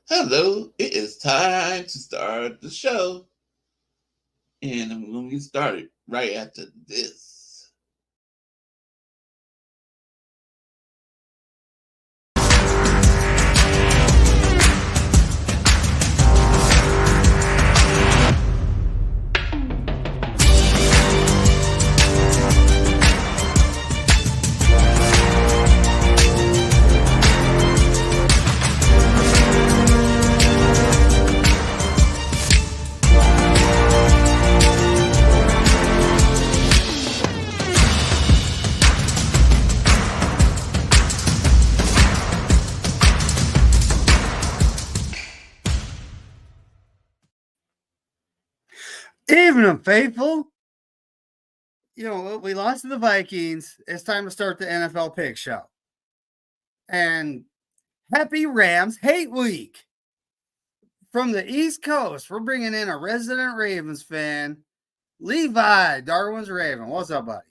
Hello, it is time to start the show. And I'm going to get started right after this. Evening, faithful. You know, we lost to the Vikings. It's time to start the NFL Pick Show. And happy Rams Hate Week. From the East Coast, we're bringing in a resident Ravens fan, Levi, Darwin's Raven. What's up, buddy?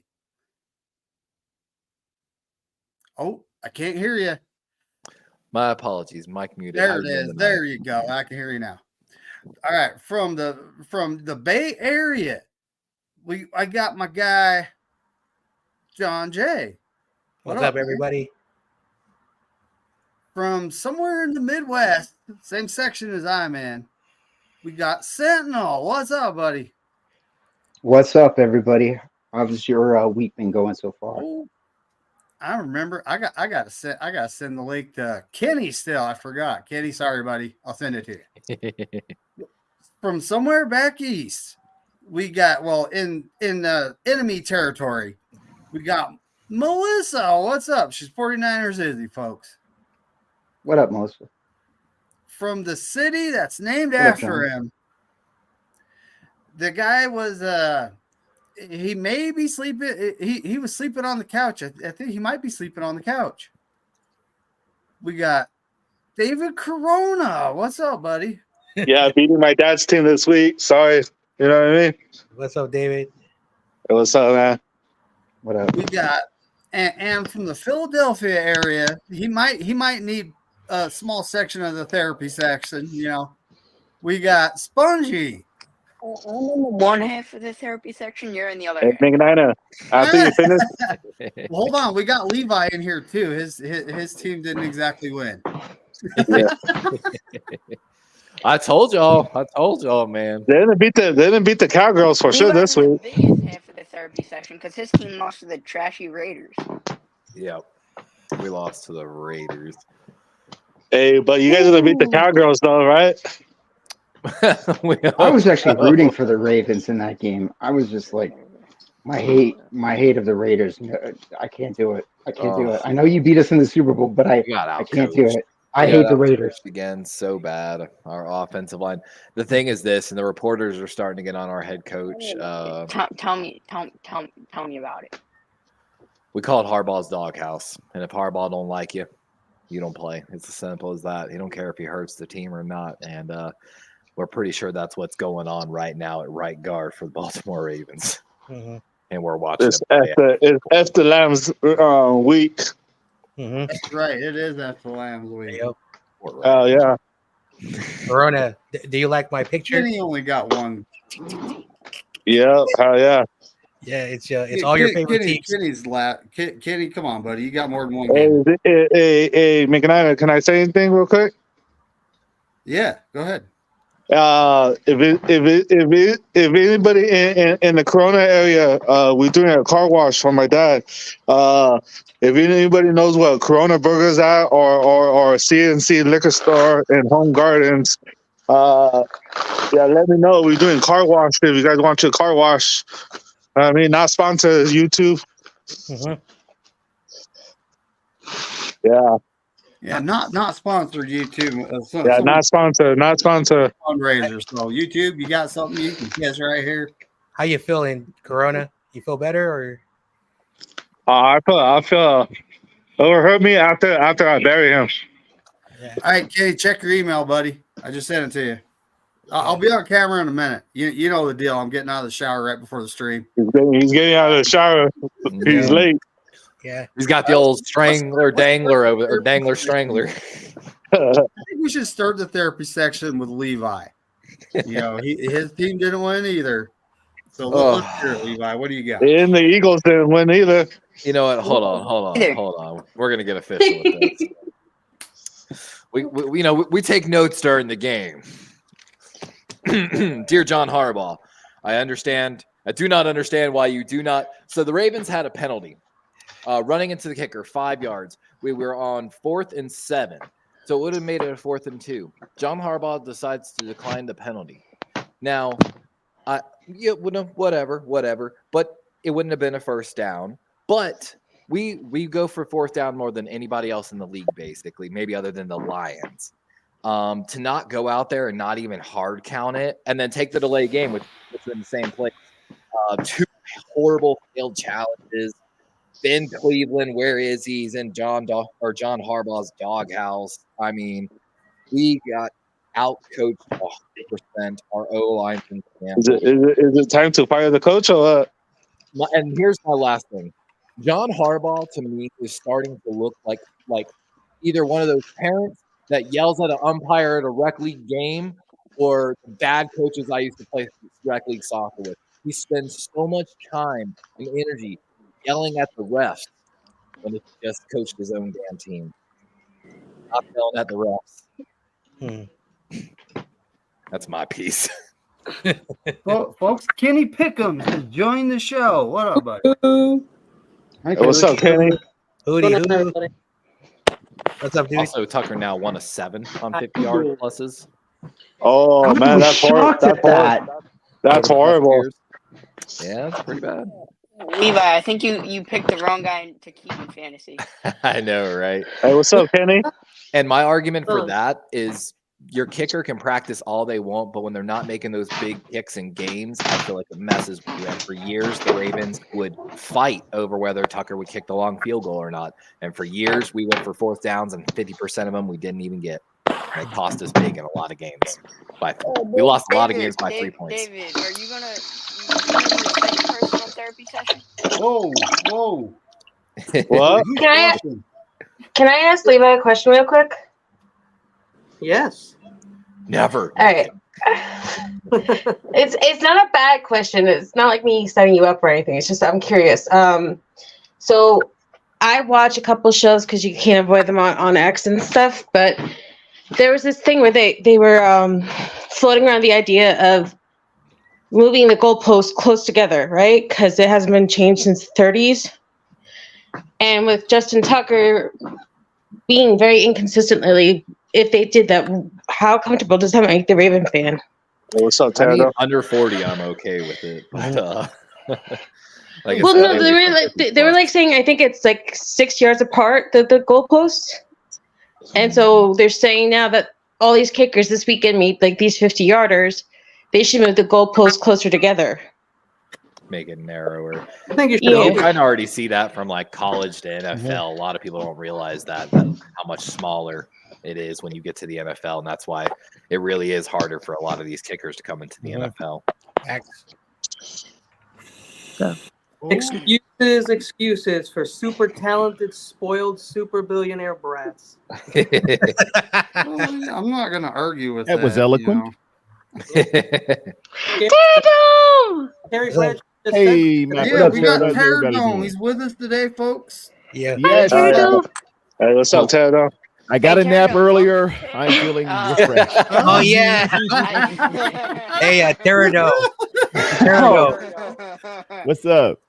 Oh, I can't hear you. My apologies. Mic muted. There it is. There you go. I can hear you now. All right, from the Bay Area, I got my guy John J. What's up, everybody? From somewhere in the Midwest, same section as I'm in, we got Sentinel. What's up, buddy? What's up, everybody? How's your week been going so far? Oh, I remember. I got to send the link to Kenny. Still, I forgot. Kenny, sorry, buddy. I'll send it to you. From somewhere back east, we got in the enemy territory. We got Melissa. What's up? She's 49ers Izzy, folks. What up, Melissa? From the city that's named after him. The guy was he may be sleeping. He was sleeping on the couch. I think he might be sleeping on the couch. We got David Corona. What's up, buddy? Yeah, beating my dad's team this week. Sorry. You know what I mean? What's up, David? Hey, what's up, man? What up? We got and from the Philadelphia area, he might need a small section of the therapy section, you know. We got Spongy. I'm in the one half of the therapy section. You're in the other Hey, half. Nina, after you finish, Well, hold on, we got Levi in here too. His team didn't exactly win. I told y'all, man. they didn't beat the Cowgirls for sure this week. The biggest half of the therapy section because his team lost to the trashy Raiders. Yep. We lost to the Raiders. Hey, but you guys didn't beat the Cowgirls though, right? I was actually rooting for the Ravens in that game. I was just like, my hate of the Raiders. I can't do it. I can't do it. I know you beat us in the Super Bowl, but I can't do it. I hate the Raiders again so bad. Our offensive line. The thing is this, and the reporters are starting to get on our head coach. Tell me about it. We call it Harbaugh's doghouse, and if Harbaugh don't like you, you don't play. It's as simple as that. He don't care if he hurts the team or not, and we're pretty sure that's what's going on right now at right guard for the Baltimore Ravens. Mm-hmm. And we're watching. It's after Lamb's week. Mm-hmm. That's right. It is after Lamb's week. Yep. Oh yeah. Corona, do you like my picture? Kenny only got one. Yeah. Oh yeah. Yeah, it's all your favorite teams. Kenny, come on, buddy. You got more than one Hey, game. hey, McNina, can I say anything real quick? Yeah, go ahead. If anybody in the Corona area, we're doing a car wash for my dad. If anybody knows what Corona Burgers at or CNC Liquor Store in Home Gardens, yeah, let me know. We're doing car wash if you guys want to car wash. I mean, not sponsored YouTube. Mm-hmm. Yeah. Yeah, not sponsored YouTube. Not sponsored. Fundraiser. So YouTube, you got something you can catch right here. How you feeling, Corona? You feel better or? I feel it hurt me after I bury him. Yeah. All right, Kenny, check your email, buddy. I just sent it to you. I'll be on camera in a minute. You know the deal. I'm getting out of the shower right before the stream. He's getting out of the shower. He's late. Yeah, he's got the old strangler dangler over there, or dangler strangler. I think we should start the therapy section with Levi. You know, his team didn't win either. So let's hear it, Levi. What do you got? And the Eagles didn't win either. You know what? Hold on. We're gonna get official with this. We take notes during the game. Dear John Harbaugh, I do not understand why you do not. So the Ravens had a penalty running into the kicker 5 yards. We were on 4th and 7. So it would have made it a 4th and 2. John Harbaugh decides to decline the penalty. Now, whatever. But it wouldn't have been a first down. But we go for 4th down more than anybody else in the league, basically, maybe other than the Lions. To not go out there and not even hard count it, and then take the delay game, which puts in the same place. 2 horrible failed challenges. Ben Cleveland, where is he? He's in John Harbaugh's doghouse. I mean, we got out-coached 100%. Our O-line. Is it time to fire the coach or what? And here's my last thing. John Harbaugh, to me, is starting to look like either one of those parents that yells at an umpire at a rec league game or the bad coaches I used to play rec league soccer with. He spends so much time and energy yelling at the refs when he just coached his own damn team. Not yelling at the refs. That's my piece. Folks, Kenny Pick'em has joined the show. What up, buddy? Hey, what's up, Kenny? Hootie. What's up, dude? Also, Tucker now 1 of 7 on 50-yard pluses. Oh, man, that's horrible. That's horrible. Yeah, that's pretty bad. Levi, I think you picked the wrong guy to keep in fantasy. I know, right? Hey, what's up, Kenny? And my argument for that is your kicker can practice all they want, but when they're not making those big kicks in games, I feel like it messes with you. And for years, the Ravens would fight over whether Tucker would kick the long field goal or not. And for years, we went for 4th downs, and 50% of them we didn't even get. And it cost us big in a lot of games. We lost a lot of games by 3 points. David, are you gonna be the second person on therapy session? Whoa. What? Can I ask Levi a question real quick? Yes. Never. All right. It's not a bad question. It's not like me setting you up or anything. It's just I'm curious. So I watch a couple shows because you can't avoid them on X and stuff. But there was this thing where they were floating around the idea of moving the goalposts close together, right? Because it hasn't been changed since the 30s. And with Justin Tucker being very inconsistent lately, if they did that, how comfortable does that make the Raven fan? Hey, what's up, Tanner? Under 40, I'm okay with it. But, well, no, they were like saying, I think it's like 6 yards apart, the goalposts. And so they're saying now that all these kickers this weekend meet like these 50-yarders, they should move the goalposts closer together. Make it narrower. I think you should. You can already see that from like college to NFL. A lot of people don't realize that how much smaller it is when you get to the NFL, and that's why it really is harder for a lot of these kickers to come into the NFL. Excuses for super talented, spoiled, super billionaire brats. I'm not going to argue with that. That was eloquent. Terry Branch. Hey, man. Yeah, we got Terradome. He's with us today, folks. Yeah. Yes. Hey, what's up, Ted? I got a nap earlier. I'm feeling refreshed. Oh, yeah. Hey, Terrado. What's up?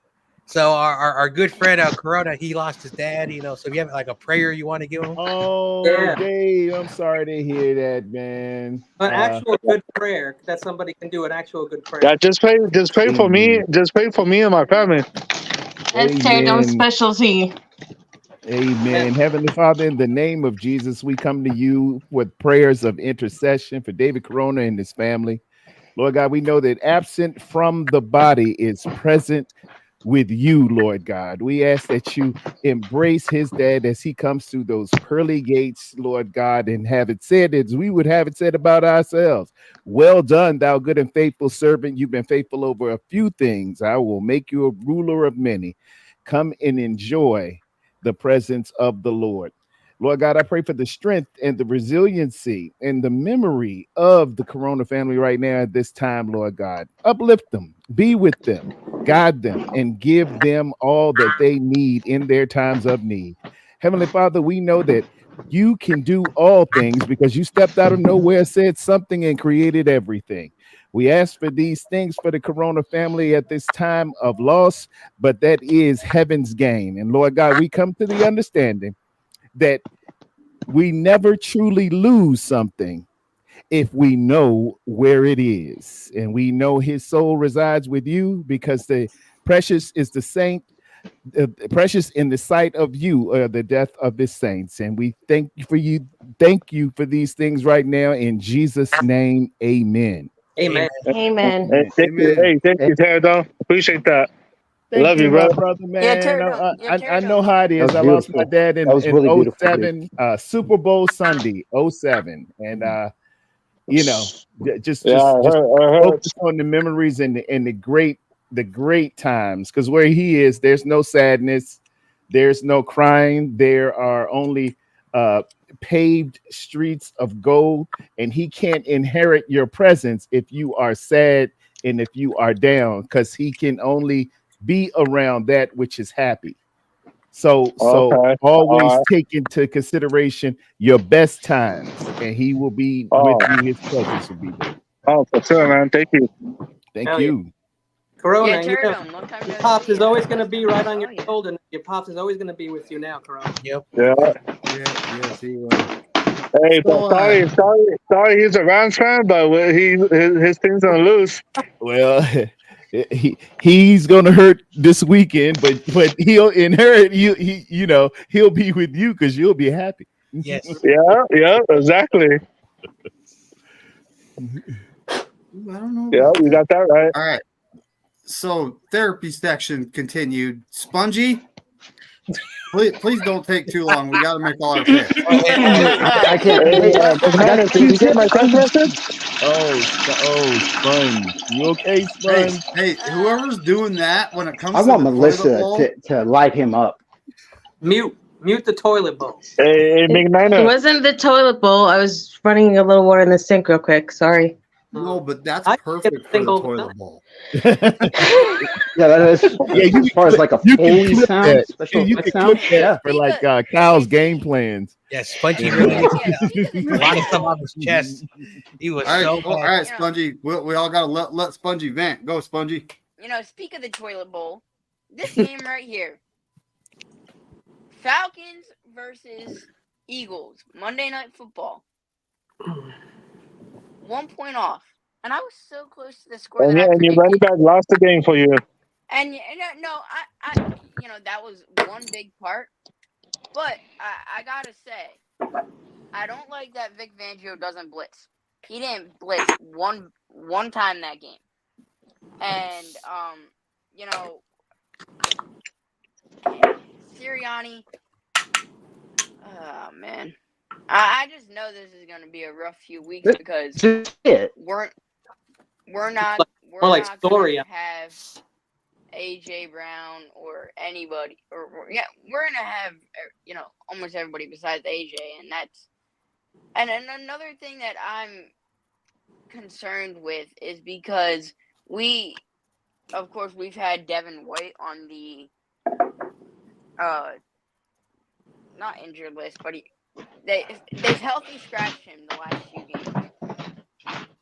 So our good friend Corona, he lost his dad, so if you have like a prayer you want to give him. Oh, yeah. Dave, I'm sorry to hear that, man. An actual good prayer that somebody can do, an actual good prayer. Yeah, just pray for me. Just pray for me and my family. That's Terradome's specialty. Amen. Heavenly Father, in the name of Jesus, we come to you with prayers of intercession for David Corona and his family. Lord God, we know that absent from the body is present with you, Lord God. We ask that you embrace his dad as he comes through those pearly gates, Lord God, and have it said as we would have it said about ourselves. Well done, thou good and faithful servant. You've been faithful over a few things. I will make you a ruler of many. Come and enjoy the presence of the Lord. Lord God, I pray for the strength and the resiliency and the memory of the Corona family right now at this time, Lord God. Uplift them, be with them, guide them, and give them all that they need in their times of need. Heavenly Father, we know that you can do all things because you stepped out of nowhere, said something, and created everything. We ask for these things for the Corona family at this time of loss, but that is heaven's gain. And Lord God, we come to the understanding that we never truly lose something if we know where it is. And we know his soul resides with you because the precious is the saint, precious in the sight of you are the death of his saints. And we thank you for you. Thank you for these things right now in Jesus' name. Amen. Amen. Amen. Hey, thank you. Amen. Hey, thank you, Pterodon. Appreciate that. Thank Love you, you, my bro. brother, Yeah, man. Pterodon. Yeah, I know Pterodon. how it That is. was I lost my beautiful. dad That was in really beautiful, dude. 07, Super Bowl Sunday, 07. And you know, just Yeah, just I just heard. focus on the memories and the great times. Because where he is, there's no sadness, there's no crying. There are only paved streets of gold, and he can't inherit your presence if you are sad and if you are down, because he can only be around that which is happy. So Okay. All always right. take into consideration your best times, and he will be with Oh, you. His presence will be there. oh, for sure, man. Thank you. Thank Hell yeah. you. Yeah, Corona, Pterodon. Long time your no pops see. is always going to Last be time I right on saw your you. shoulder. Your pops is always going to be with you now, Corona. Yep. Yeah. Yes, he will. Hey, but So, sorry, he's a Rams fan, but his team's gonna lose. Well, he's gonna hurt this weekend, but he'll inherit. He'll be with you because you'll be happy. Yes. Yeah, exactly. I don't know Yeah, about you that. got that right. All right. So therapy section continued. Spongy, please don't take too long. We got to make all our picks. I can't. Hey, Wait, I got McManus, did you get my text message? Oh, Sponge, you okay, Hey, Sponge? whoever's doing that when it I comes to want the toilet Melissa bowl, to light him up. Mute the toilet bowl. Hey, It McManus. wasn't the toilet bowl. I was running a little water in the sink real quick. Sorry. no, but that's I perfect get for the all the toilet time. bowl. Yeah, that is. Yeah, As far as like a you can Foley clip sound, that. special You effects can sound. clip that Yeah. for like Speak of- Kyle's okay, game speak- plans. Yes. Spongy And, really Yeah, speak of the a toilet lot of stuff bowl. on his chest. He was All right, so all bad. right, Spongy. We all got to let Spongy vent. Go, Spongy. Speak of the toilet bowl. This game right here. Falcons versus Eagles. Monday Night Football. 1 point off. And I was so close to the score that I And your running predicted. back lost the game for you. And no, I that was one big part. But I gotta say, I don't like that Vic Fangio doesn't blitz. He didn't blitz one time that game. And Sirianni. Oh man, I just know this is gonna be a rough few weeks because we're not More like story. gonna have AJ Brown or anybody, or we're gonna have almost everybody besides AJ, and that's and another thing that I'm concerned with is because of course we've had Devin White on the not injured list, but they've healthy scratched him the last few games,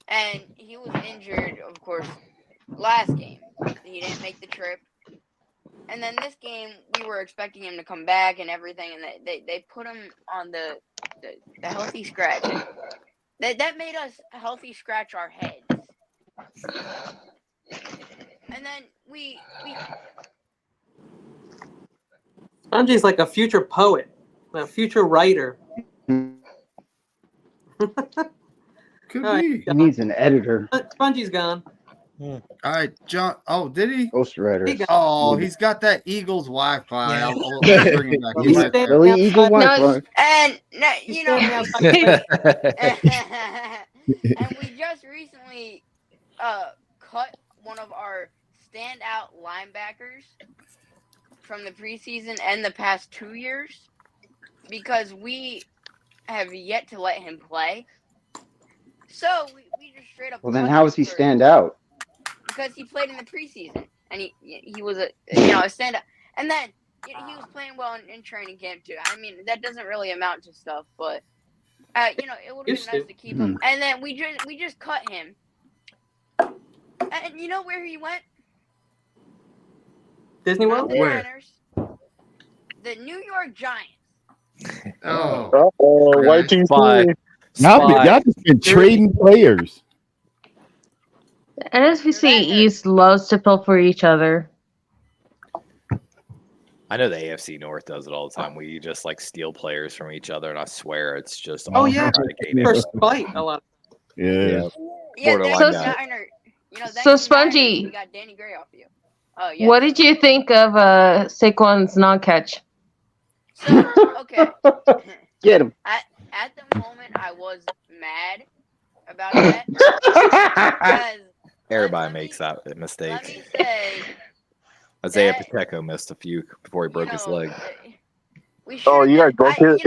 and he was injured, of course, last game. He didn't make the trip. And then this game, we were expecting him to come back and everything, and they put him on the healthy scratch. That made us healthy scratch our heads. And then we Spongy's like a future poet, a future writer. Could All right, be. He needs an editor, Spongy's gone. All right, John. Oh, did he? ghostwriter. Oh, he's got that Eagles Wi-Fi. Yeah. I'll bring him back. He's in. standing Philly Eagle outside. Wi-Fi. and He's standing outside. and we just recently cut one of our standout linebackers from the preseason and the past 2 years. because we have yet to let him play. So we just straight up. Well, then how does he stand out? Because he played in the preseason, and he was a standout. And then he was playing well in training camp too. I mean, that doesn't really amount to stuff, but it would have been nice to keep him. And then we just cut him. And you know where he went? Disney World? Where? The New York Giants. YGC. Y'all just been trading players. NSVC East loves to pull for each other. I know the AFC North does it all the time. We just like steal players from each other, and I swear it's just for spite a lot. Yeah. So Spongy, we got Danny Gray off you. What did you think of Saquon's non-catch? So, okay. Get him. At the moment, I was mad about that. Everybody makes that mistake. Let me say, Isaiah Pacheco missed a few before he broke his leg. You guys broke his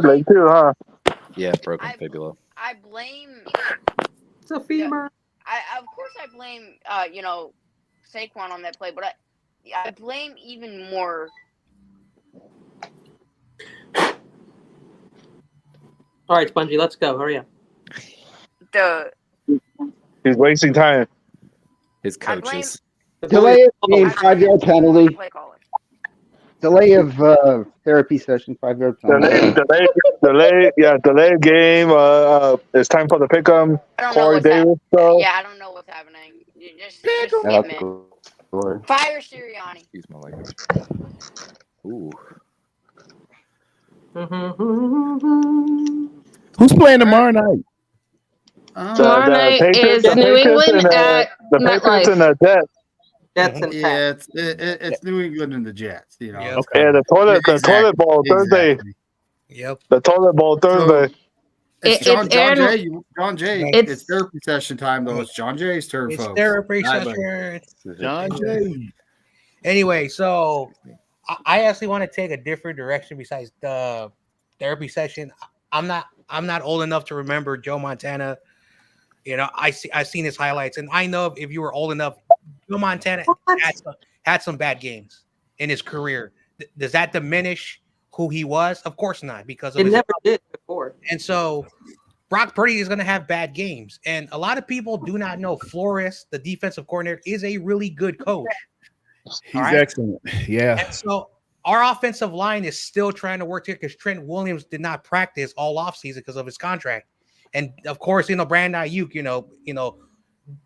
leg too, huh? Yeah, broken fibula. I blame. It's a femur. Of course I blame Saquon on that play, but I blame even more. All right, Spongy, let's go. Hurry up. He's wasting time. His coaches. Delay of game, 5-yard penalty. Delay of therapy session, 5-yard penalty. Delay game. It's time for the pick 'em. Corey Davis. Yeah, I don't know what's happening. Just skip it. Fire Sirianni. Excuse my language. Ooh. Who's playing tomorrow night? Tomorrow night is New England at Patriots and the Jets. It's New England and the Jets. You know. Yep. Okay. Yeah, the toilet bowl Thursday. Yep. The toilet bowl Thursday. It's John Jay. It's therapy session time though. It's John Jay's turn, It's folks. therapy session. John Jay. Anyway, so I actually want to take a different direction besides the therapy session. I'm not old enough to remember Joe Montana. I've seen his highlights, and I know if you were old enough, Joe Montana had some bad games in his career. Does that diminish who he was? Of course not, because of it never did before. And so Brock Purdy is going to have bad games, and a lot of people do not know Flores, the defensive coordinator, is a really good coach. He's excellent. Yeah. And so our offensive line is still trying to work here because Trent Williams did not practice all offseason because of his contract. And of course, Brandon Ayuk,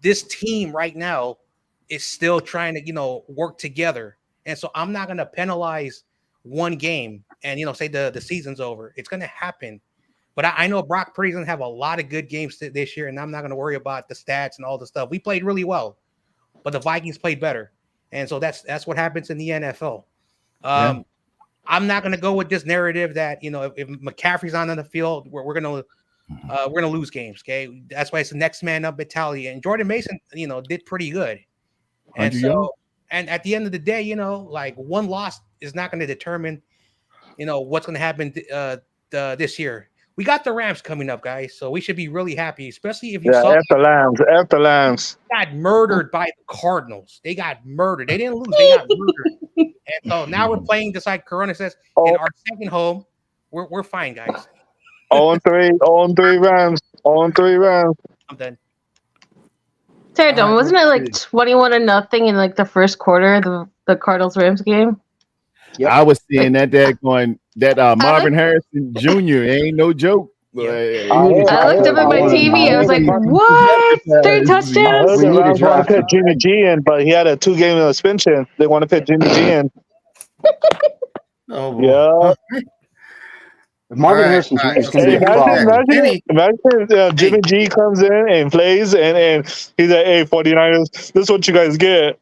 this team right now is still trying to, work together. And so I'm not going to penalize one game and, say the season's over. It's going to happen. But I know Brock Purdy's going to have a lot of good games this year, and I'm not going to worry about the stats and all the stuff. We played really well, but the Vikings played better. And so that's what happens in the NFL. I'm not going to go with this narrative that, if McCaffrey's on the field, we're going to lose games. Okay. That's why it's the next man up mentality. And Jordan Mason, did pretty good. And so, and at the end of the day, like one loss is not going to determine, what's going to happen this year. We got the Rams coming up, guys. So we should be really happy, especially if you saw after Lambs. Got murdered by the Cardinals. They got murdered. They didn't lose. They got murdered. And so now we're playing just like Corona says in our second home. We're fine, guys. 0-3 Rams. 0-3 Rams. I'm done. Terradome, wasn't it like 21-0 in like the first quarter, the Cardinals Rams game? Yep. I was seeing that going that Marvin Harrison Jr. ain't no joke. I looked up at my TV. I was like, "What? 3 touchdowns?" The Rams want to put Jimmy G in, but he had a 2-game suspension. They want to put Jimmy G in. Yeah. Marvin Harrison Jr. is going to be a Imagine Jimmy G comes in and plays, and he's like, "Hey, 49ers, this is what you guys get."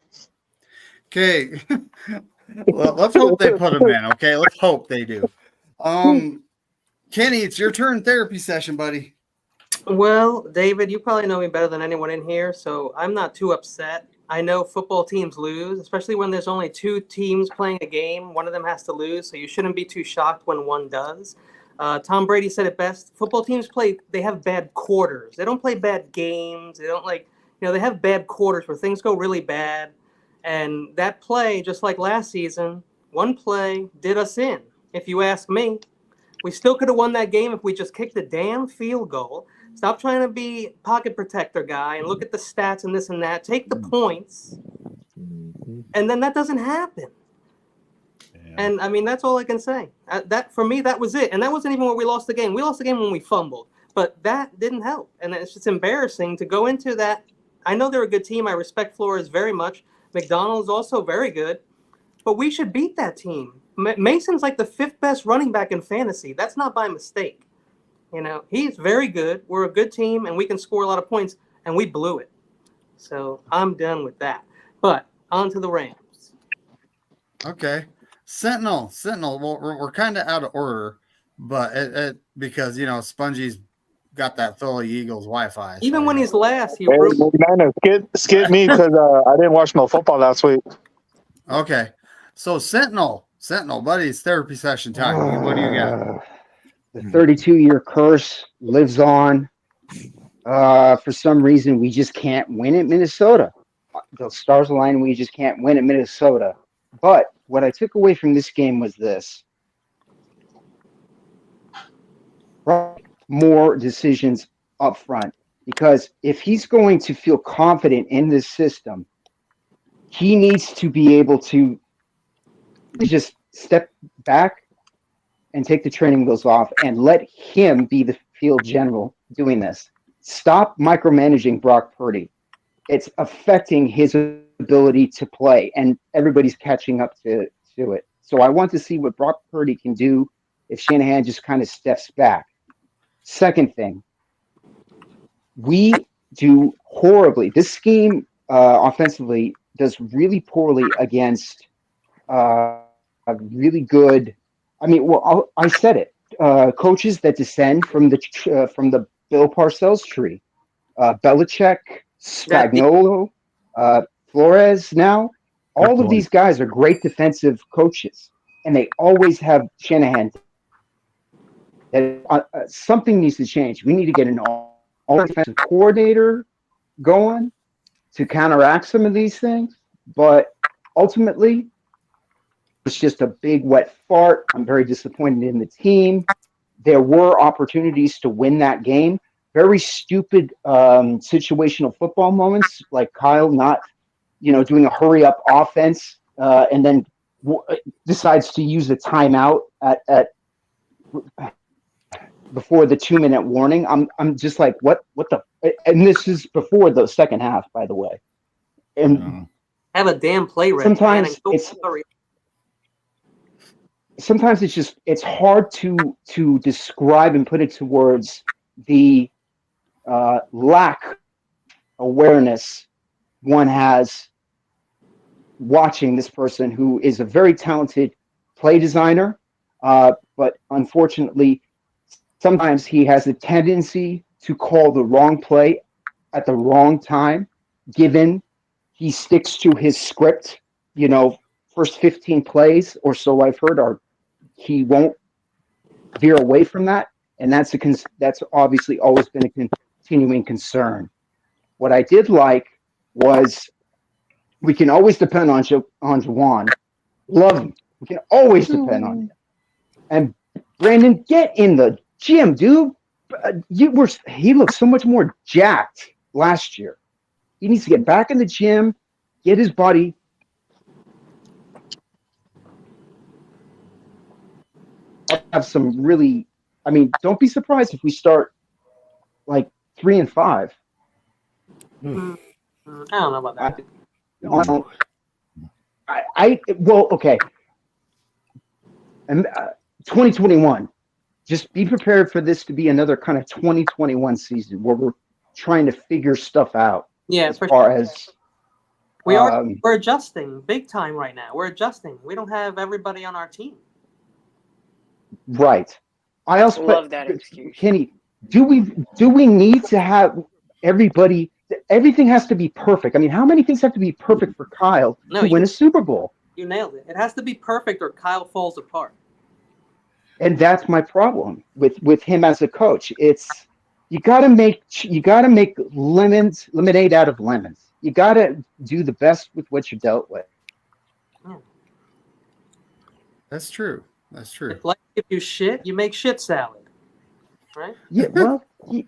Okay. Well, let's hope they put him in. Okay, let's hope they do. Kenny, it's your turn. Therapy session, buddy. Well, David, you probably know me better than anyone in here, so I'm not too upset I know football teams lose, especially when there's only 2 teams playing a game. One of them has to lose, so you shouldn't be too shocked when one does. Tom Brady said it best. Football teams they have bad quarters. They don't play bad games. They don't they have bad quarters where things go really bad. And that play, just like last season, one play did us in. If you ask me, we still could have won that game if we just kicked the damn field goal. Stop trying to be pocket protector guy and look at the stats and this and that. Take the points, and then that doesn't happen. Yeah. And I mean, that's all I can say. That for me, that was it. And that wasn't even where we lost the game. We lost the game when we fumbled, but that didn't help. And it's just embarrassing to go into that. I know they're a good team. I respect Flores very much. McDonald's also very good, but we should beat that team. Mason's like the 5th best running back in fantasy. That's not by mistake. He's very good. We're a good team, and we can score a lot of points, and we blew it. So I'm done with that. But on to the Rams. Okay. Sentinel. Well, we're kind of out of order, but because, Spongy's got that Philly Eagles Wi-Fi. Even when he's last, he skip me because I didn't watch no football last week. Okay. So Sentinel, buddy, it's therapy session time. What do you got? The 32-year curse lives on. For some reason, we just can't win at Minnesota. The stars align, we just can't win at Minnesota. But what I took away from this game was this. More decisions up front. Because if he's going to feel confident in this system, he needs to be able to just step back and take the training wheels off and let him be the field general doing this. Stop micromanaging Brock Purdy. It's affecting his ability to play, and everybody's catching up to it. So I want to see what Brock Purdy can do if Shanahan just kind of steps back. Second thing, we do horribly. This scheme offensively does really poorly against a really good. I mean, well, I said it. Coaches that descend from the Bill Parcells tree, Belichick, Spagnuolo, Flores. Now, all of these guys are great defensive coaches, and they always have Shanahan. Something needs to change. We need to get an all defensive coordinator going to counteract some of these things. But ultimately, it's just a big wet fart. I'm very disappointed in the team. There were opportunities to win that game. Very stupid situational football moments, like Kyle not, doing a hurry up offense and then decides to use a timeout at before the 2-minute warning. I'm just like, what the? And this is before the second half, by the way. And have a damn play ready. Sometimes it's hard to describe and put it to words the lack awareness one has watching this person who is a very talented play designer, but unfortunately sometimes he has a tendency to call the wrong play at the wrong time, given he sticks to his script. First 15 plays or so I've heard he won't veer away from that, and that's obviously always been a continuing concern. What I did like was we can always depend on Juwan. Love him. We can always depend on him. And Brandon, get in the gym, dude. He looked so much more jacked last year. He needs to get back in the gym, get his body. Have some really, don't be surprised if we start like 3-5. I don't know about that. Okay. And 2021, just be prepared for this to be another kind of 2021 season where we're trying to figure stuff out. Yeah, as far as we're adjusting big time right now. We're adjusting. We don't have everybody on our team. Right. I also love that excuse. Kenny, do we need to have everybody? everything has to be perfect. I mean, how many things have to be perfect for Kyle to win a Super Bowl? You nailed it. It has to be perfect or Kyle falls apart. And that's my problem with him as a coach. It's you got to make lemonade out of lemons. You got to do the best with what you're dealt with. That's true. That's true. If life gives you shit, you make shit salad, right? Yeah, well, you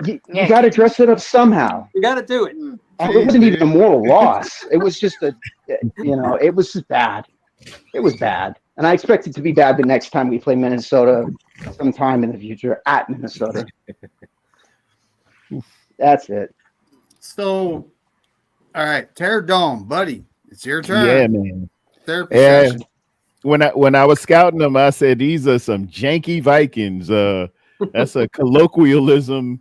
got to dress it up somehow. You got to do it. It wasn't even a moral loss. It was just it was just bad. It was bad. And I expect it to be bad the next time we play Minnesota sometime in the future at Minnesota. That's it. So, all right, Tear Dome, buddy. It's your turn. Yeah, man. Therapy session. When I was scouting them, I said these are some janky Vikings. That's a colloquialism.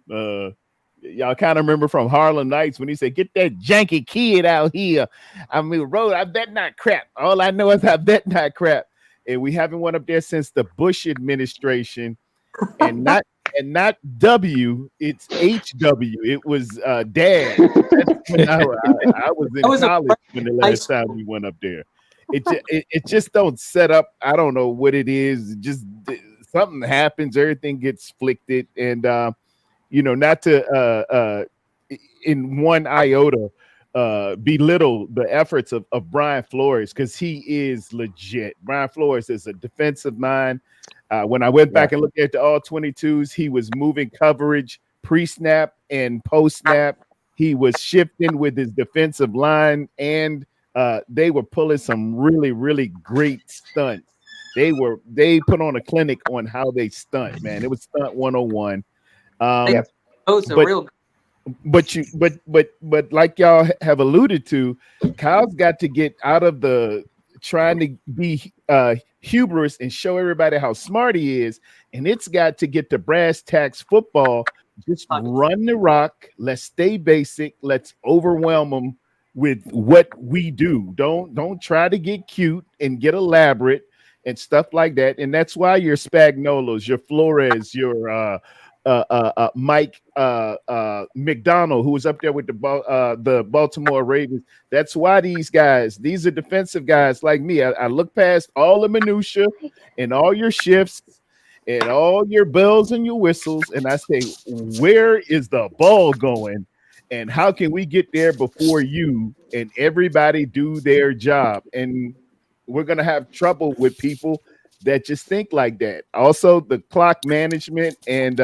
Y'all kind of remember from Harlem Nights when he said, "Get that janky kid out here." I mean, road. I bet not crap. All I know is I bet not crap. And we haven't went up there since the Bush administration, and not W. It's HW. It was Dad. That's when I was in college when the last time we went up there. It just don't set up. I don't know what it is. Just something happens. Everything gets flicked, and not to in one iota belittle the efforts of Brian Flores, because he is legit. Brian Flores is a defensive mind. When I went back and looked at the all 22s, he was moving coverage pre-snap and post-snap. He was shifting with his defensive line, and they were pulling some really, really great stunts. They put on a clinic on how they stunt, man. It was stunt 101. But like y'all have alluded to, Kyle's got to get out of the trying to be hubris and show everybody how smart he is, and it's got to get to brass tacks football. Just run the rock. Let's stay basic. Let's overwhelm them with what we do. Don't try to get cute and get elaborate and stuff like that. And that's why your Spagnolos, your Flores, your Mike McDonald, who was up there with the Baltimore Ravens. That's why these are defensive guys like me. I look past all the minutia and all your shifts and all your bells and your whistles, and I say, where is the ball going? And how can we get there before you and everybody do their job? And we're going to have trouble with people that just think like that. Also, the clock management. And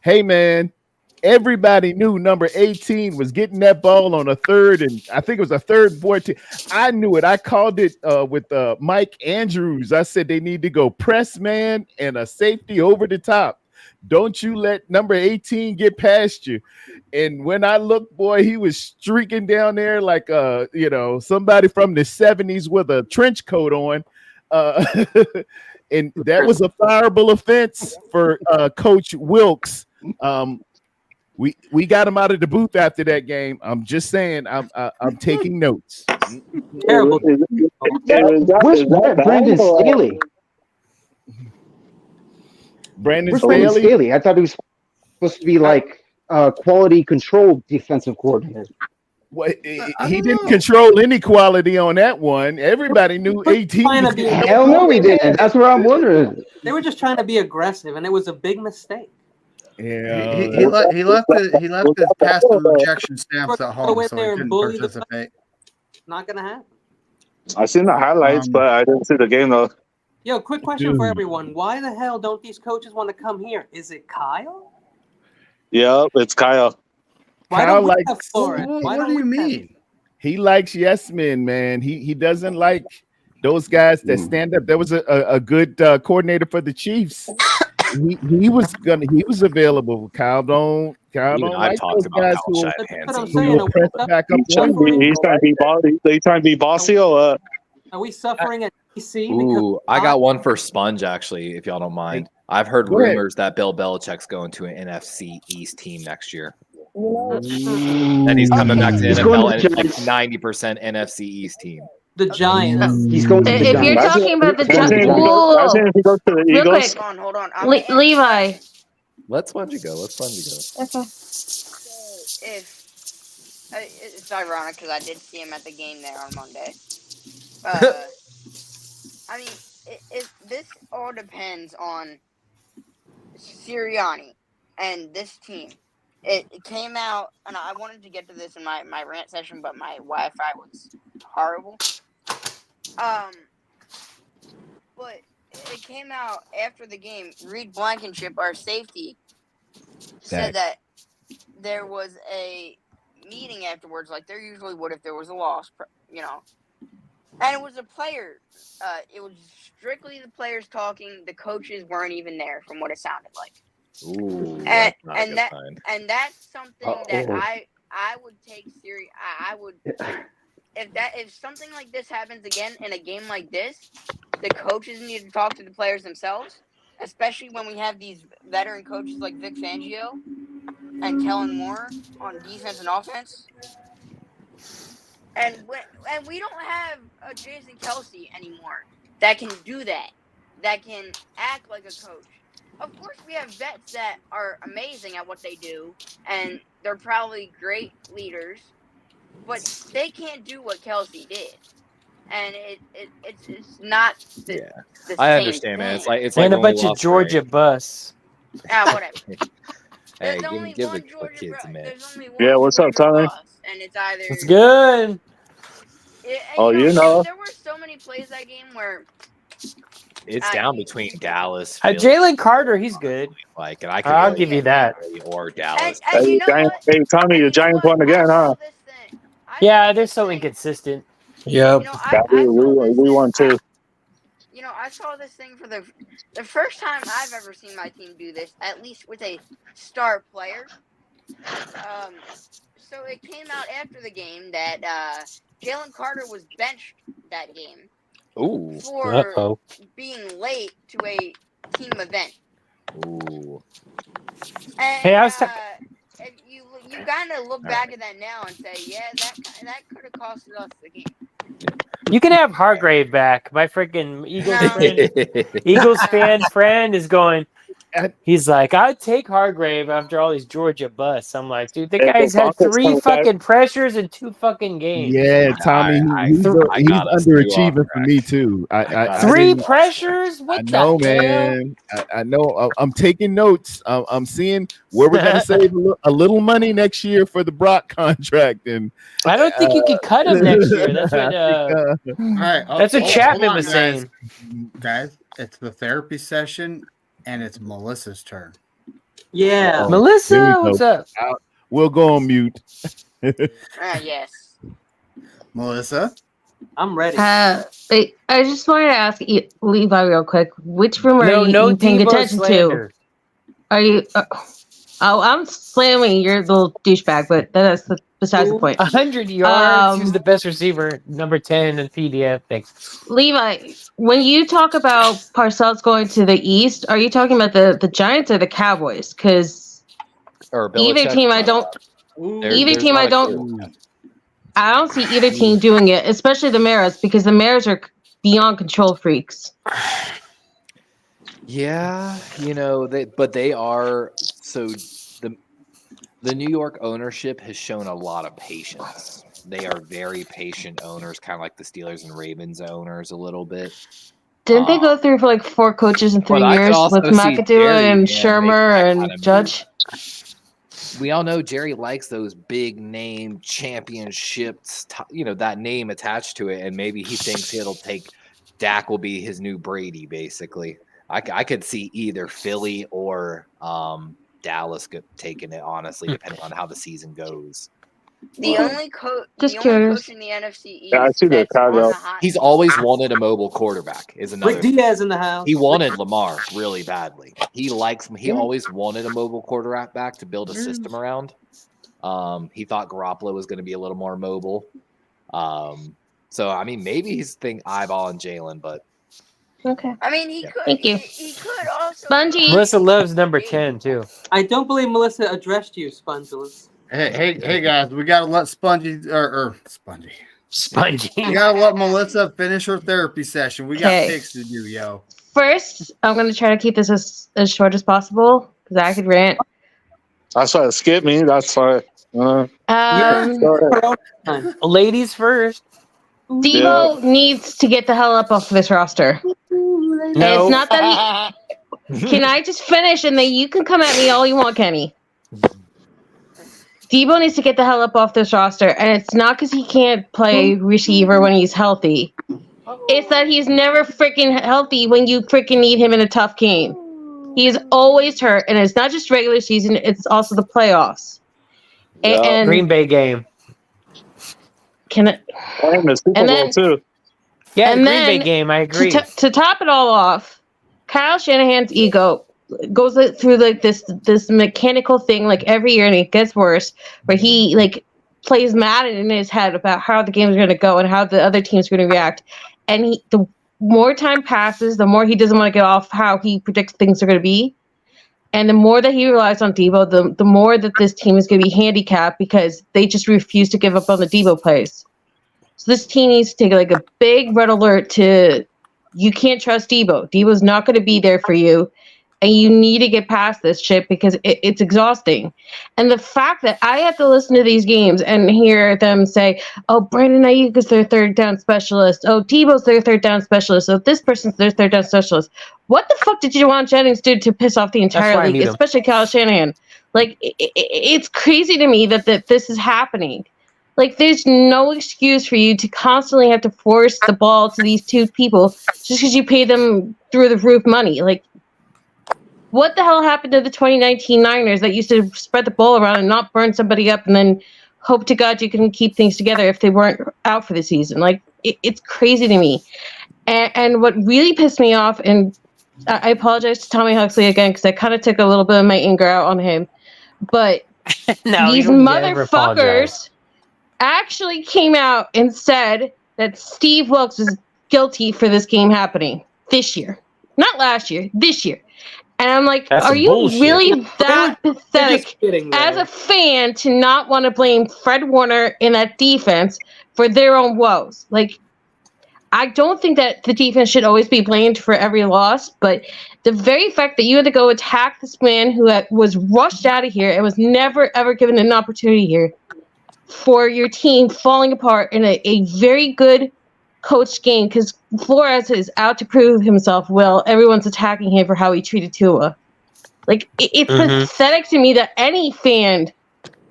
hey, man, everybody knew number 18 was getting that ball on a third, and I think it was a third and 14. I knew it. I called it with Mike Andrews. I said they need to go press man and a safety over the top. Don't you let number 18 get past you. And when I looked, boy, he was streaking down there like somebody from the 70s with a trench coat on. And that was a fireable offense for Coach Wilkes. We got him out of the booth after that game. I'm just saying, I'm taking notes. Terrible. Where's Brandon Staley? Brandon Staley? I thought he was supposed to be like quality control defensive coordinator. Well, he didn't control any quality on that one. Everybody knew 18. Hell no, he didn't. That's what I'm wondering. They were just trying to be aggressive, and it was a big mistake. Yeah, he left his pass to rejection stamps at home, so he couldn't participate. Not gonna happen. I seen the highlights, but I didn't see the game though. Yo, quick question for everyone: why the hell don't these coaches want to come here? Is it Kyle? Yeah, it's Kyle. Why Kyle don't we have likes. Flores? What do you mean? He likes yes men, man. He doesn't like those guys that stand up. There was a good coordinator for the Chiefs. He was available. Kyle don't like those guys who press back up. He's trying to be bossy or what? Are we suffering at DC? Ooh, I got one for Sponge, actually, if y'all don't mind. I've heard rumors that Bill Belichick's going to an NFC East team next year. And he's coming back to the NFL, and it's like 90% NFC East team. The Giants. He's going to the If you're talking about the Giants, real quick, hold on. Levi. Let Spongy go. Okay. If It's ironic because I did see him at the game there on Monday. I mean, this all depends on Sirianni and this team. It came out, and I wanted to get to this in my rant session, but my Wi-Fi was horrible. But it came out after the game. Reed Blankenship, our safety, said that there was a meeting afterwards, like there usually would if there was a loss, And it was a player. It was strictly the players talking. The coaches weren't even there, from what it sounded like. Ooh, and that's not a good sign. And that's something that I would take serious. I would if something like this happens again in a game like this, the coaches need to talk to the players themselves, especially when we have these veteran coaches like Vic Fangio and Kellen Moore on defense and offense. And we don't have a Jason Kelsey anymore that can do that, that can act like a coach. Of course, we have vets that are amazing at what they do, and they're probably great leaders, but they can't do what Kelsey did. And it's not the I same understand, thing. man. It's like and a when we bunch of lost Georgia Ray. bus. Whatever. Hey, There's only give one the Georgia kids a minute. There's only one Yeah, what's up, Georgia Tommy? bus, and it's either It's good. There were so many plays that game where It's down between Dallas, Jalen Carter, he's good. Like, and I I'll could give you that. or Dallas. And you know what? Hey, Tommy, your Giants won again, huh? Yeah, they're so inconsistent. Yep. We won too. I saw this thing for the first time I've ever seen my team do this, at least with a star player. So it came out after the game that Jalen Carter was benched that game. Ooh. For being late to a team event. Ooh. And, hey, I was you kind of look back at that now and say, yeah, that could have cost us the game. You can have Hargrave back. My freaking Eagles fan friend is going. He's like, I'd take Hargrave after all these Georgia busts. I'm like, dude, the guy's had 3 fucking pressures in 2 fucking games. Yeah, Tommy, he's underachieving for me too. I 3 pressures? What I know, the man. I know. I'm taking notes. I'm seeing where we're gonna save a little money next year for the Brock contract, and I don't think you can cut him next year. That's what. All right, that's what Chapman was saying. Guys, it's the therapy session. And it's Melissa's turn. Yeah. Melissa, what's up? We'll go on mute. Yes. Melissa? I'm ready. I just wanted to ask Levi real quick. Which room are you paying attention to? Are you... I'm slamming your little douchebag, but that's besides the point. 100 yards. Who's the best receiver? Number 10 in PDF. Thanks. Levi, when you talk about Parcells going to the East, are you talking about the Giants or the Cowboys? Because either team, I don't see either team doing it, especially the Maras, because the Maras are beyond control freaks. Yeah, they are. So the New York ownership has shown a lot of patience. They are very patient owners, kind of like the Steelers and Ravens owners a little bit. Didn't they go through for like 4 coaches in 3 years with McAdoo and Shermer and Judge? We all know Jerry likes those big name championships, that name attached to it, and maybe he thinks Dak will be his new Brady, basically. I could see either Philly or Dallas taking it, honestly, depending on how the season goes. The only coach in the NFC East. Yeah, I see the Chicago. He's always wanted a mobile quarterback. Is another. Rick Diaz in the house. He wanted Lamar really badly. He always wanted a mobile quarterback back to build a system around. He thought Garoppolo was going to be a little more mobile. So I mean, maybe he's eyeballing Jalen, but. Okay. I mean, he could. Thank you. He could also. Spongy. Melissa loves number 10 too. I don't believe Melissa addressed you, Spongeless. Hey, guys, we gotta let Spongy. Spongy. We gotta let Melissa finish her therapy session. We got picks to do, yo. First, I'm gonna try to keep this as short as possible because I could rant. That's why it skipped me. That's why. Ladies first. Debo needs to get the hell up off this roster. No. It's not that he. Can I just finish and then you can come at me all you want, Kenny? Debo needs to get the hell up off this roster, and it's not because he can't play receiver when he's healthy. It's that he's never freaking healthy when you freaking need him in a tough game. He's always hurt, and it's not just regular season; it's also the playoffs. And Green Bay game. Can it? And the Super Bowl too. Yeah, the And Green Bay then game. I agree. To top it all off, Kyle Shanahan's ego goes through like this mechanical thing like every year, and it gets worse. Where he like plays Madden in his head about how the game's going to go and how the other team's going to react. And the more time passes, the more he doesn't want to get off how he predicts things are going to be. And the more that he relies on Debo, the more that this team is going to be handicapped because they just refuse to give up on the Debo plays. So this team needs to take like a big red alert to you can't trust Debo. Debo's not going to be there for you. And you need to get past this shit because it's exhausting. And the fact that I have to listen to these games and hear them say, oh, Brandon Ayuk is their third down specialist. Oh, Debo's their third down specialist. Oh, this person's their third down specialist. What the fuck did Juwan Jennings do to piss off the entire league, especially Kyle Shanahan? Like, it's crazy to me that this is happening. Like, there's no excuse for you to constantly have to force the ball to these two people just because you pay them through the roof money. Like, what the hell happened to the 2019 Niners that used to spread the ball around and not burn somebody up and then hope to God you can keep things together if they weren't out for the season? Like, it's crazy to me. And what really pissed me off, and I apologize to Tommy Huxley again because I kind of took a little bit of my anger out on him, but these motherfuckers actually came out and said that Steve Wilkes was guilty for this game happening this year. Not last year, this year. And I'm like, are you really that pathetic as a fan to not want to blame Fred Warner in that defense for their own woes? Like, I don't think that the defense should always be blamed for every loss, but the very fact that you had to go attack this man who was rushed out of here and was never, ever given an opportunity here for your team falling apart in a very good coached game because Flores is out to prove himself. Well, everyone's attacking him for how he treated Tua. Like, it's pathetic to me that any fan,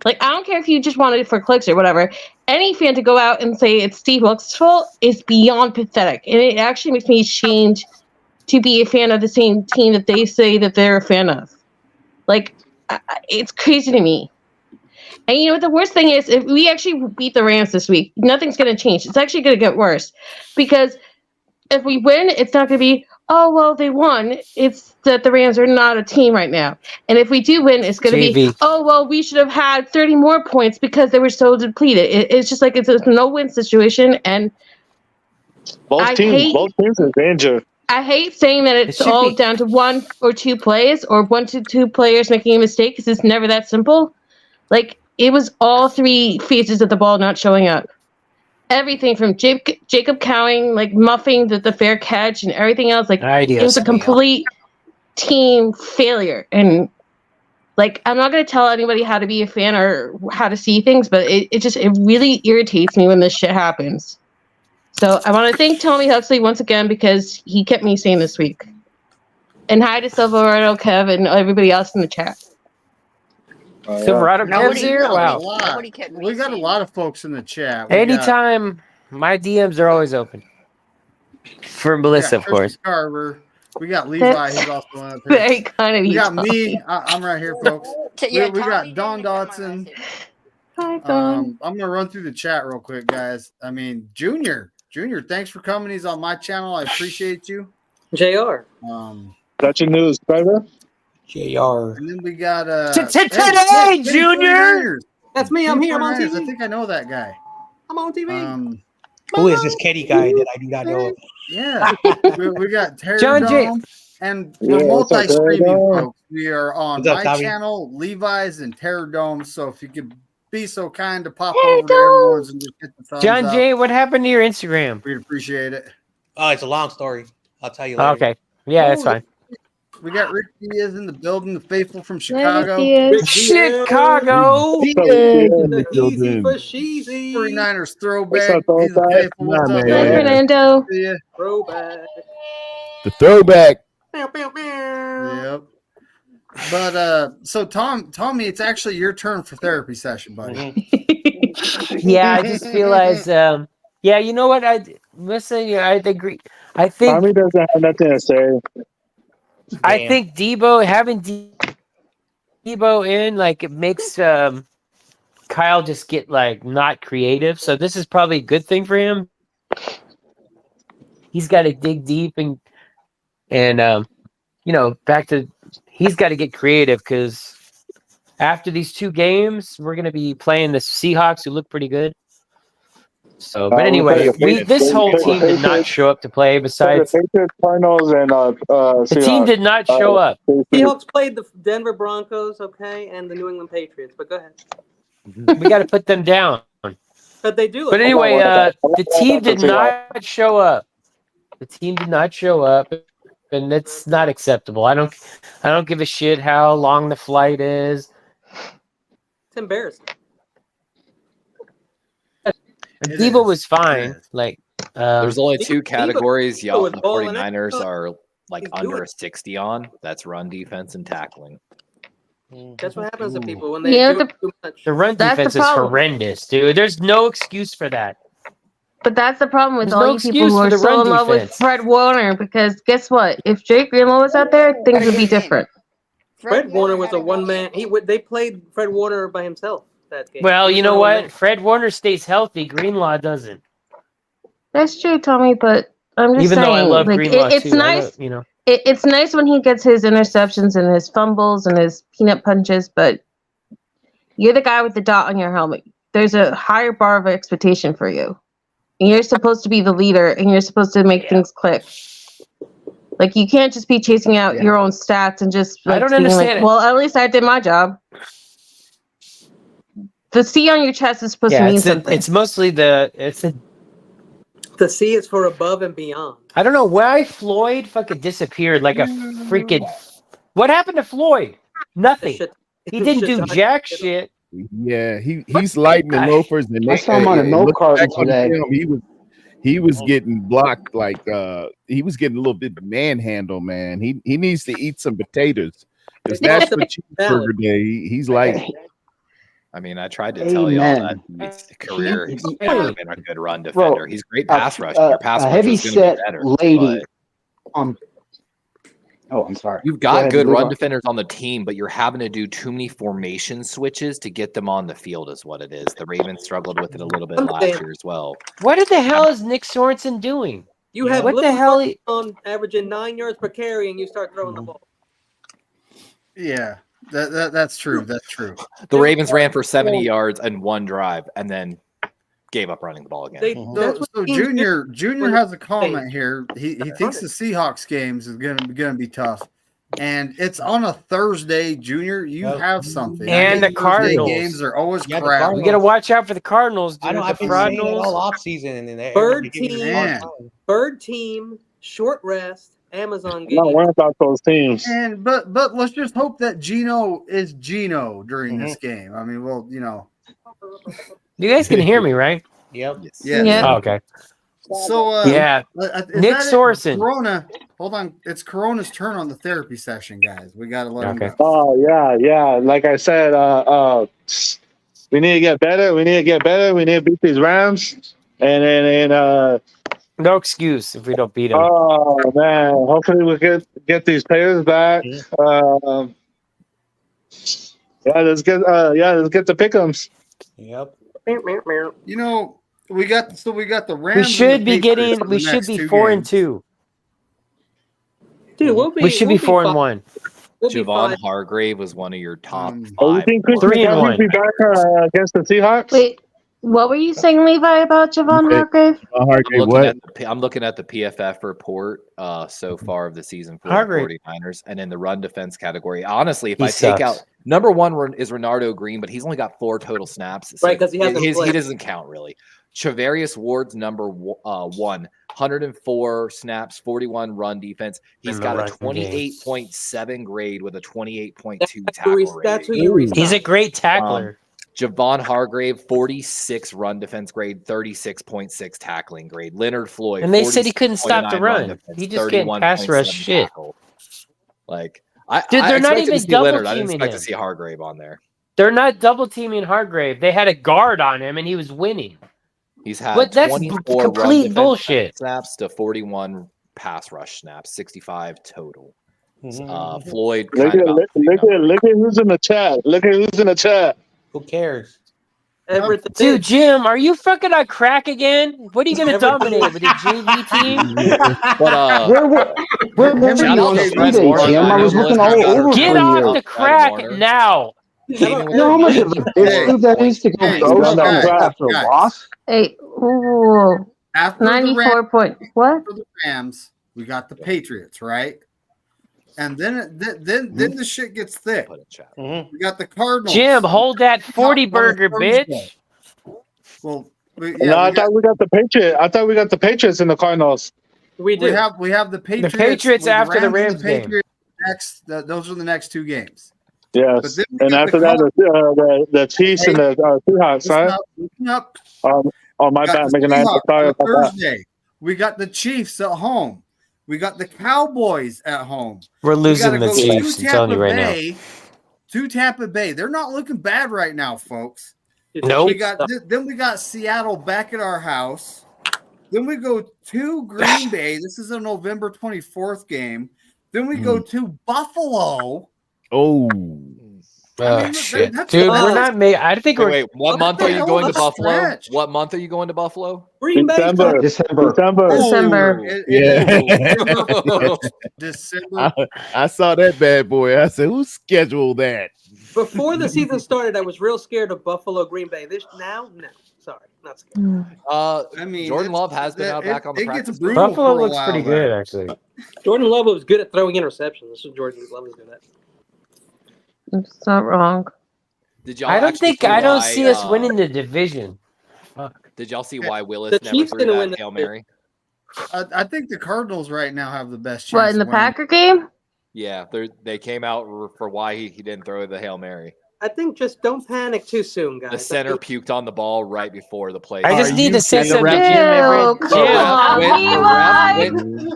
like, I don't care if you just wanted it for clicks or whatever, any fan to go out and say it's Steve Wilkes' fault is beyond pathetic. And it actually makes me ashamed to be a fan of the same team that they say that they're a fan of. Like, it's crazy to me. And you know what the worst thing is? If we actually beat the Rams this week, nothing's going to change. It's actually going to get worse. Because if we win, it's not going to be, oh, well, they won. It's that the Rams are not a team right now. And if we do win, it's going to be, oh, well, we should have had 30 more points because they were so depleted. It's just like it's a no-win situation. And both teams in danger. I hate saying that it's all down to one or two plays or 1 to 2 players making a mistake because it's never that simple. Like, it was all three phases of the ball not showing up. Everything from Jacob Cowing, like muffing the fair catch and everything else. Like, it was a complete team failure. And, like, I'm not going to tell anybody how to be a fan or how to see things, but it really irritates me when this shit happens. So I want to thank Tommy Huxley once again because he kept me sane this week. And hi to Silverado, Kev, and everybody else in the chat. Silverado Kev's here? Wow. We got a lot of folks in the chat. Anytime, my DMs are always open. For Melissa, of course. Carver. We got Levi, who's also on up here. Very kind of you. We got me. I'm right here, folks. We got Don Dotson. Hi, Don. I'm gonna run through the chat real quick, guys. I mean, Junior, thanks for coming. He's on my channel. I appreciate you. JR. That's your news, driver. JR. And then we got today, Junior. That's me. I'm here. I'm on TV. I think I know that guy. I'm on TV. Who is this Kenny guy that I do not know of? Yeah, we got Terry John J. And we're multi-streaming, folks. We are on my channel, Levi's, and Terror Dome. So if you could be so kind to pop over to everyone's and just hit the thumbs John up. J., what happened to your Instagram? We'd appreciate it. Oh, it's a long story. I'll tell you later. Okay. Yeah, that's fine. We got Rick Diaz in the building, the faithful from Rick Chicago. Diaz. Chicago. Diaz in the Easy building. for Sheezy. 49ers What's throwback. up, He's the throwback? faithful. What's Nah, up, Hi, man. man? Fernando. See ya. Throwback. The throwback. Meow, meow, meow. Yep. But so Tommy, it's actually your turn for therapy session, buddy. Yeah, I just realized. Yeah, you know what? I agree. I think Tommy doesn't have nothing to say. I think having Debo in, like, it makes Kyle just get like not creative. So this is probably a good thing for him. He's got to dig deep and he's got to get creative because after these 2 games, we're going to be playing the Seahawks, who look pretty good. So, but anyway, this whole team did not show up to play. Besides, the Patriots, Cardinals, and the team did not show up. Seahawks played the Denver Broncos, okay, and the New England Patriots. But go ahead. We got to put them down. But they do. But anyway, the team did not show up. The team did not show up, and it's not acceptable. I don't give a shit how long the flight is. It's embarrassing. Debo was fine. Like, There's only 2 categories Debo y'all was the balling 49ers out. are like He's under doing a 60 on. That's run defense and tackling. That's what happens to people when they Yeah, do it too much. the run That's the defense is problem. horrendous, dude. There's no excuse for that. But that's the problem with There's all no you people excuse who for are the so run in love with defense. Fred Warner. Because guess what? If Jake Greenlaw was out there, things would be different. Fred Warner was a one-man. They played Fred Warner by himself that game. Well, He you was know a what? one-man. Fred Warner stays healthy. Greenlaw doesn't. That's true, Tommy. But I'm just Even saying, though I love like, Greenlaw it's too, nice. you know. It's nice when he gets his interceptions and his fumbles and his peanut punches, but you're the guy with the dot on your helmet. There's a higher bar of expectation for you. And you're supposed to be the leader, and you're supposed to make things click. Like, you can't just be chasing out your own stats and just like I don't being understand like, it. well, at least I did my job. The C on your chest is supposed to Yeah, mean it's something. it's mostly The C is for above and beyond. I don't know why Floyd fucking disappeared like a freaking. What happened to Floyd? Nothing. He didn't do jack shit. Yeah, he's lighting the loafers, and I saw him on a milk look carton back on today. film, he was getting blocked like he was getting a little bit manhandle, man. He needs to eat some potatoes. It's National Cheeseburger Day. He's like, I mean, I tried to tell y'all that his career he's never been a good run defender. He's great pass rush. Your pass a rush heavy is going to set be better. lady but I'm sorry. You've Go got ahead, good Levi. run defenders on the team, but you're having to do too many formation switches to get them on the field is what it is. The Ravens struggled with it a little bit last year as well. What the hell is Nick Sorensen doing? You have what the hell? on averaging 9 yards per carry, and you start throwing the ball. Yeah, that's true. That's true. The Ravens ran for 70 yards and 1 drive, and then gave up running the ball again. So Junior has a comment here. He thinks the Seahawks games is gonna be tough, and it's on a Thursday. Junior, you have something. And the Thursday Cardinals games are always Yeah, the crap. We got to watch out for the Cardinals. Dude. I know. I've been saying it all off season, and Bird team, short rest, Amazon game. I'm not worried about those teams. And but let's just hope that Gino is Gino during this game. I mean, well, you know. You guys can hear me, right? Yep. Yeah. Oh, okay. So yeah, Nick Sorensen. Corona. Hold on, it's Corona's turn on the therapy session, guys. We got to let him go. Oh yeah. Like I said, we need to get better. We need to get better. We need to beat these Rams. And no excuse if we don't beat them. Oh man, hopefully we get these players back. Let's get the pick'ems. Yep. You know, we got the Rams. We should and the be Patriots for we the should next be 2 4-2. Dude, we should be 4-1. Javon Hargrave was one of your top 5. You think Chris 3-1. be back against the Seahawks? Wait, what were you saying, Levi, about Javon Hargrave? I'm looking at the PFF report so far of the season for Hargrave. the 49ers, and in the run defense category. Honestly, if He I take sucks. out Number 1 is Renardo Green, but he's only got 4 total snaps. So Right, because he hasn't he played. doesn't count really. Travarius Ward's number 1, 104 snaps, 41 run defense. He's got a 28.7 grade with a 28.2 tackle rate. That's who you He's a great tackler. Javon Hargrave, 46 run defense grade, 36.6 tackling grade. Leonard Floyd, And they said he couldn't stop the run. Defense, He just getting pass rush shit. tackle. Like, Dude, they're not expected to even see double Leonard. I didn't teaming expect him. to see Hargrave on there. They're not double teaming Hargrave. They had a guard on him, and he was winning. He's had But that's 24 complete run bullshit. snaps to 41 pass rush snaps, 65 total. Floyd, Look at who's in the chat. Look at who's in the chat. Who cares? Everything. Dude, Jim, are you fucking on crack again? What are you going to dominate with the JV team? But Where were you on Sunday, Jim? I was looking all over Get for off you. the crack now. You know how much of a bitch move that is to go ghost after a loss? Hey, ooh, After 94 point. What? the Rams, we got the Patriots, right? And then the shit gets thick. We got the Cardinals. Jim, hold that 40 burger, Thursday. bitch. Well, I thought we got the Patriots. I thought we got the Patriots in the Cardinals. We do. We have the Patriots. The Patriots after the and Rams game. Patriots next. Those are the next 2 games. Yes, But then we and got after the that, the Chiefs and the Seahawks, right? Listen up. Oh, my bad, making that. Sorry about that. Thursday. We got the Chiefs at home. We got the Cowboys at home. We're losing We the gotta go Chiefs. to I'm telling you right Tampa now. Bay, to Tampa Bay. They're not looking bad right now, folks. Nope. Then we got Seattle back at our house. Then we go to Green Bay. This is a November 24th game. Then we go to Buffalo. Oh. Shit. that's Dude, tough. we're not made. I think we're. Wait, what month are you hell going of to a Buffalo? stretch. What month are you going to Buffalo? Green Bay. December. December. Yeah. December. I saw that bad boy. I said, who scheduled that? Before the season started, I was real scared of Buffalo, Green Bay. No. Sorry, not scared. I mean, Jordan Love has been out back on the practice field. Buffalo looks pretty good, actually. Jordan Love was good at throwing interceptions. That's what Jordan Love is good at. It's not wrong. Did y'all I don't actually think I don't why, see us winning the division. Fuck. Did y'all see why Willis The never Chiefs threw didn't win that that Hail game. Mary? I think the Cardinals right now have the best chance. What, in the to win. Packer game? Yeah, they came out for why he didn't throw the Hail Mary. I think just don't panic too soon, guys. The center puked on the ball right before the play. I just Are need you to say kidding? something, The Jim. Ew, come on,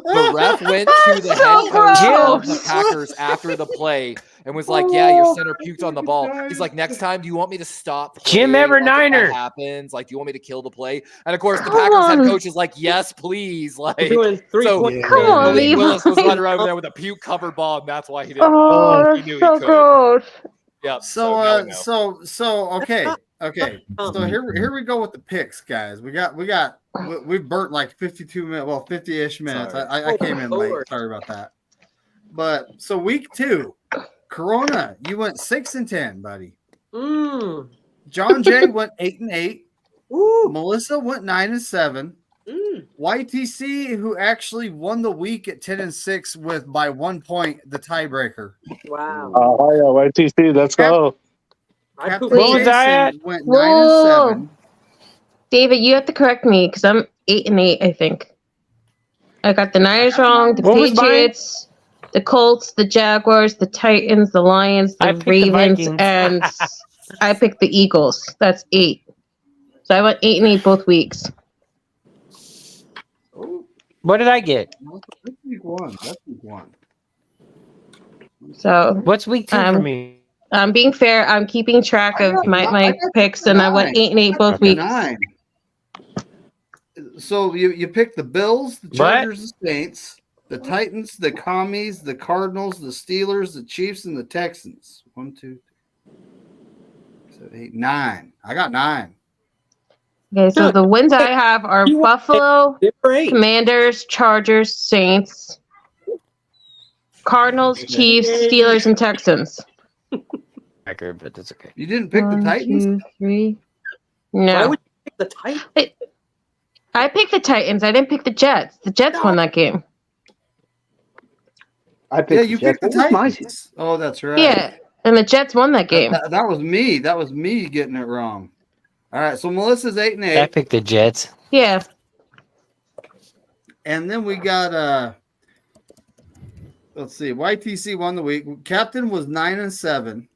The ref went to the That's head so coach of gross. the Packers after the play and was like, "Yeah, your center puked on the ball." He's like, "Next time, do you want me to stop?" Jim playing? Like, if Everniner. that happens. Like, do you want me to kill the play? And of course, the Come Packers head on. coach is like, "Yes, please." Like, doing 3-point. Come on, Malik Willis was Levi. running over there with a puke covered ball, and that's why he didn't. Oh, he knew that's he so couldn't. gross. Yep. So no. okay. So here we go with the picks, guys. We burnt like 52 minutes, well, 50-ish minutes. Sorry. I came in late. Sorry about that. But so week 2, Corona, you went 6-10, buddy. John Jay went 8-8. Melissa went 9-7. YTC, who actually won the week at 10-6 with by 1 point the tiebreaker. Wow. Oh yeah, YTC, let's go. Captain What was I at? Jason went Whoa. 9-7. David, you have to correct me because I'm 8-8, I think. I got the Niners wrong, the What was mine? Patriots, the Colts, the Jaguars, the Titans, the Lions, I the picked the Ravens, Vikings. and I picked the Eagles. That's 8. So I went 8-8 both weeks. What did I get? That's week 1. So What's week 2 for me? I'm being fair. I'm keeping track of my picks, and I went 8-8 both weeks. 9. So you picked the Bills, the What? Chargers, the Saints, the Titans, the Commies, the Cardinals, the Steelers, the Chiefs, and the Texans. 1, 2, 3, 7, 8, 9. I got 9. Okay, so the wins I have are You won Buffalo, Great. Commanders, Chargers, Saints, Cardinals, Chiefs, Steelers, and Texans. Record, but that's okay. You didn't pick the 1, Titans? 2, 3. Why No, would you pick the Titans? I picked the Titans. I didn't pick the Jets. The Jets won that game. I picked Yeah, you picked the Jets. What was my Titans. Oh, that's right. Yeah, And the Jets won that game. That was me. That was me getting it wrong. All right, so Melissa's 8-8. I picked the Jets. Yeah. And then we got let's see, YTC won the week. Captain was 9-7.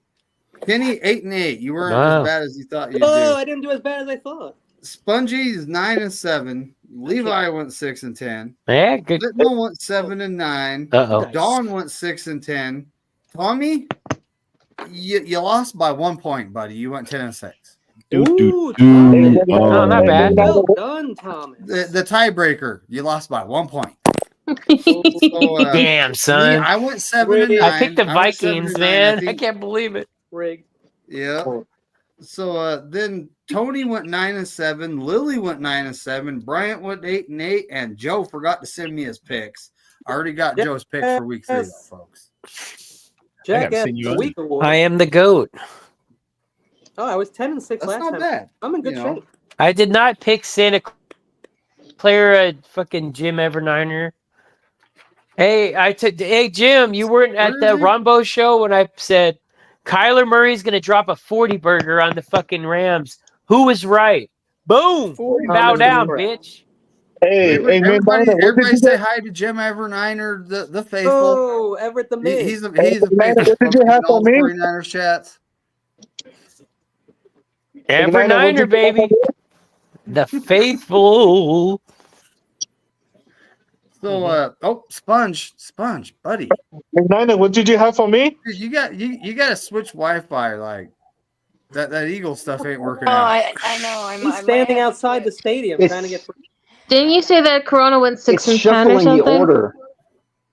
Kenny 8-8. You weren't as bad as you thought you'd do. I didn't do as bad as I thought. Spongy is 9-7. Levi went 6-10. Yeah, good. Litmo went 7-9. Uh-oh. Dawn went 6-10. Tommy, you lost by 1 point, buddy. You went 10-6. Ooh, Oh, not bad. well done, Thomas. The tiebreaker, you lost by 1 point. Damn, son. I went 7-9. I picked the I went Vikings, 7-9, man. I think. can't believe it. Rigged. Yeah. So then Tony went 9-7. Lily went 9-7. Bryant went 8-8, and Joe forgot to send me his picks. I already got Joe's picks for week 3, folks. Jack week award. I am the GOAT. Oh, I was 10-6 That's last not time. bad. I'm in good shape. I did not pick Santa Clara fucking Jim Everniner. Hey, Jim, you weren't at the Rumbo show when I said Kyler Murray's going to drop a 40 burger on the fucking Rams. Who was right? Boom. Bow down, bitch. Hey, everybody say hi to Jim Everniner, the faithful. Oh, Everett the Mid. He's a faithful. What did you have for me? 49ers chats. Everniner, baby. The faithful. So, Sponge, buddy. McNina, what did you have for me? Dude, you got to switch Wi-Fi. Like that Eagle stuff ain't working Oh, out. I know. He's standing outside the stadium trying to get. Didn't you say that Corona went 6-10 or shuffling something? the order.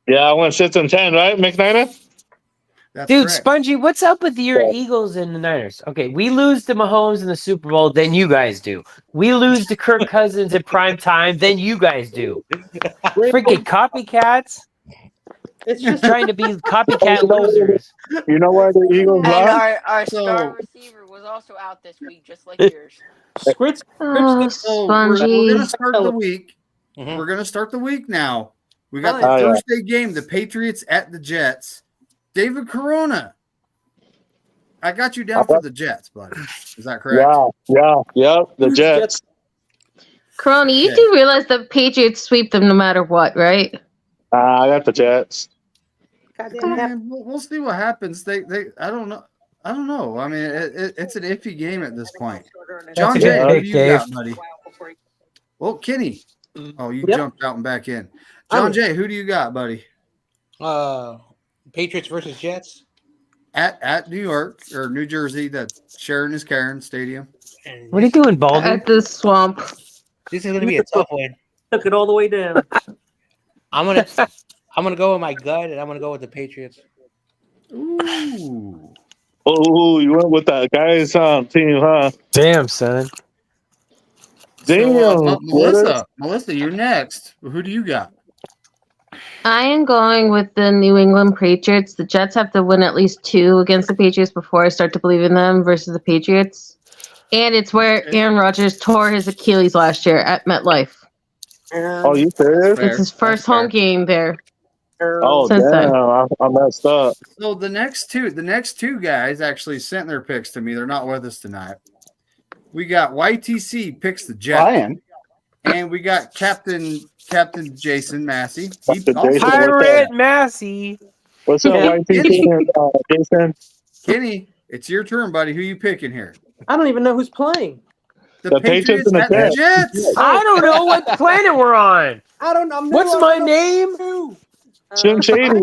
Yeah, I went 6-10, right, McNina? That's Dude, correct. Spongy, what's up with your Eagles and the Niners? Okay, we lose to Mahomes in the Super Bowl, then you guys do. We lose to Kirk Cousins at prime time, then you guys do. Freaking copycats. It's just trying to be copycat losers. You know why the Eagles And lost? our star receiver was also out this week, just like yours. Scripts. So we're gonna start the week. Mhm. We're gonna start the week now. We got Oh, the yeah. Thursday game, the Patriots at the Jets. David Corona, I got you down for the Jets, buddy. Is that correct? The Jets. Corona, you Yeah. do realize the Patriots sweep them no matter what, right? I got the Jets. We'll see what happens. They I don't know. I mean, it's an iffy game at this point. John a Jay, good who pick, do you Dave. got, buddy? Well, Kenny. Oh, you Yep. jumped out and back in. John Jay, who do you got, buddy? Patriots versus Jets. At New York or New Jersey, that's Sharon is Karen Stadium. And What are you doing, Baldy? At the swamp. this is going to be a tough one. Took it all the way down. I'm gonna go with my gut, and I'm gonna go with the Patriots. Ooh. Oh, you went with that guy's team, huh? Damn, son. Damn. Melissa, you're next. Who do you got? I am going with the New England Patriots. The Jets have to win at least 2 against the Patriots before I start to believe in them versus the Patriots. And it's where Aaron Rodgers tore his Achilles last year at MetLife. Oh, you serious? Fair. It's his first home game there. Oh, Since damn. then. I messed up. So the next two guys actually sent their picks to me. They're not with us tonight. We got YTC picks the Jets, Brian. and we got Captain Jason Massey. Captain also- Jason. Pirate Massey. What's up, Yeah. YTC, Jason? Kenny, it's your turn, buddy. Who you picking here? I don't even know who's playing. The Patriots and the at the Jets. I don't know what planet we're on. I don't know. What's my name? Jim Shady.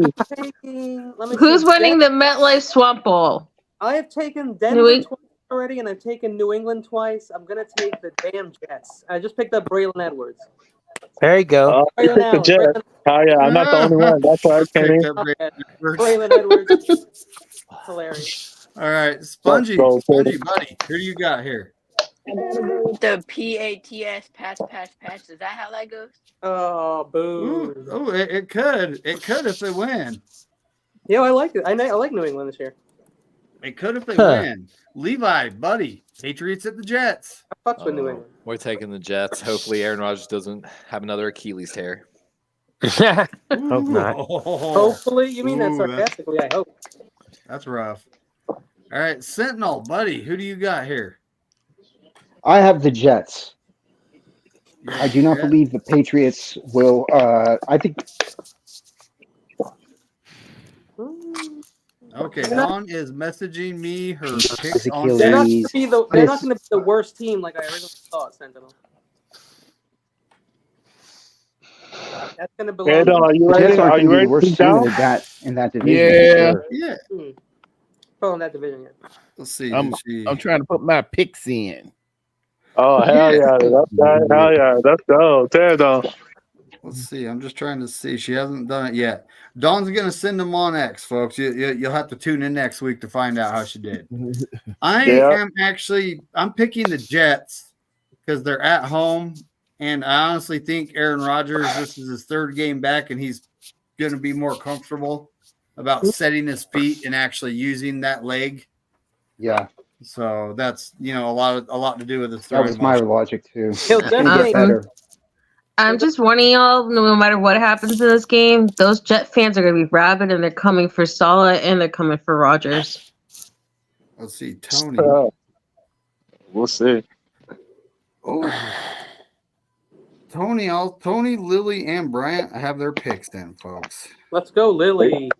Who's winning the MetLife Swamp Bowl? I have taken New Denver Eng- twice already, and I've taken New England twice. I'm gonna take the damn Jets. I just picked up Braylon Edwards. There you go. You picked the Jets. Oh, yeah, I'm not the only one. That's right, Kenny. Braylon Edwards. Hilarious. All right, Spongy, Let's go, buddy. Who do you got here? The PATS pass. Is that how that goes? Oh, boo. Ooh, it could if they win. Yeah, I like it. I like New England this year. It could if they win. Levi, buddy, Patriots at the Jets. I fucks with New England. We're taking the Jets. Hopefully, Aaron Rodgers doesn't have another Achilles tear. Hope not. Hopefully, you mean that Ooh, sarcastically? I hope. That's rough. All right, Sentinel, buddy, who do you got here? I have the Jets. I do not believe the Patriots will. I think. Okay, Dawn is messaging me her picks on Achilles. They're not text. going to be they're not going to be the worst team like I originally thought, Sentinel. That's going to belong. Hey, Don, are you The ready? Jets aren't Are going you to be ready the to worst be team down? in that division. Yeah. For sure. Yeah. Probably in that division yet. Let's see. I'm trying to put my picks in. Oh, hell yeah. Hell yeah. Let's go. Tear down. Let's see. I'm just trying to see. She hasn't done it yet. Dawn's going to send them on X, folks. You'll have to tune in next week to find out how she did. I'm picking the Jets because they're at home. And I honestly think Aaron Rodgers, this is his third game back, and he's going to be more comfortable about setting his feet and actually using that leg. Yeah. So that's a lot to do with his That was my logic too. He'll definitely get better. I'm just warning y'all, no matter what happens in this game, those Jet fans are going to be rabid and they're coming for Salah and they're coming for Rodgers. Let's see, Tony. We'll see. Oh. Tony, Lily, and Bryant have their picks in, folks. Let's go, Lily.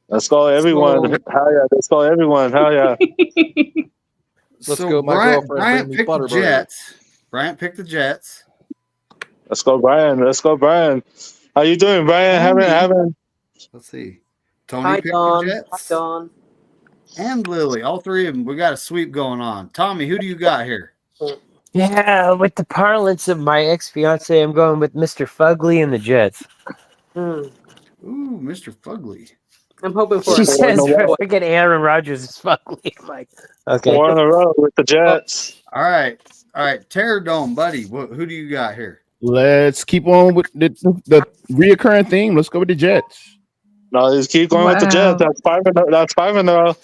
Let's go, everyone. Hell yeah. Let's go, everyone. Hell yeah. Let's So go, my Bryant girlfriend. picked the Jets. Bryant picked the Jets. Let's go, Brian. Let's go, Brian. How you doing, Brian? Having. Let's see. Tony Hi, picked Dawn. the Jets. Hi, Dawn. And Lily. All three of them. We got a sweep going on. Tommy, who do you got here? Yeah, with the parlance of my ex-fiance, I'm going with Mr. Fugly and the Jets. Ooh, Mr. Fugly. I'm hoping for She says freaking Aaron Rodgers is Fugly. I'm like, okay. 4 in a row with the Jets. All right. Terror Dome, buddy. Who do you got here? Let's keep on with the reoccurring theme. Let's go with the Jets. No, just keep going with the Jets. That's 5 in a row.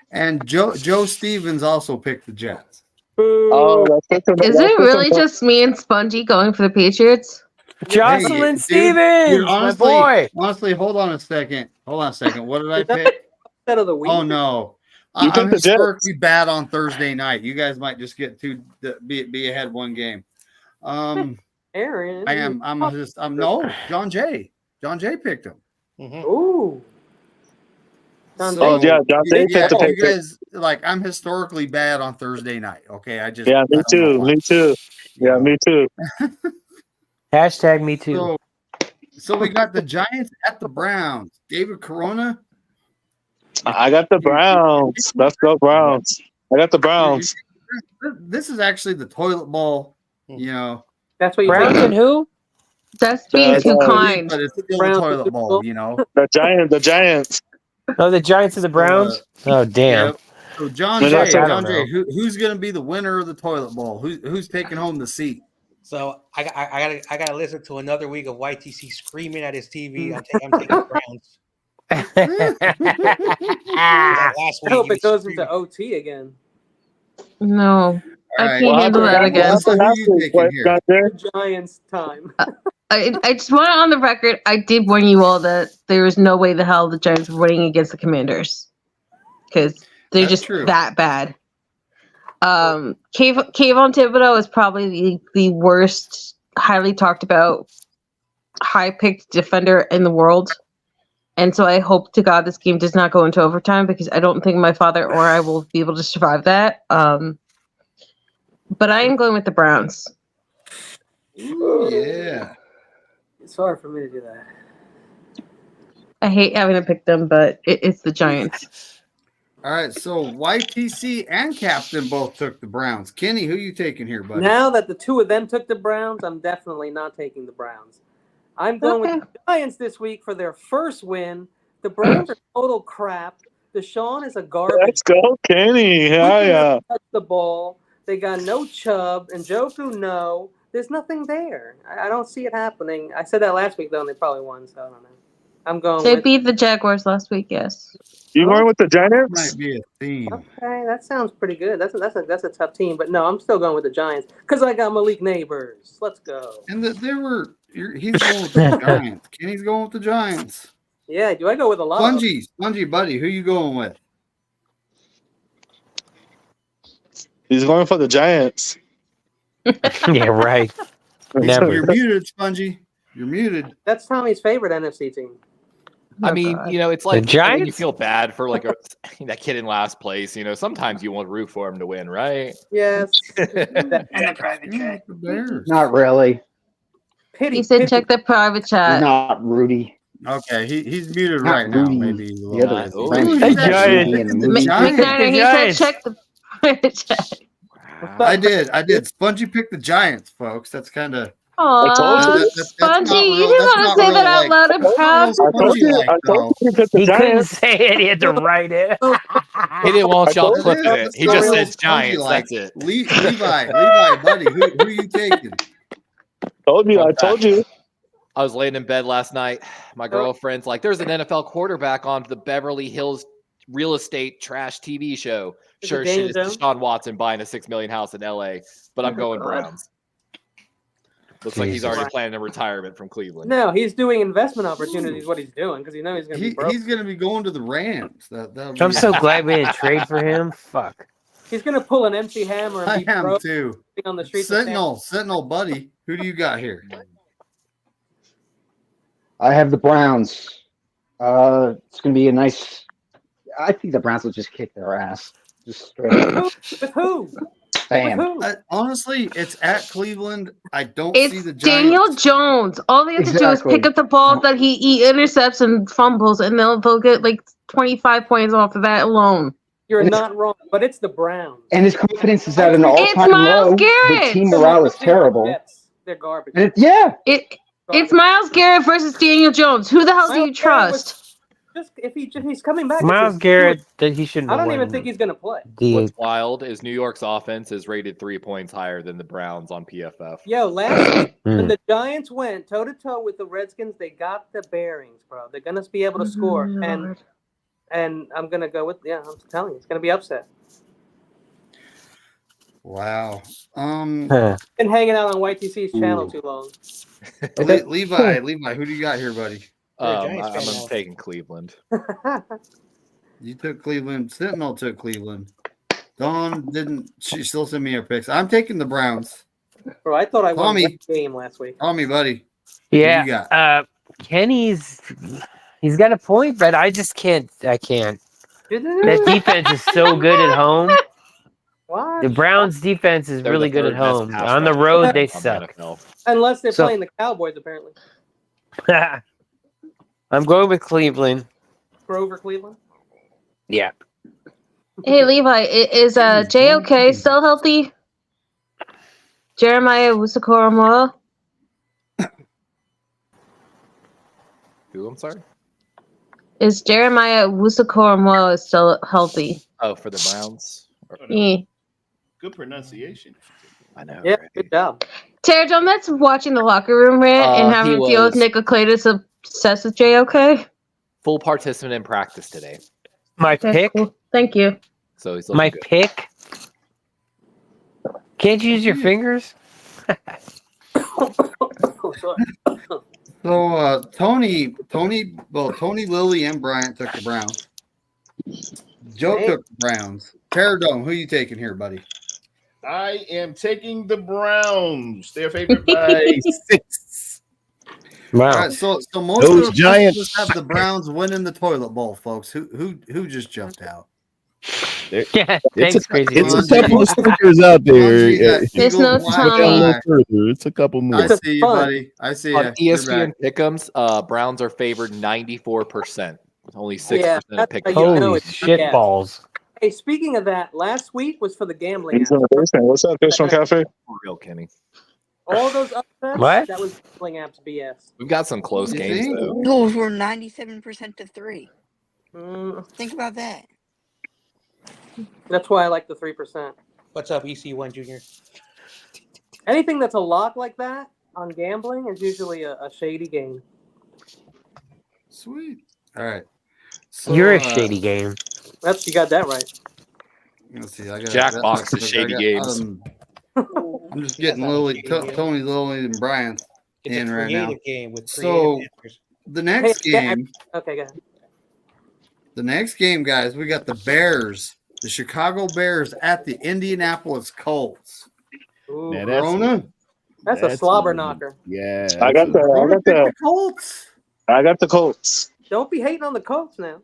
And Joe Stevens also picked the Jets. Oh, Is it really just me and Spongy going for the Patriots? Jocelyn Dude, Stevens, honestly, my boy. Honestly, hold on a second. What did I pick? Of the week? Oh no, You I'm picked the Jets. historically bad on Thursday night. You guys might just get to be ahead one game. Aaron. I'm no John Jay. John Jay picked him. Ooh. John Jay picked the you guys I'm historically bad on Thursday night. Okay, me too. Yeah, me too. Hashtag me too. So we got the Giants at the Browns. David Corona. I got the Browns. Let's go, Browns. I got the Browns. This is actually the toilet bowl. That's what you Browns and who? That's being too kind. But it's still the toilet bowl. The Giants. Oh, the Giants and the Browns. Oh, damn. Yep. So John Jay, who's going to be the winner of the toilet bowl? Who's taking home the seat? So I gotta listen to another week of YTC screaming at his TV. I'm taking the Browns. I hope it goes into OT again. No, I can't handle that again. Giants time. I just want it on the record. I did warn you all that there is no way the hell the Giants were winning against the Commanders because they're just that bad. Kayvon Thibodeau is probably the worst, highly talked about, high picked defender in the world. And so I hope to God this game does not go into overtime because I don't think my father or I will be able to survive that. But I am going with the Browns. Ooh, yeah. It's hard for me to do that. I hate having to pick them, but it's the Giants. All right, so YTC and Captain both took the Browns. Kenny, who you taking here, buddy? Now that the two of them took the Browns, I'm definitely not taking the Browns. I'm going with the Giants this week for their first win. The Browns are total crap. Deshaun is a garbage. Let's go, Kenny. Yeah. Touch the ball. They got no Chubb and Njoku. No, there's nothing there. I don't see it happening. I said that last week though, and they probably won. So I don't know. I'm going. They beat the Jaguars last week. Yes. You going with the Giants? Might be a theme. Okay, that sounds pretty good. That's a tough team, but no, I'm still going with the Giants because I got Malik Neighbors. Let's go. And he's going with the Giants. Kenny's going with the Giants. Yeah, do I go with a lot? Spongy, buddy, who you going with? He's going for the Giants. Yeah, right. Never. You're muted, Spongy. You're muted. That's Tommy's favorite NFC team. I mean, it's like when you Giants? feel bad for like that kid in last place. Sometimes you want to root for him to win, right? Yes. And the private chat. The Bears. Not really. Pity. He said pity. check the private He's chat. not Rudy. Okay, he's muted Not right now. Rudy. Maybe he's a The little other busy. Ooh, French Ooh, guy, he's actually Rudy in the picking movie. Giants. McNair, he Giants. said check the private chat. I did. Spongy picked the Giants, folks. That's kind of. Aw, Spongy, you didn't want to say that out loud and proud. I told you because the He couldn't Giants. say it. He had to write it. He didn't want y'all told you. clipping it. He just said Giants. Like, That's it. Levi, buddy, who you taking? I told you. I was laying in bed last night. My girlfriend's like, "There's an NFL quarterback on the Beverly Hills real estate trash TV show." Is Sure it shit, Daniel it's Jones? Deshaun Watson buying a $6 million house in LA, but I'm going Browns. Looks like he's Jesus. already planning a retirement from Cleveland. No, he's doing investment opportunities. What he's doing because he's going to be broke. He's going to be going to the Rams. That'll I'm be- so glad we didn't trade for him. Fuck. He's going to pull an MC Hammer and I be am broke too. on the streets. of Sentinel, buddy. Who do you got here? I have the Browns. It's going to be a nice. I think the Browns will just kick their ass. Just straight up. With who? Bam. With who? Honestly, it's at Cleveland. I don't see It's the Giants. Daniel Jones. All they have to do is Exactly. pick up the ball that he intercepts and fumbles, and they'll get like 25 points off of that alone. You're not wrong, but it's the Browns. And his confidence is at an It's all-time Myles low. Garrett. The team morale is terrible. They're garbage. And It's Myles Garrett versus Daniel Jones. Who the hell do you Myles Garrett trust? Just if he's coming back, Myles Garrett, that he shouldn't. I don't have even won think he's going to play. What's wild is New York's offense is rated 3 points higher than the Browns on PFF. Yo, last week when Hmm. the Giants went toe to toe with the Redskins, they got the bearings, bro. They're going to be able to score, and I'm going to go with I'm telling you, it's going to be upset. Wow. Huh. Been hanging out on YTC's channel too long. Levi, who do you got here, buddy? I'm taking Cleveland. You took Cleveland. Sentinel took Cleveland. Dawn didn't. She still sent me her picks. I'm taking the Browns. Bro, I thought I won Tommy. the game last week. Tommy, buddy. Yeah. Who you got? Kenny's. He's got a point, but I just can't. I can't. That defense is so good at home. What? The Browns' defense is They're really the good at third best home. pass On the rush road, they on the suck. NFL. Unless they're So- playing the Cowboys, apparently. I'm going with Cleveland. Grover Cleveland. Yeah. Hey Levi, is JOK still healthy? Jeremiah Wusakoramoa? Who? I'm sorry. Is Jeremiah Wusakoramoa still healthy? Oh, for the Browns. Yeah. Good pronunciation. I know. Yeah, right? good job. Tara John, that's watching the locker room rant and He having to deal with was- Nick Oclatus obsessed with JOK. Full participant in practice today. My That's pick. cool. Thank you. So he's looking My good. pick. Can't you use your fingers? Oh, sorry. So Tony, Lilly, and Bryant took the Browns. Joe Hey. took the Browns. Terradome, who you taking here, buddy? I am taking the Browns. They're favored by 6. Wow. All right, so most Those of Giants- us have the Browns winning the toilet bowl, folks. Who just jumped out? Yeah. It's Thanks, a, crazy. it's a Laundry. couple of stickers out there. Laundry got There's Eagles no Black Tommy. Look a little Eye. further. It's a couple more. I see you, buddy. I see you. On You're ESPN back. Pick'ems, Browns are favored 94%. With only 6% Yeah, of that's Pick'ems. how you know Holy it's shit gas. balls. Hey, speaking of that, last week was for the gambling He's app. in the basement. What's up, Fish from Cafe? For real, Kenny. All those upsets, What? that was gambling apps BS. We've got some close You games, think? though. Eagles were 97% to 3. Mm, Think about that. that's why I like the 3%. What's up, EC1 Junior? Anything that's a lock like that on gambling is usually a shady game. Sweet. All right. So, You're a shady game. That's you got that right. Let's see. I got Jackbox is shady games. I'm just getting Tony, Lilly, and Brian It's in a right now. creative game with So creative answers. the next Hey, yeah, game, Okay, go ahead. guys, we got the Bears The Chicago Bears at the Indianapolis Colts. Ooh, Now Corona? that's a slobber knocker. Yeah. I got the Colts. I got the Colts. Don't be hating on the Colts now.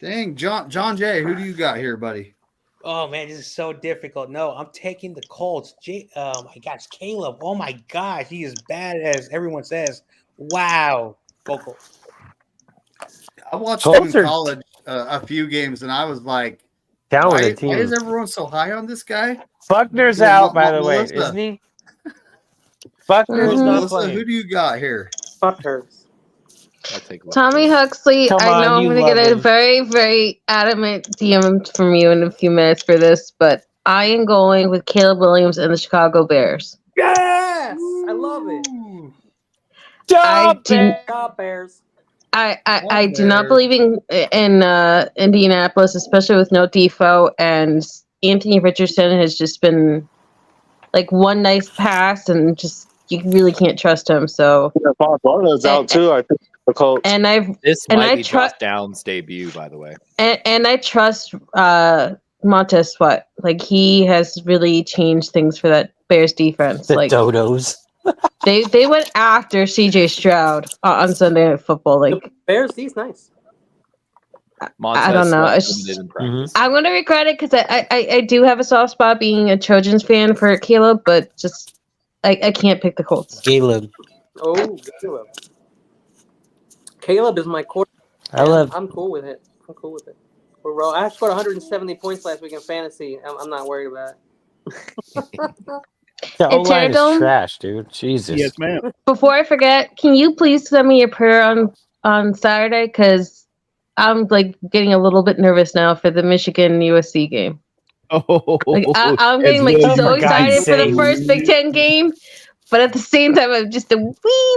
Dang, John Jay, who do you got here, buddy? Oh man, this is so difficult. No, I'm taking the Colts. Oh my gosh, Caleb. Oh my gosh, he is bad as everyone says. Wow, vocal. I watched him in college a few games, and I was like, Down with why, the team. why is everyone so high on this guy? Buckner's out, by the way, isn't he? Buckner's not Melissa, playing. who do you got here? Buckers. I'll take Tommy Huxley, Come I know on, I'm you going to get a love him. very, very adamant DM from you in a few minutes for this, but I am going with Caleb Williams and the Chicago Bears. Yes, I love it. Stop Bears. I do not believe in Indianapolis, especially with no Defoe, and Anthony Richardson has just been like one nice pass, and just you really can't trust him. So Bartlett's out too. I think the Colts. And This and might I be trust Josh Downs' debut, by the way. and I trust Montez Sweat. Like he has really changed things for that Bears defense. The like Dodos. they went after CJ Stroud on Sunday Night Football. Like Bears, he's nice. I don't know. Sweat It's just, limited in practice. I'm gonna regret it because I do have a soft spot being a Trojans fan for Caleb, but just I can't pick the Colts. Caleb. Oh, Caleb. Caleb is my quarterback. I'm cool with it. I'm cool with it. I scored 170 points last week in fantasy. I'm not worried about it. The Hey, O-line is Pterodome? trash, dude. Jesus. Yes, ma'am. Before I forget, can you please send me a prayer on Saturday? Because I'm like getting a little bit nervous now for the Michigan USC game. Oh, Like I'm getting like well, so for God's excited for the sake. first Big Ten game, but at the same time, I'm just a wee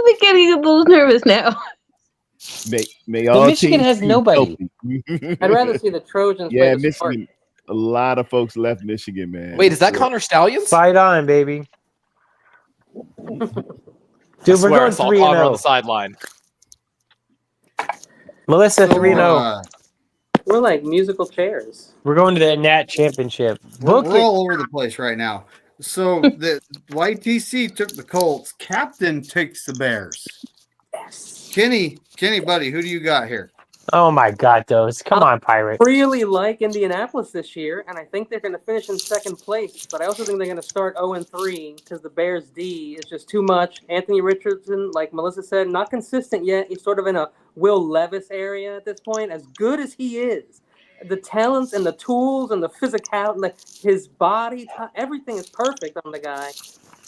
bit getting a little nervous now. May all Michigan teams has be nobody. healthy. I'd rather see the Trojans play Yeah, the Spartans. Michigan. A lot of folks left Michigan, man. Wait, is that Connor Stallions? Fight on, baby. Dude, I we're swear I going saw 3-0. Connor on the sideline. Melissa, 3-0. We're like musical chairs. We're going to the Nat Championship. We're Book it. all over the place right now. So the YTC took the Colts. Captain takes the Bears. Yes. Kenny, buddy, who do you got here? Oh my God, those. Come on, Pirate. Really like Indianapolis this year, and I think they're going to finish in second place. But I also think they're going to start 0-3 because the Bears' D is just too much. Anthony Richardson, like Melissa said, not consistent yet. He's sort of in a Will Levis area at this point. As good as he is, the talents and the tools and the physicality, like his body, everything is perfect on the guy,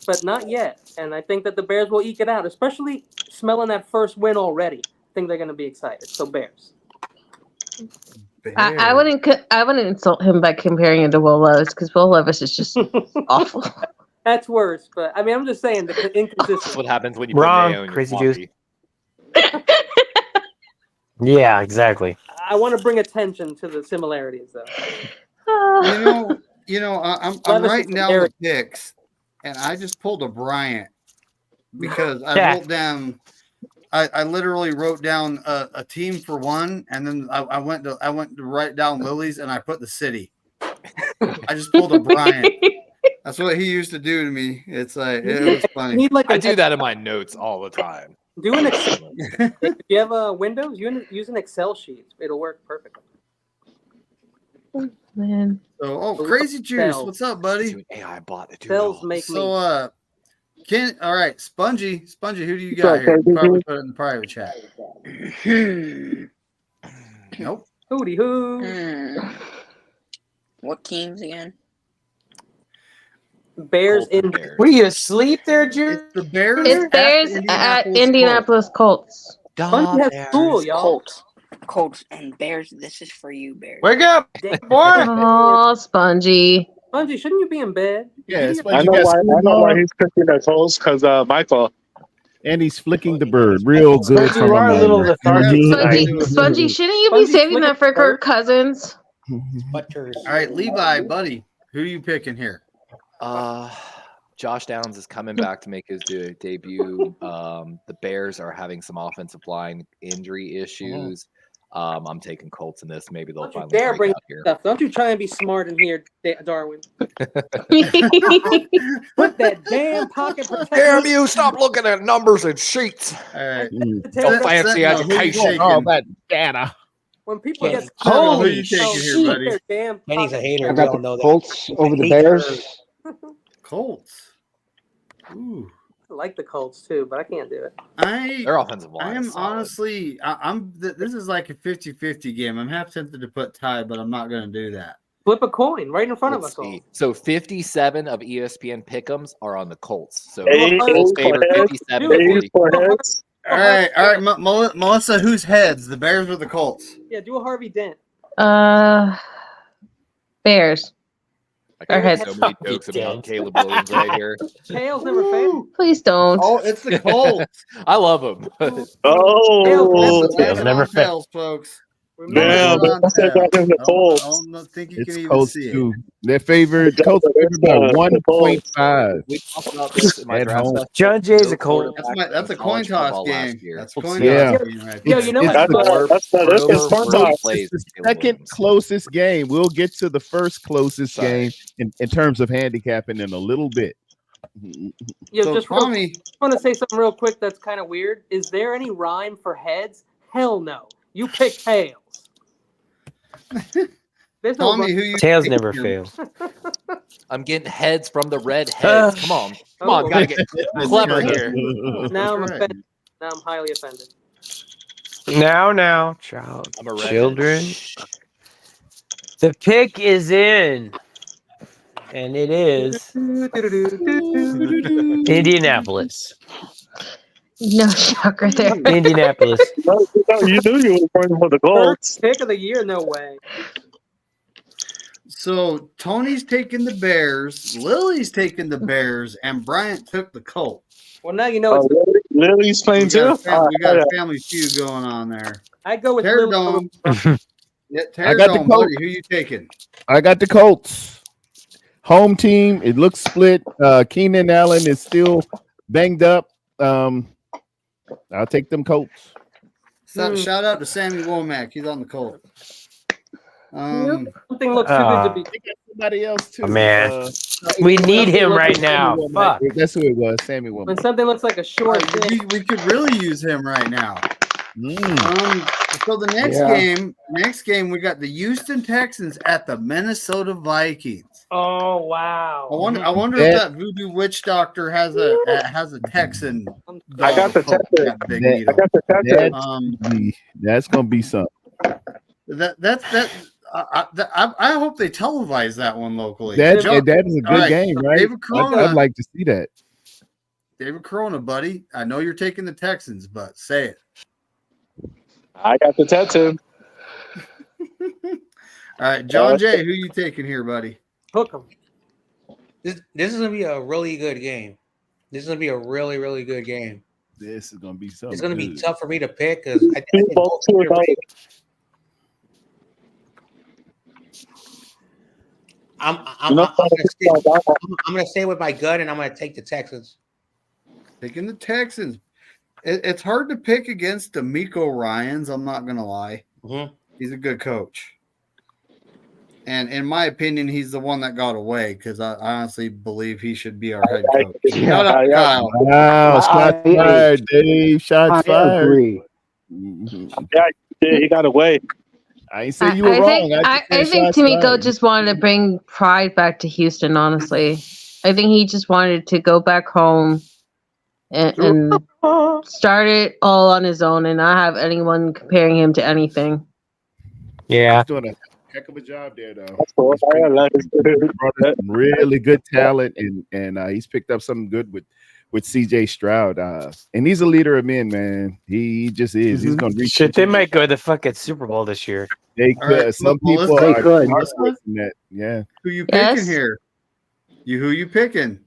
but not yet. And I think that the Bears will eke it out, especially smelling that first win already. I think they're going to be excited. So Bears. I wouldn't insult him by comparing him to Will Levis because Will Levis is just awful. That's worse, but I mean, I'm just saying the inconsistent. That's what happens when you Wrong, put mayo in your Crazy coffee. Yeah, exactly. I want to bring attention to the similarities, though. I'm Levis writing is down the Eric. picks, and I just pulled a Bryant because I Yeah. wrote down. I literally wrote down a team for one, and then I went to write down Lily's, and I put the city. I just pulled a Bryant. That's what he used to do to me. It's like it was funny. Need like I do that in my notes all the time. Do an Excel. If you have Windows, use an Excel sheet. It'll work perfectly. Man. So, Crazy Juice, Cells. what's up, buddy? Do an AI bot to do Cells it all. make me. So, all right, Spongy, who do you got here? You probably put it in the private chat. Nope. Hootie hoo. What teams again? Bears Colts and in. Bears. Were you asleep there, Jude? It's the Bears. It's Bears at Indianapolis Colts. Bunch has school, y'all. Colts and Bears. This is for you, Bears. Wake up, Damn. boy. Oh, Spongy. Bungie, shouldn't you be in bed? Yeah, You I know why he's cooking the toast because Michael. And he's flicking the bird real good. You are a little lethargic tonight. Spongy, shouldn't you be Spongy saving flick that for a bird? Kirk Cousins? Butters. All right, Levi, buddy, who are you picking here? Josh Downs is coming back to make his debut. The Bears are having some offensive line injury issues. I'm taking Colts in this. Maybe they'll Don't you finally dare break bring out here. stuff. Don't you try and be smart in here, Darwin. Put that damn pocket protector. Damn you! Stop looking at numbers and sheets. All right. No fancy Sentinel, who you education. taking? All that data. When people get Sentinel, who Holy you taking here, shit. buddy? their damn Kenny's a hater. I We got all the know that. Colts over the hate Bears. Colts. Ooh. I like the Colts too, but I can't do it. Their offensive line. I am honestly, this is like a 50-50 game. I'm half tempted to put tie, but I'm not going to do that. Flip a coin right in front of Let's us all. see. So 57 of ESPN pick'ems are on the Colts. So Hey, Colts favor hey, 57 dude. to 40. All right, Melissa, who's heads, the Bears or the Colts? Yeah, do a Harvey Dent. Bears. I can Ahead. make so many jokes about Caleb Williams right here. Tails never fail. Please don't. Oh, it's the Colts. I love him. Oh, Tails never fail. Tails, folks. damn! That's the Colts. I don't think you It's can even Colts see too. They're favored. Colts favored by 1.5 We talked about this in my at draft home. session. John Jay's No a Colt. quarterback That's a in coin college toss football last game. year. That's a coin Yeah. toss game right Yo, there. you know It's what? the- That's Turnover fun world time. plays It's the Caleb second Williams. closest game. We'll get to the first closest Sorry. game in terms of handicapping in a little bit. Yo, So, just Tommy, want to say something real quick that's kind of weird. Is there any rhyme for heads? Hell no. You pick tails. There's no Tommy, rhyme. who you Tails taking never here? fails. I'm getting heads from the red heads. Come on. Come on. Gotta get clever here. Now I'm That's right. offended. Now I'm highly offended. Now, child, I'm a redhead. children. The pick is in, and it is Indianapolis. No shocker there. Indianapolis. You knew you were going for the Colts. First pick of the year? No way. So Tony's taking the Bears, Lily's taking the Bears, and Bryant took the Colts. Well, now you know it's. Lily's playing too. We got a family feud going on there. I go with Terror Lily. Dome. Yeah, I Terror got the Dome, buddy. Colts. Who you taking? I got the Colts. Home team. It looks split. Keenan Allen is still banged up. I'll take them Colts. Shout out to Sammy Womack. He's on the Colts. Something looks too good to be. Somebody else too. Oh, man. We need him right now. Fuck. That's who it was. Sammy Womack. When something looks like a short thing. We could really use him right now. So the next game, we got the Houston Texans at the Minnesota Vikings. Oh wow! I wonder if that voodoo witch doctor has a Texan. I got the Texans. I got the Texans. That's gonna be something. I hope they televise that one locally. That is a good game, right? David Corona, I'd like to see that. David Corona, buddy. I know you're taking the Texans, but say it. I got the Texans. All right, John Jay, who you taking here, buddy? Hook 'em. This is gonna be a really good game. This is gonna be a really, really good game. This is gonna be something. It's gonna be good. tough for me to pick because I think both teams are really- I'm gonna stay with my gut and I'm gonna take the Texans. Taking the Texans. It's hard to pick against D'Amico Ryans. I'm not gonna lie. Mm-hmm. He's a good coach, and in my opinion, he's the one that got away because I honestly believe he should be our head coach. Shut up, Kyle. Wow, shots fired, Dave. Shots fired. Agree. Yeah, he got away. I ain't say you were wrong. I think D'Amico just wanted to bring pride back to Houston, honestly. I think he just wanted to go back home and start it all on his own and not have anyone comparing him to anything. Yeah. He's doing a heck of a job there, though. That's cool. I like it. Really good talent, and he's picked up something good with CJ Stroud. And he's a leader of men, man. He just is. He's going to reach. Shit, they might go to the fucking Super Bowl this year. They could. Right, Some Melissa, people they are could. that. Yeah. Who you picking Yes? here? Who you picking?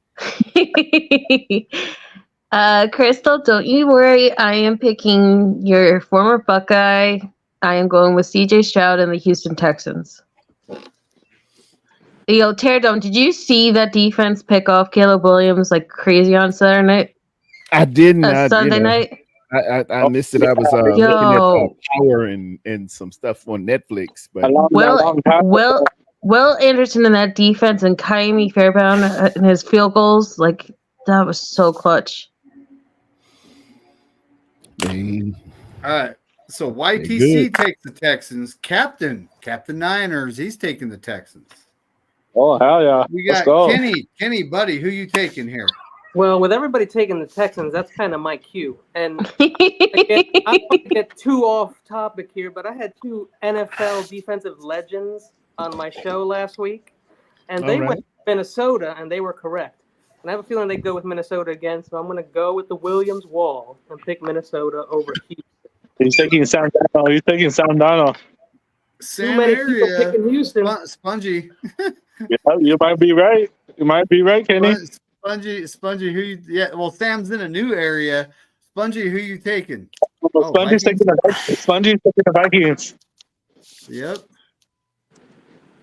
Crystal, don't you worry. I am picking your former Buckeye. I am going with CJ Stroud and the Houston Texans. Yo, Teardome, did you see that defense pick off Caleb Williams like crazy on Saturday night? I didn't. Sunday night? I missed it. I was looking at Power and some stuff on Netflix. But Will Anderson in that defense and Kaimi Fairbairn and his field goals, like that was so clutch. All right. So YTC takes the Texans. Captain Niners, he's taking the Texans. Oh, hell yeah. We got Kenny, buddy, who you taking here? Well, with everybody taking the Texans, that's kind of my cue. And again, I don't want to get too off topic here, but I had two NFL defensive legends on my show last week, and they went to Minnesota, and they were correct. And I have a feeling they go with Minnesota again, so I'm going to go with the Williams Wall and pick Minnesota over Houston. He's taking Sam Darnold. He's taking Sam Darnold. Too many people picking Houston. Spongy. Yeah, you might be right. You might be right, Kenny. Spongy, who you? Yeah, well, Sam's in a new area. Spongy, who you taking? Spongy's taking the Vikings. Yep.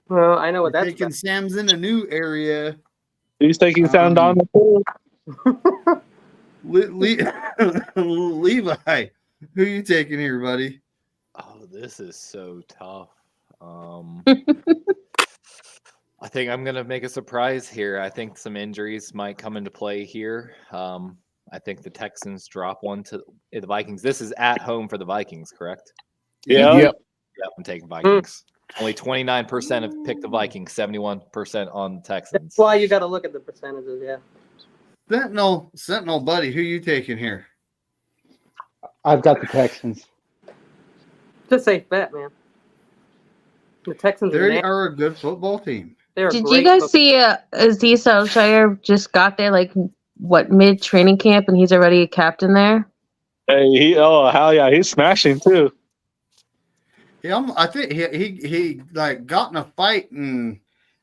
Well, I know what that's taking. Sam's in a new area. He's taking Sam Darnold too. Levi, who you taking here, buddy? Oh, this is so tough. I think I'm going to make a surprise here. I think some injuries might come into play here. I think the Texans drop one to the Vikings. This is at home for the Vikings, correct? Yeah. Yep, I'm taking Vikings. Only 29% have picked the Vikings, 71% on the Texans. That's why you got to look at the percentages, yeah. Sentinel, buddy, who you taking here? I've got the Texans. It's a safe bet, man. The Texans are a good football team. Did you guys see Aziz Al-Shire just got there like mid training camp and he's already a captain there? Hey, hell yeah, he's smashing too. Yeah, I think he like got in a fight and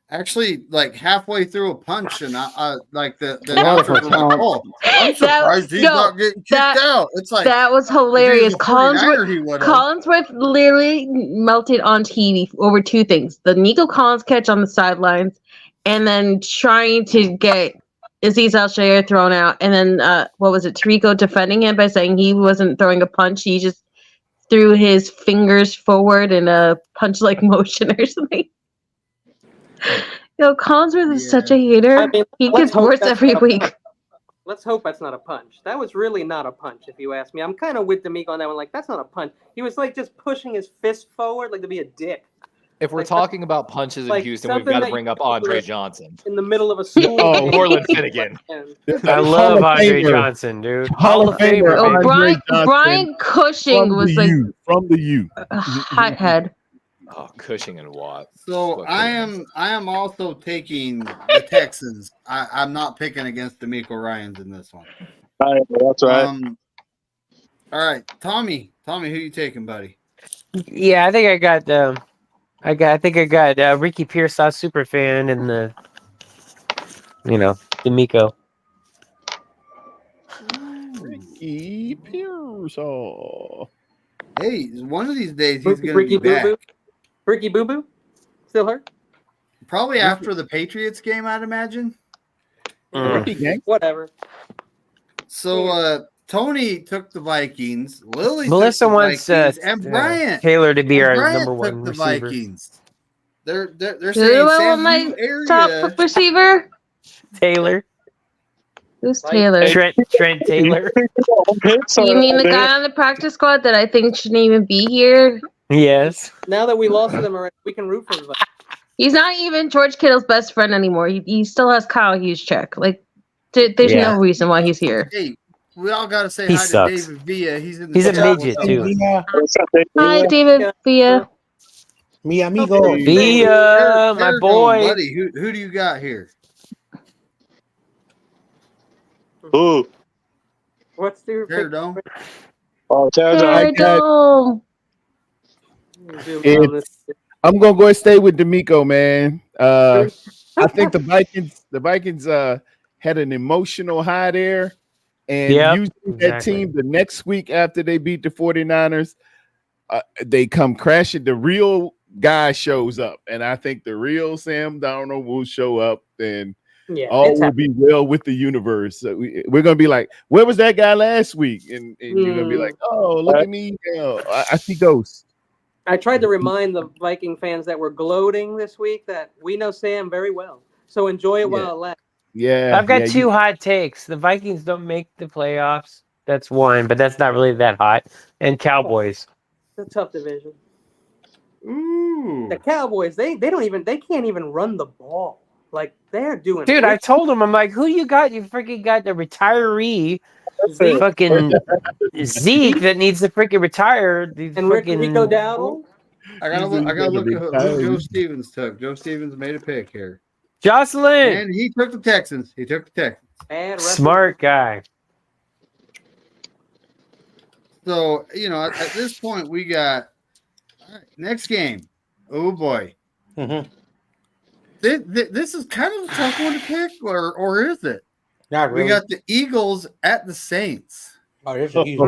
actually like halfway through a punch and I like the announcers were like, "Oh, I'm surprised he's not getting kicked out." It's like that was hilarious. Collinsworth literally melted on TV over two things: the Nico Collins catch on the sidelines, and then trying to get Aziz Al-Shire thrown out, and then what was it? Tarico defending him by saying he wasn't throwing a punch; he just threw his fingers forward in a punch-like motion or something. Yo, Collinsworth is such a hater. I mean, he gets worse every week. Let's hope that's not a punch. That was really not a punch, if you ask me. I'm kind of with D'Amico on that one. Like, that's not a punch. He was like just pushing his fist forward, like to be a dick. If we're talking about punches in Houston, we've got to bring up Andre Johnson. In the middle of a school. Orland Finnegan. I love Andre Johnson, dude. Hall of Famer. Brian Cushing was like from the U. A hothead. Oh, Cushing and Watt. So I am also taking the Texans. I'm not picking against D'Amico Ryans in this one. That's right. All right, Tommy, who you taking, buddy? Yeah, I think I got Ricky Pearsall super fan and the D'Amico. Ricky Pearsall. Hey, one of these days he's going to be back. Ricky Boo Boo? Still hurt? Probably after the Patriots game, I'd imagine. Whatever. So Tony took the Vikings. Lily Melissa took the wants Vikings, and Bryant Taylor to be our Bryant number one took the receiver. Vikings. They're Who saying I Sam want my area. top receiver? Taylor. Who's Taylor? Trent Taylor. You mean the guy on the practice squad that I think shouldn't even be here? Yes. Now that we lost them already, we can root for them. He's not even George Kittle's best friend anymore. He still has Kyle Juszczyk. Like, there's no reason why he's here. Hey, we all got to say He hi sucks. to David Villa. He's a midget too. Hi, David Villa. Mi amigo. Villa, my boy. Buddy, who do you got here? Ooh. What's their pick? Dome? Oh, Dome. I'm gonna go and stay with D'Amico, man. I think the Vikings had an emotional high there, and using that team the next week after they beat the 49ers, they come crashing. The real guy shows up, and I think the real Sam Darnold will show up, and Yeah, all will be well with the universe. So we're gonna be like, where was that guy last week? And you're gonna be like, oh, look at me now. I see ghosts. I tried to remind the Viking fans that were gloating this week that we know Sam very well. So enjoy it while it lasts. Yeah. I've got two hot takes. The Vikings don't make the playoffs. That's one, but that's not really that hot. And Cowboys. It's a tough division. Ooh. The Cowboys, they can't even run the ball. Like they're doing. Dude, I told him, I'm like, who you got? You freaking got the retiree, fucking Zeke that needs to freaking retire. These and freaking Rico Dowdle. I gotta look at who Joe Stevens took. Joe Stevens made a pick here. Jocelyn. And he took the Texans. Smart guy. So, at this point, we got next game. Oh, boy. Mm-hmm. This is kind of a tough one to pick, or is it? Not really. We got the Eagles at the Saints. Oh, this is easy.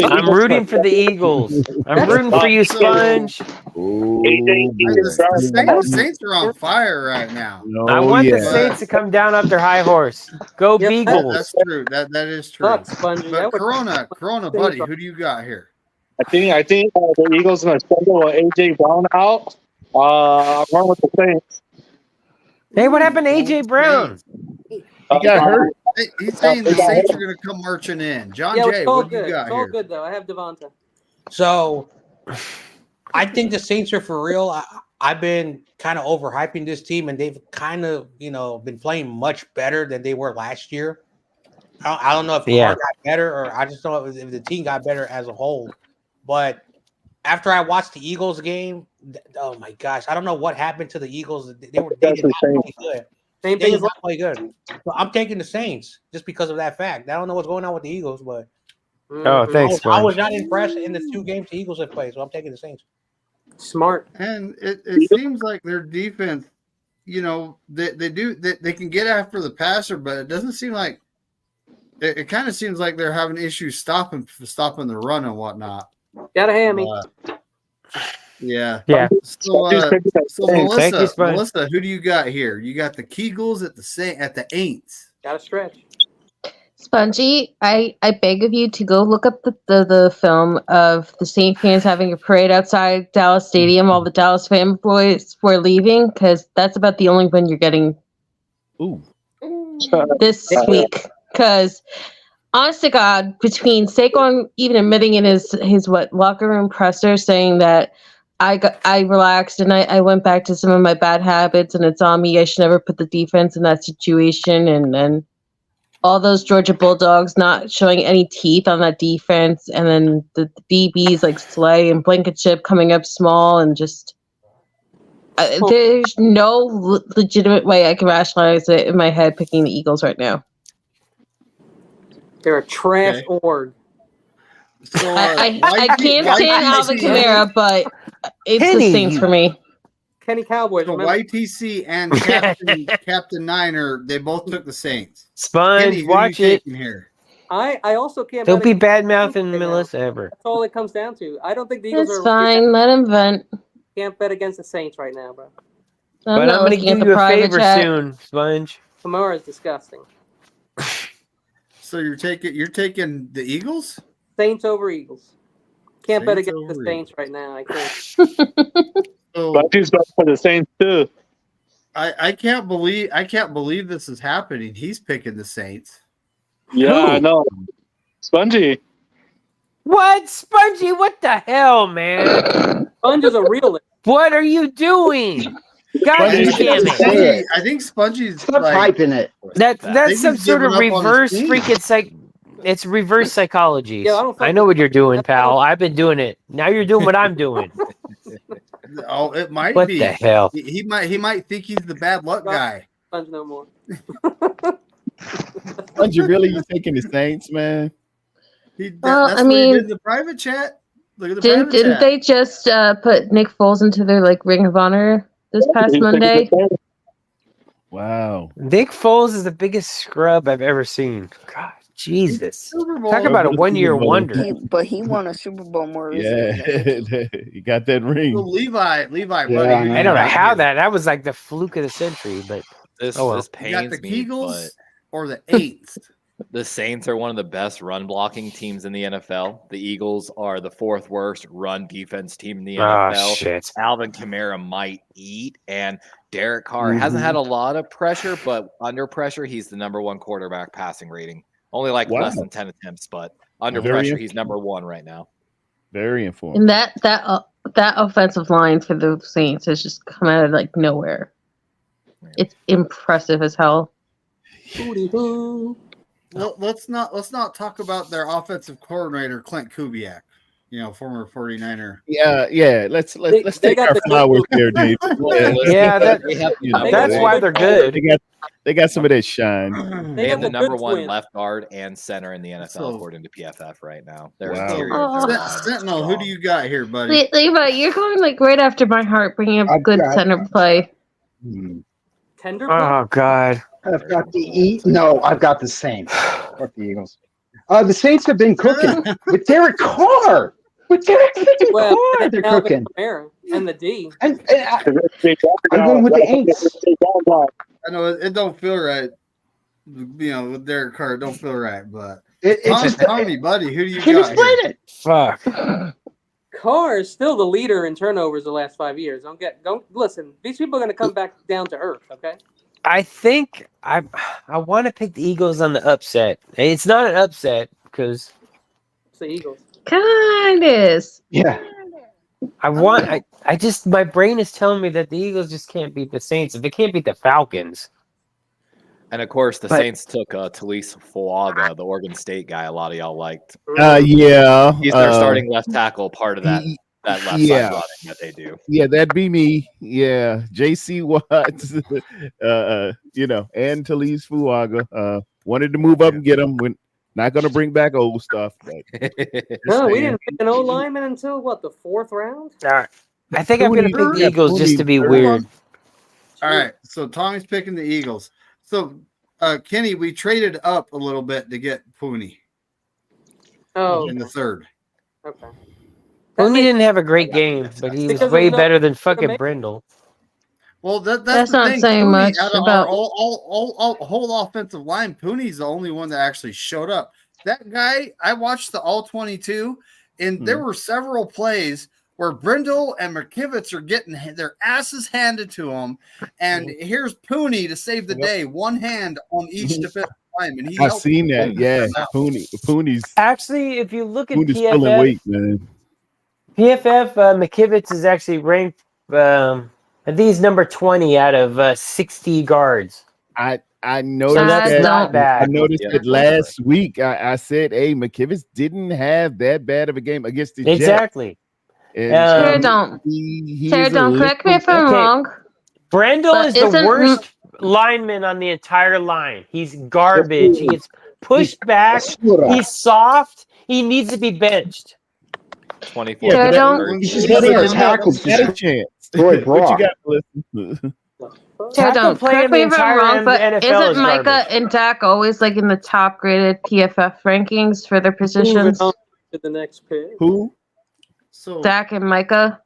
I'm rooting for the Eagles. I'm rooting for you, Sponge. The Saints are on fire right now. I want the Saints to come down off their high horse. Go Beagles. That's true. That is true. But Corona, buddy, who do you got here? I think the Eagles are going to schedule AJ Brown out. I'm going with the Saints. Hey, what happened to AJ Brown? He got hurt. He's saying the Saints are going to come marching in. John Jay, what do you got it's all here? good though. I have Devonta. So, I think the Saints are for real. I've been kind of overhyping this team, and they've kind of, been playing much better than they were last year. I don't know if Carr got better, or I just don't know if the team got better as a whole. But after I watched the Eagles game, oh my gosh, I don't know what happened to the Eagles. They did not play good. They did not play good. So I'm taking the Saints just because of that fact. I don't know what's going on with the Eagles, but thanks. I was not impressed in the 2 games the Eagles have played, so I'm taking the Saints. Smart. And it seems like their defense, they can get after the passer, but it doesn't seem like it kind of seems like they're having issues stopping the run and whatnot. Got a hammy. Yeah. So, Melissa, who do you got here? You got the Kegels at the Aints. Got to stretch. Spongy, I beg of you to go look up the film of the Saint fans having a parade outside Dallas Stadium while the Dallas fanboys were leaving, because that's about the only win you're getting this week. Because honest to God, between Saquon even admitting in his locker room presser saying that I relaxed and I went back to some of my bad habits and it's on me. I should never put the defense in that situation. And all those Georgia Bulldogs not showing any teeth on that defense. And then the DBs like Slay and Blankenship coming up small and just there's no legitimate way I can rationalize it in my head picking the Eagles right now. They're a trash org. So, I can't stand Alvin Kamara, but it's the Saints for me. Kenny Cowboys. So YTC and Captain Niner, they both took the Saints. Sponge, Kenny, watch it. Here? I also can't. Don't be bad mouthing Melissa ever. That's all it comes down to. I don't think the Eagles It's fine. Let him vent. Can't bet against the Saints right now, bro. But I'm going to give you a favor soon, Sponge. Kamara is disgusting. So you're taking the Eagles? Saints over Eagles. Can't bet against the Saints right now. I can't. But he's going for the Saints too. I can't believe this is happening. He's picking the Saints. Yeah, I know. Spongy. What? Spongy, what the hell, man? Sponge is a realist. What are you doing? God damn it. I think Spongy's hyping it. That's some sort of reverse freaking it's reverse psychology. Yeah, I know what you're doing, pal. I've been doing it. Now you're doing what I'm doing. Oh, it might what be. What the hell? He might think he's the bad luck guy. Sponge no more. Sponge, you taking the Saints, man? That's what he did in the private chat. Look at the Didn't they just put Nick Foles into their Ring of Honor this past Monday? Wow. Nick Foles is the biggest scrub I've ever seen. God, Jesus. Talk about a 1-year wonder. But he won a Super Bowl more recently. Yeah, he got that ring. So Levi, buddy. I don't know how that was like the fluke of the century, but This Oh, well. this You got pains the me, Eagles but or the Aints. the Saints are one of the best run blocking teams in the NFL. The Eagles are the fourth worst run defense team in the Oh, NFL. shit. Alvin Kamara might eat, and Derek Carr hasn't had a lot of pressure, but under pressure, he's the number one quarterback passing rating. Only like Wow. less than 10 attempts, but under Very pressure, he's number one right now. Very informative. And that offensive line for the Saints has just come out of like nowhere. It's impressive as hell. Let's not talk about their offensive coordinator Clint Kubiak, former 49er. Yeah. Let's They take got our the flowers there, Dave. Yeah, that's why they're good. They got some of that shine. They have the the number good one twin. left guard and center in the NFL, So- according to PFF right now. Their Wow. interior. Oh. their line is Sentinel, who do strong. you got here, buddy? Levi, you're going like right after my heart, bringing up I've good got- center play. Tender play? Oh God. I've got I've got the Saints. Fuck the Eagles. The Saints have been cooking with Derek Carr. With Derek freaking Well, Carr, and they're Alvin cooking. Kamara and the D. And I'm going with the Aints. I know it don't feel right. With Derek Carr, it don't feel right. But It's just Tommy, buddy, who do you can't got explain here? it. Fuck. Carr is still the leader in turnovers the last 5 years. Don't listen. These people are going to come back down to earth. Okay. I think I want to pick the Eagles on the upset. It's not an upset because It's the Eagles. Kind is. Yeah. I just my brain is telling me that the Eagles just can't beat the Saints. If they can't beat the Falcons. And of course, the But- Saints took Talise Fuaga, the Oregon State guy. A lot of y'all liked. Yeah. He's their starting left tackle, part of that left yeah. side running that they do. Yeah, that'd be me. Yeah, J.C. Watts, and Talise Fuaga. Wanted to move up and get him. We're not going to bring back old stuff. But No, we didn't pick an old lineman until the fourth round. All right. I think I'm gonna pick the Eagles just to be weird. All right, so Tommy's picking the Eagles. So, Kenny, we traded up a little bit to get Pooney Oh, in the third. okay. Only didn't have a great game, but he was Because way there's no- better than fucking make- Brindle. Well, that's That's the not thing. saying Pooney, much out of about- our all whole offensive line. Pooney's the only one that actually showed up. That guy, I watched the all 22, and there were several plays where Brindle and McKivitz are getting their asses handed to them, and here's Pooney to save the day, one hand on each defensive lineman. He I've helped seen them that. Yeah, out. Pooney's Actually, if you look at pulling weight, man. PFF McKivitz is actually ranked. I think he's number 20 out of 60 guards. I noticed that's that. not bad. I noticed Yeah, that last week. I said, "Hey, McKivitz didn't have that bad of a game against the Jets." Exactly. And Sarah, don't. he Sarah, is a don't correct me if I'm Okay. wrong. Brindle But is the isn't- worst lineman on the entire line. He's garbage. He gets pushed back. He's soft. He needs to be benched. 24. Sarah, but don't. He's just getting our tackles Not a just chance. destroyed What Brock. you got, Melissa? Sarah, Tackle don't play correct in the me if I'm entire wrong, but NFL is isn't Micah garbage. and Dak always like in the top graded PFF rankings for their Moving positions? on to the next pick. Who? So Dak and Micah.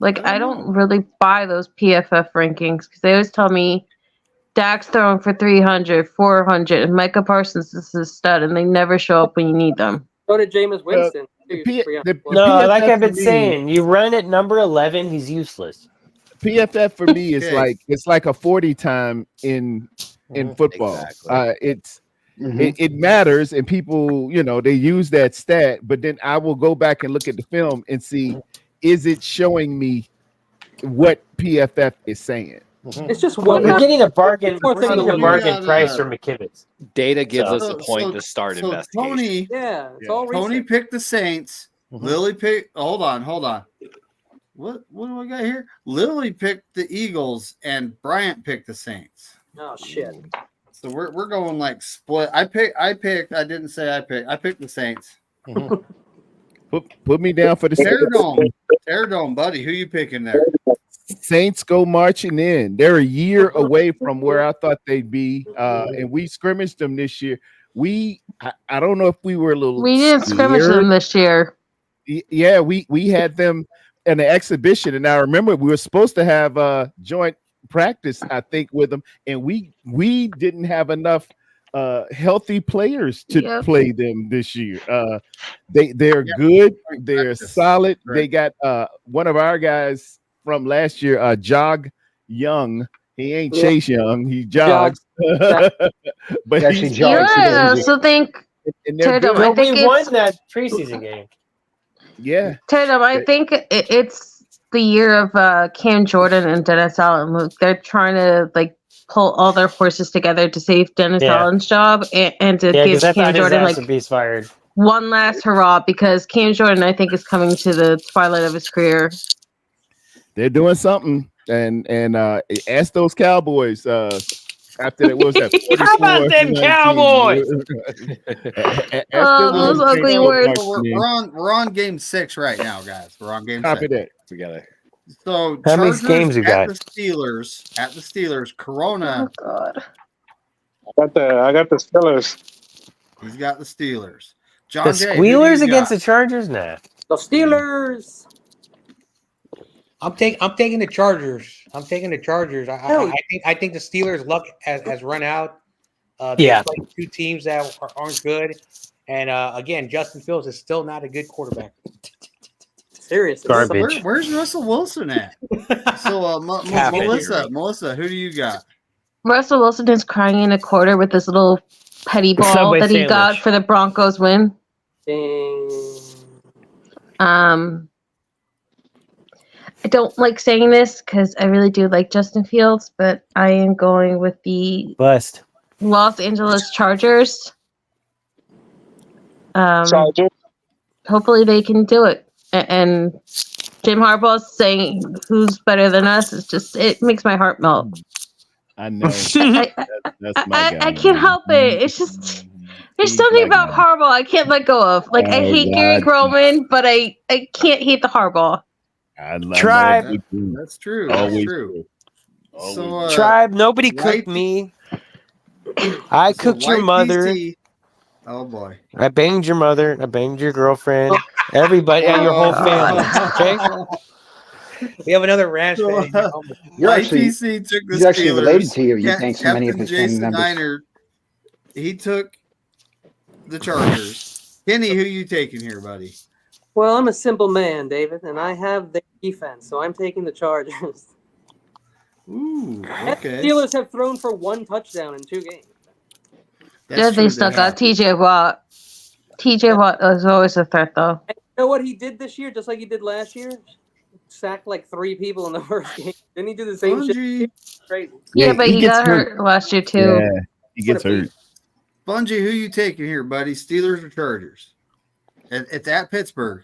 Like, I don't really buy those PFF rankings because they always tell me Dak's throwing for 300, 400, and Micah Parsons is a stud, and they never show up when you need them. So did Jameis Winston. the No, like PFF I've been for me- saying, you run at number 11, he's useless. PFF for me is Okay. it's like a 40 time in football. Exactly. It matters, and people they use that stat, but then I will go back and look at the film and see, is it showing me what PFF is saying? It's just Well, one. we're getting a bargain. Fourth We're thing getting you a got, bargain price for McKivitz. Data gives So- us a point to start so investigation. Tony, Yeah, it's all Tony recent. picked the Saints. Lily picked. Hold on. What do I got here? Lily picked the Eagles, and Bryant picked the Saints. Oh shit. So we're going like split. I picked. I didn't say I picked. I picked the Saints. Put me down for the Terradome, buddy. Who you picking there? Saints go marching in. They're a year away from where I thought they'd be, and we scrimmaged them this year. I don't know if we were a little. We didn't scrimmage scared. them this year. Yeah, we had them in an exhibition, and I remember we were supposed to have joint practice, I think, with them, and we didn't have enough healthy players to play them this year. They're good, they're solid. Right. They got one of our guys from last year, Jog Young. He ain't Chase Young, he jogs. But he's jogs. I also think Tatum, I think we won that preseason game. Yeah. Tatum, I think it's the year of Cam Jordan and Dennis Allen. They're trying to like pull all their forces together to save Dennis Allen's job and to give Cam Jordan like fired. One last hurrah, because Cam Jordan, I think, is coming to the twilight of his career. They're doing something, and ask those Cowboys after that. What was that? How about them Cowboys? Those ugly words. We're on game 6 right now, guys. We're on game 6. Copy that together. So how many games you got? At the Steelers. Corona. Oh God. I got the Steelers. He's got the Steelers. John the Jay, Squealers against the Chargers? Nah. The Steelers. I'm taking the Chargers. I think the Steelers' luck has run out. They played 2 teams that aren't good, and again, Justin Fields is still not a good quarterback. Seriously, garbage. Where's Russell Wilson at? So, Melissa, who do you got? Russell Wilson is crying in a quarter with this little petty ball Subway that he sandwich. got for the Broncos win. I don't like saying this because I really do like Justin Fields, but I am going with the Bust. Los Angeles Chargers. Hopefully they can do it. And Jim Harbaugh saying who's better than us is just, it makes my heart melt. I know. That's my guy. I can't help it. It's just there's something about Harbaugh I can't let go of. Like I hate Gary Groman, but I can't hate the Harbaugh. Tribe. That's true. Always That's true. So, Tribe. Nobody cooked me. I cooked your mother. PC. Oh boy. I banged your mother. I banged your girlfriend. Everybody and your whole family. Okay. We have another ranch fan. You're actually, PC took the he's actually Steelers. related to you. You thank so many of Captain his family Jason members. Niner, he took the Chargers. Kenny, who you taking here, buddy? Well, I'm a simple man, David, and I have the defense, so I'm taking the Chargers. Ooh, And okay. Steelers have thrown for 1 touchdown in 2 games. Yeah, they still got TJ Watt. TJ Watt is always a threat, though. And you know what he did this year, just like he did last year? Sacked like 3 people in the first game. Didn't he do the same shit? Crazy. Yeah, but he got hurt last year, too. Yeah, he gets hurt. Bungie, who you taking here, buddy? Steelers or Chargers? It's at Pittsburgh.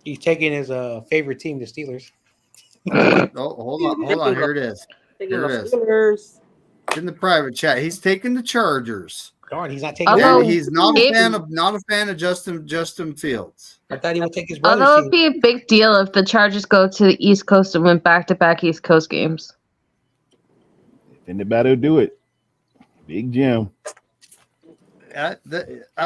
He's taking his favorite team, the Steelers. Oh, hold on. Here it is. Here it is. It's in the private chat. He's taking the Chargers. Darn, he's not taking. He's not a fan of Justin Fields. I thought he would take his brother's Although team. it'd be a big deal if the Chargers go to the East Coast and win back-to-back East Coast games. Anybody will do it. Big Jim. I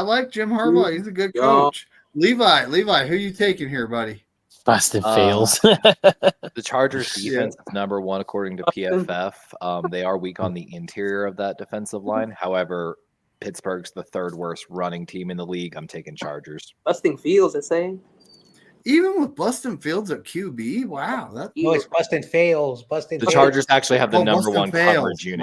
like Jim Harbaugh. He's a good coach. Levi, who you taking here, buddy? Busted fails. The Chargers defense is number 1 according to PFF. They are weak on the interior of that defensive line. However, Pittsburgh's the 3rd worst running team in the league. I'm taking Chargers. Busting Fields, I say. Even with Bustin Fields at QB, wow. It's Bustin fails. The Chargers actually have the number 1 coverage unit.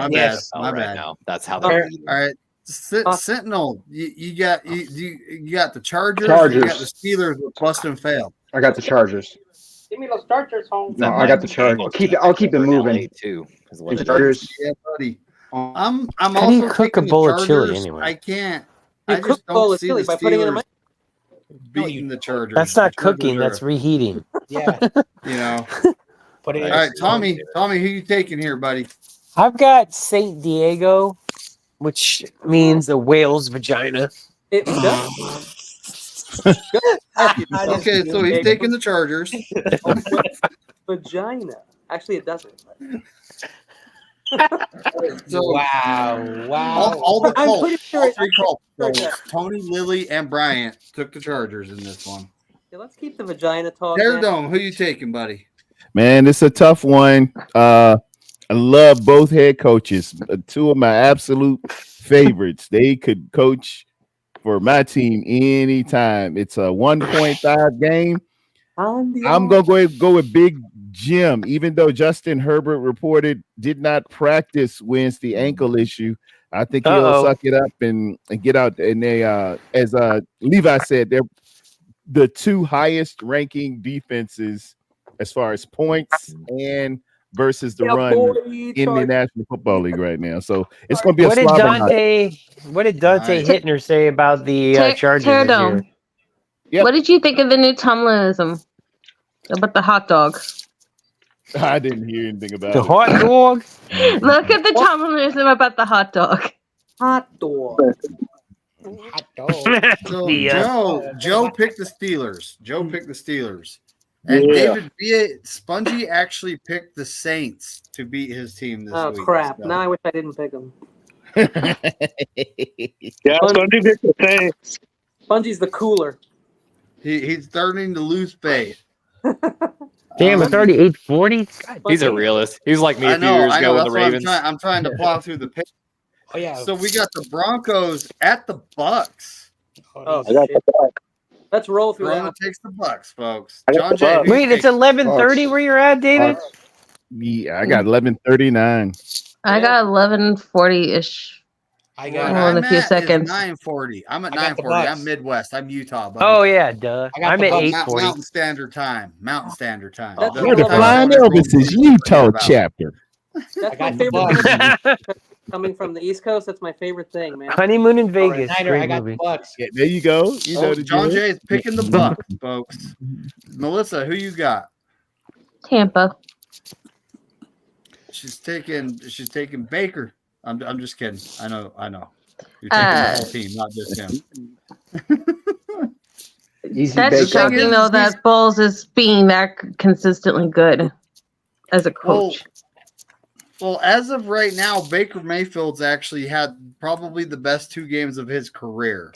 My bad. Now. That's how they're leading. All right. Sentinel, you got the Chargers. You got the Steelers with Bustin Fail. I got the Chargers. Give me those Chargers home. No, I got the Chargers. I'll keep it moving. Too. The Chargers. Yeah, buddy. I'm How do also you cook a taking bowl the of chili Chargers. anyway? I can't. You I cook just a bowl don't of see chili the by putting it in a Steelers beating the Chargers. That's not The Chargers cooking. are- That's reheating. Yeah. You know. Put it All in. right, Tommy, who you taking here, buddy? I've got St. Diego, which means a whale's vagina. It does. Okay, so he's taking the Chargers. Vagina. Actually, it doesn't. So, Wow. all the I'm Colts, pretty sure all 3 Colts. sure So it Tony, Lily, and Bryant took the Chargers in this one. Yeah, let's keep the vagina talk. Terradome, who you taking, buddy? Man, it's a tough one. I love both head coaches. Two of my absolute favorites. They could coach for my team anytime. It's a 1.5 game. I'm gonna go with Big Jim, even though Justin Herbert reported did not practice Wednesday ankle issue. I think he'll suck it up and get out. And they, as Levi said, they're the two highest ranking defenses as far as points and versus the run in the National Football League right now. So it's going to be a slobber knock. What did Dante Hittner say about the Chargers this year? Yep. What did you think of the new Tomlinism about the hot dog? I didn't hear anything about the hot dog. Look at the Tomlinism about the hot dog. Hot dog. So Joe picked the Steelers. And David Spongy actually picked the Saints to beat his team this week. Oh crap! So. Now I wish I didn't pick them. Spongy picked the Saints. Spongy's the cooler. He's starting to lose faith. Damn, it's already 8:40. He's a realist. He's like me a few years ago with the Ravens. I'm trying to plow through the page. Oh yeah. So we got the Broncos at the Bucks. Oh, shit. Let's roll through. Corona takes the Bucks, folks. John J. Wait, it's 11:30 where you're at, David? Yeah, I got 11:39. I got 11:40-ish. I got in a few seconds. 9:40. I'm at 9:40. I'm Midwest. I'm Utah. Buddy. Oh yeah, duh. I'm at 8:40. Mountain Standard Time. Where the Flying Elvis is Utah chapter. That's my favorite. Coming from the East Coast, that's my favorite thing, man. Honeymoon in Vegas. I got the Bucks. Yeah, there you go. You know John Jay is picking the Bucks, folks. Melissa, who you got? Tampa. She's taking Baker. I'm just kidding. I know. You're taking the whole team, not just him. That's shocking, though, that Bowles is being that consistently good as a coach. Well, as of right now, Baker Mayfield's actually had probably the best 2 games of his career.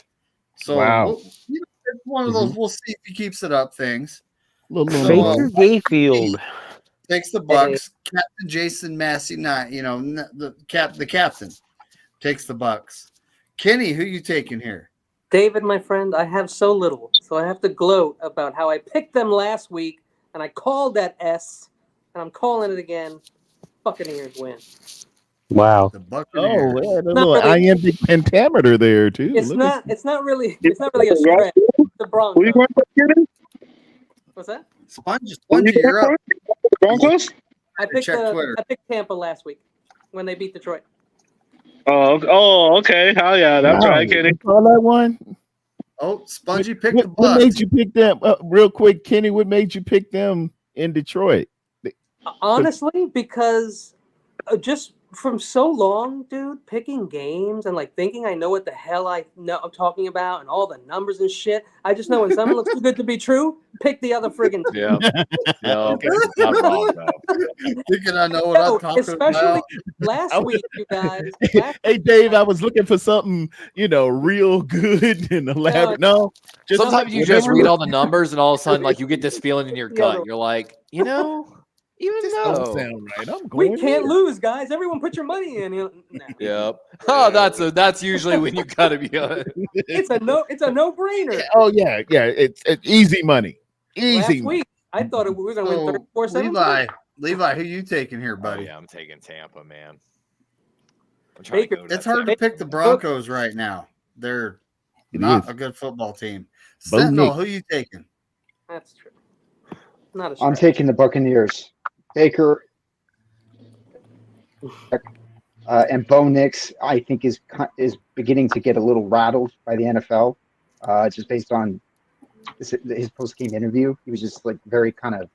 So, wow. It's one of those. We'll see if he keeps it up. Things. Baker Mayfield takes the Bucks. Captain Jason Massey, the captain takes the Bucks. Kenny, who you taking here? David, my friend, I have so little, so I have to gloat about how I picked them last week, and I called that S, and I'm calling it again. Buccaneers win. Wow. The Buccaneers. Oh, yeah, a little iambic pentameter there too. It's not really a stretch. The Broncos. What's that? Spongy, you're up. Broncos? I picked Tampa last week when they beat Detroit. Oh, okay. Hell yeah, that's right, Kenny. Call that one. Oh, Spongy picked the Bucks. What made you pick them? Real quick, Kenny. What made you pick them in Detroit? Honestly, because just from so long, dude, picking games and thinking I know what the hell I'm talking about and all the numbers and shit. I just know when someone looks too good to be true, pick the other friggin' team. Yeah. Not wrong, Thinking I know what I'm talking especially about. last week, you guys. Hey, Dave, I was looking for something, real good and elaborate. No, sometimes you just read all the numbers and all of a sudden, you get this feeling in your gut. You're like, don't sound right. We can't lose, guys. Everyone, put your money in. Yep. Oh, that's usually when you gotta be on it. It's a no-brainer. Oh yeah. It's easy money. Easy. Last week, I thought we were going to win 34-7. Levi, who you taking here, buddy? Oh, yeah, I'm taking Tampa, man. It's hard to pick the Broncos right now. They're not a good football team. Sentinel, who you taking? That's true. Not a stretch. I'm taking the Buccaneers. Baker and Bo Nix, I think, is beginning to get a little rattled by the NFL, just based on his post-game interview. He was just very kind of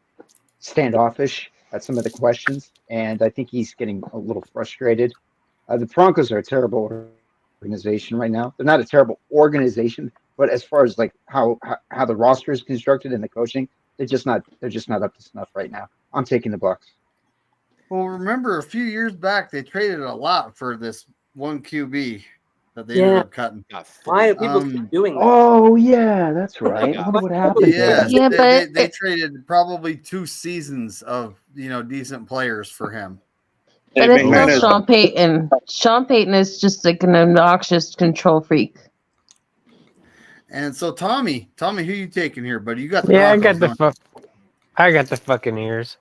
standoffish at some of the questions, and I think he's getting a little frustrated. The Broncos are a terrible organization right now. They're not a terrible organization, but as far as how the roster is constructed and the coaching, they're just not up to snuff right now. I'm taking the Bucs. Well, remember a few years back they traded a lot for this one QB. that they ended up cutting. Why do people keep doing that? Oh yeah, that's right. I wonder what happened Yeah, there. they traded probably 2 seasons of decent players for him. But it's still Sean Payton. Sean Payton is just like an obnoxious control freak. And so Tommy, who you taking here, buddy? You got the Yeah, Broncos, I got the fucking ears.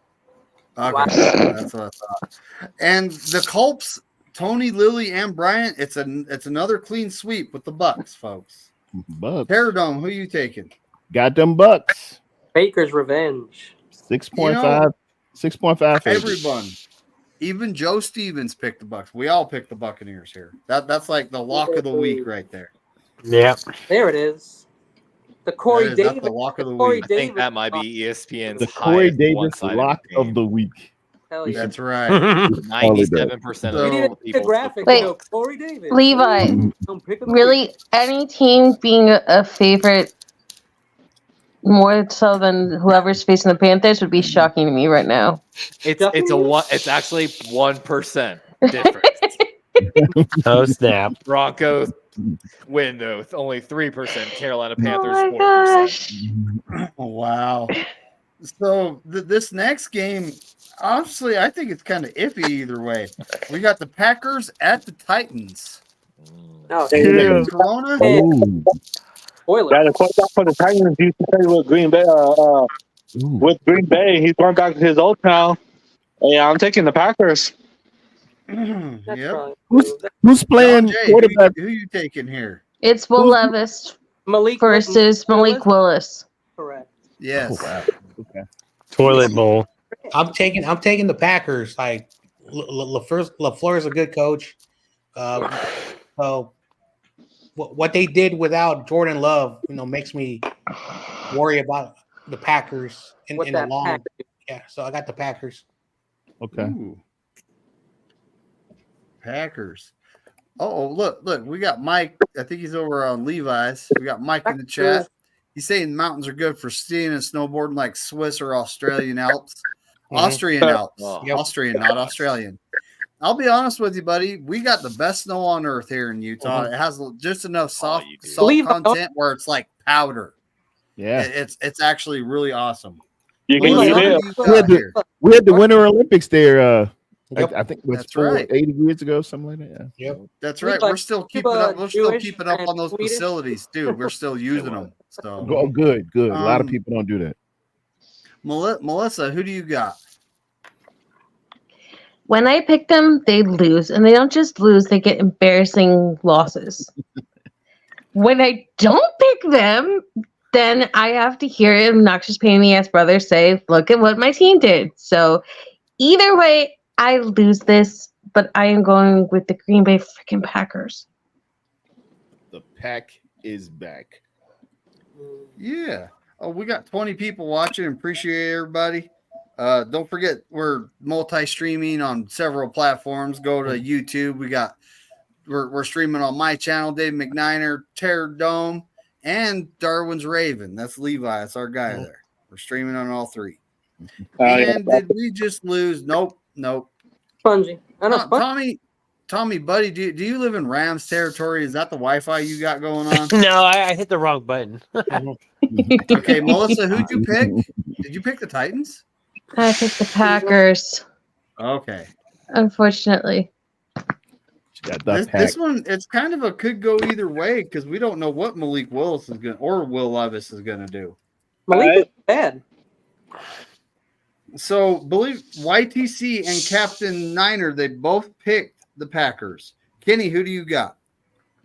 Okay, that's what I thought. And the Colts, Tony, Lily, and Bryant. It's another clean sweep with the Bucks, folks. Bucks. Paradome, who you taking? Got them Bucks. Baker's revenge. 6.5. 6.5. Everyone, even Joe Stevens picked the Bucks. We all picked the Buccaneers here. That's like the lock of the week right there. Yeah. There it is. The Corey That's Davis. the lock of the Corey week. I think that might be ESPN's The Corey highest Davis one-sided lock game. of the week. Hell yeah. That's right. 97% We need of a people. graphic. Wait. Corey Davis. Levi, Don't pick him. really, any team being a favorite more so than whoever's facing the Panthers would be shocking to me right now. It's actually 1% difference. Oh snap! Broncos win though with only 3%. Carolina Panthers Oh 4%. my gosh. Oh, wow. So this next game, honestly, I think it's kind of iffy either way. We got the Packers at the Titans. No, Corona. Spoiler. Yeah, the quarterback for the Titans used to play with Green Bay. With Green Bay, he's going back to his old town. Yeah, I'm taking the Packers. Yep. Who's playing Jay, quarterback? Who you taking here? It's Will Levis Malik versus Malik Willis. Correct. Yes. Oh, wow. Okay. Toilet bowl. I'm taking the Packers. Like LaFleur is a good coach. So what they did without Jordan Love, makes me worry about the Packers in the long. Yeah, so I got the Packers. Okay. Ooh. Packers. Oh, look, we got Mike. I think he's over on Levi's. We got Mike in the chat. He's saying mountains are good for skiing and snowboarding like Swiss or Australian Alps. Austrian Alps. Austrian, not Australian. I'll be honest with you, buddy. We got the best snow on earth here in Utah. It has just enough salt content where it's like powder. Yeah. It's actually really awesome. You can we had the Winter Olympics there. Yep. I think it was That's right. 80 years ago, something like that. Yeah. Yep. That's right. We're still keeping up. We're still keeping up on those facilities, too. We're still using them. So Oh, good. A lot of people don't do that. Melissa, who do you got? When I pick them, they lose. And they don't just lose, they get embarrassing losses. When I don't pick them, then I have to hear obnoxious pain in the ass brother say, look at what my team did. So either way, I lose this, but I am going with the Green Bay freaking Packers. The pack is back. Yeah. Oh, we got 20 people watching. Appreciate everybody. Don't forget we're multi-streaming on several platforms. Go to YouTube. We're streaming on my channel, Dave McNiner, Terror Dome, and Darwin's Raven. That's Levi. That's our guy there. We're streaming on all three. And did we just lose? Nope. Spongy. Tommy, buddy, do you live in Rams territory? Is that the Wi-Fi you got going on? No, I hit the wrong button. Okay, Melissa, who'd you pick? Did you pick the Titans? I picked the Packers. Okay. Unfortunately. This one, it's kind of could go either way because we don't know what Malik Willis is going to or Will Levis is going to do. Malik is bad. So, believe YTC and Captain Niner, they both picked the Packers. Kenny, who do you got?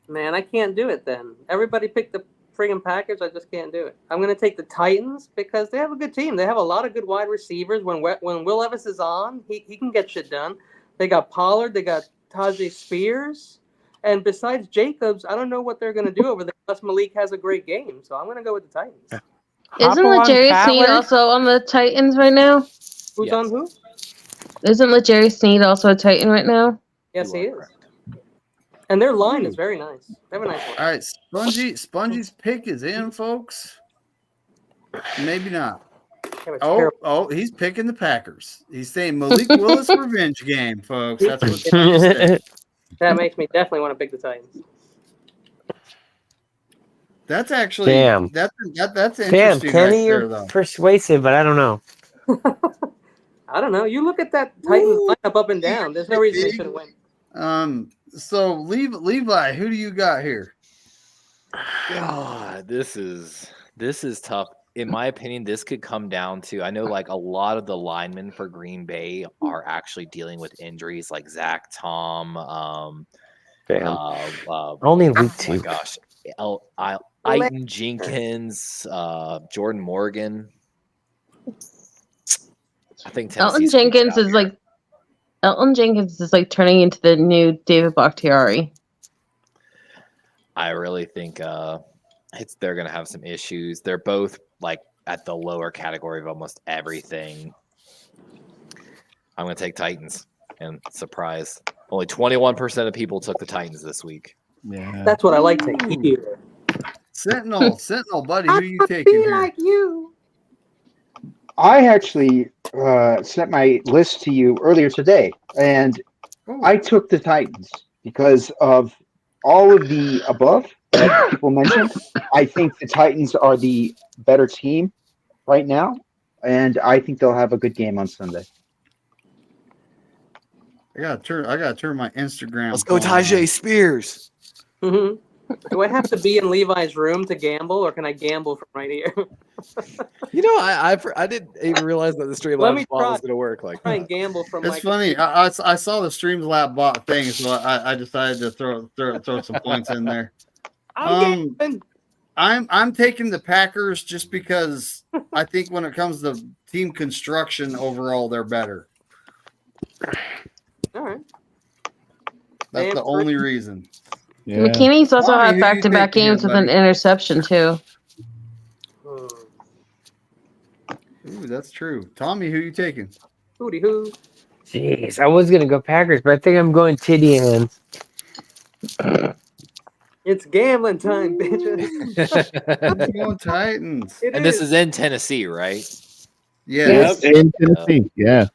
Man, I can't do it then. Everybody picked the friggin' Packers. I just can't do it. I'm going to take the Titans because they have a good team. They have a lot of good wide receivers. When Will Levis is on, he can get shit done. They got Pollard. They got Tajay Spears. And besides Jacobs, I don't know what they're going to do over there unless Malik has a great game. So I'm going to go with the Titans. Isn't L'Jarius Sneed also on the Titans right now? Who's on who? Isn't L'Jarius Sneed also a Titan right now? Yes, he is. And their line is very nice. They have a nice line. All right, Spongy's pick is in, folks. Maybe not. Oh, he's picking the Packers. He's saying Malik Willis revenge game, folks. That's what Spongy said. That makes me definitely want to pick the Titans. That's actually Damn. that's Damn, interesting Kenny, right you're there, though. persuasive, but I don't know. I don't know. You look at that Titans lineup up and down. There's no reason they shouldn't win. So Levi, who do you got here? God, this is tough. In my opinion, this could come down to, I know like a lot of the linemen for Green Bay are actually dealing with injuries, like Zach Tom, Only week oh 2. my gosh, Aiton Jenkins, Jordan Morgan. I think Elton Jenkins is like turning into the new David Bakhtiari. I really think they're going to have some issues. They're both like at the lower category of almost everything. I'm going to take Titans, and surprise, only 21% of people took the Titans this week. Yeah, that's what I like to hear. Sentinel, buddy, who are you taking here? Like you. I actually sent my list to you earlier today, and I took the Titans because of all of the above that people mentioned. I think the Titans are the better team right now, and I think they'll have a good game on Sunday. I gotta turn my Instagram. Let's go, Tajay Spears. Mm-hmm. Do I have to be in Levi's room to gamble, or can I gamble from right here? You know, I didn't even realize that the Streamlabs bot was going to work like try that. and gamble from. It's funny. I saw the Streamlabs bot thing, so I decided to throw some points in there. I'm taking the Packers just because I think when it comes to team construction overall, they're better. All right. That's the only reason. Yeah. McKinney's also Tommy, had who back-to-back you taking games here, with an buddy? interception too. Ooh, that's true. Tommy, who you taking? Hootie hoo. Jeez, I was gonna go Packers, but I think I'm going Tidians. It's gambling time, bitches. I'm going Titans. And this is in Tennessee, right? Yes. in Tennessee. Yeah.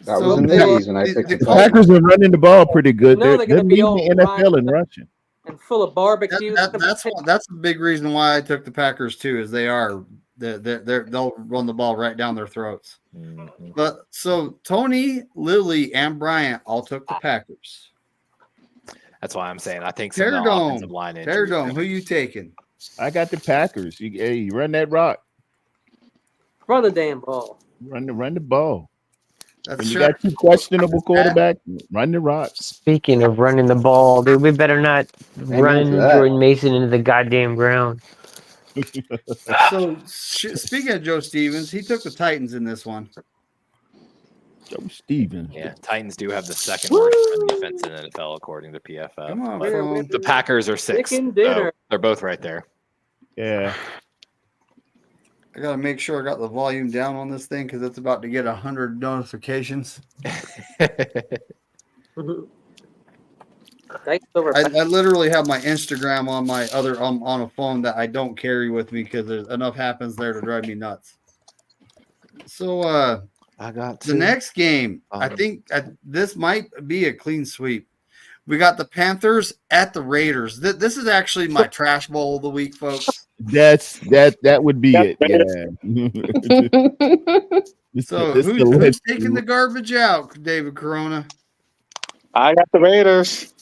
That was in the 80s when I picked The the Packers are running the ball pretty good. No, They're they're gonna be leading the all NFL in rushing. And full of barbecue. That's the big reason why I took the Packers too. Is they'll run the ball right down their throats. Mm-hmm. But so Tony, Lily, and Bryant all took the Packers. That's why I'm saying I think some of the offensive line injuries. Terradome, who you taking? I got the Packers. You run that rock. Run the damn ball. Run the ball. That's when you got two questionable quarterbacks, run the rock. Speaking of running the ball, dude, we better not run Jordan Mason into the goddamn ground. So speaking of Joe Stevens, he took the Titans in this one. Joe Stevens. Yeah, Titans do have the second worst run defense in the NFL according to PFF. Come on, but phone. the Packers are 6th. So they're both right there. Yeah. I gotta make sure I got the volume down on this thing because it's about to get 100 notifications. I literally have my Instagram on my on a phone that I don't carry with me because there's enough happens there to drive me nuts. So I got the next game. I think this might be a clean sweep. We got the Panthers at the Raiders. This is actually my trash bowl of the week, folks. That would be it. Yeah. So who's taking the garbage out, David Corona? I got the Raiders.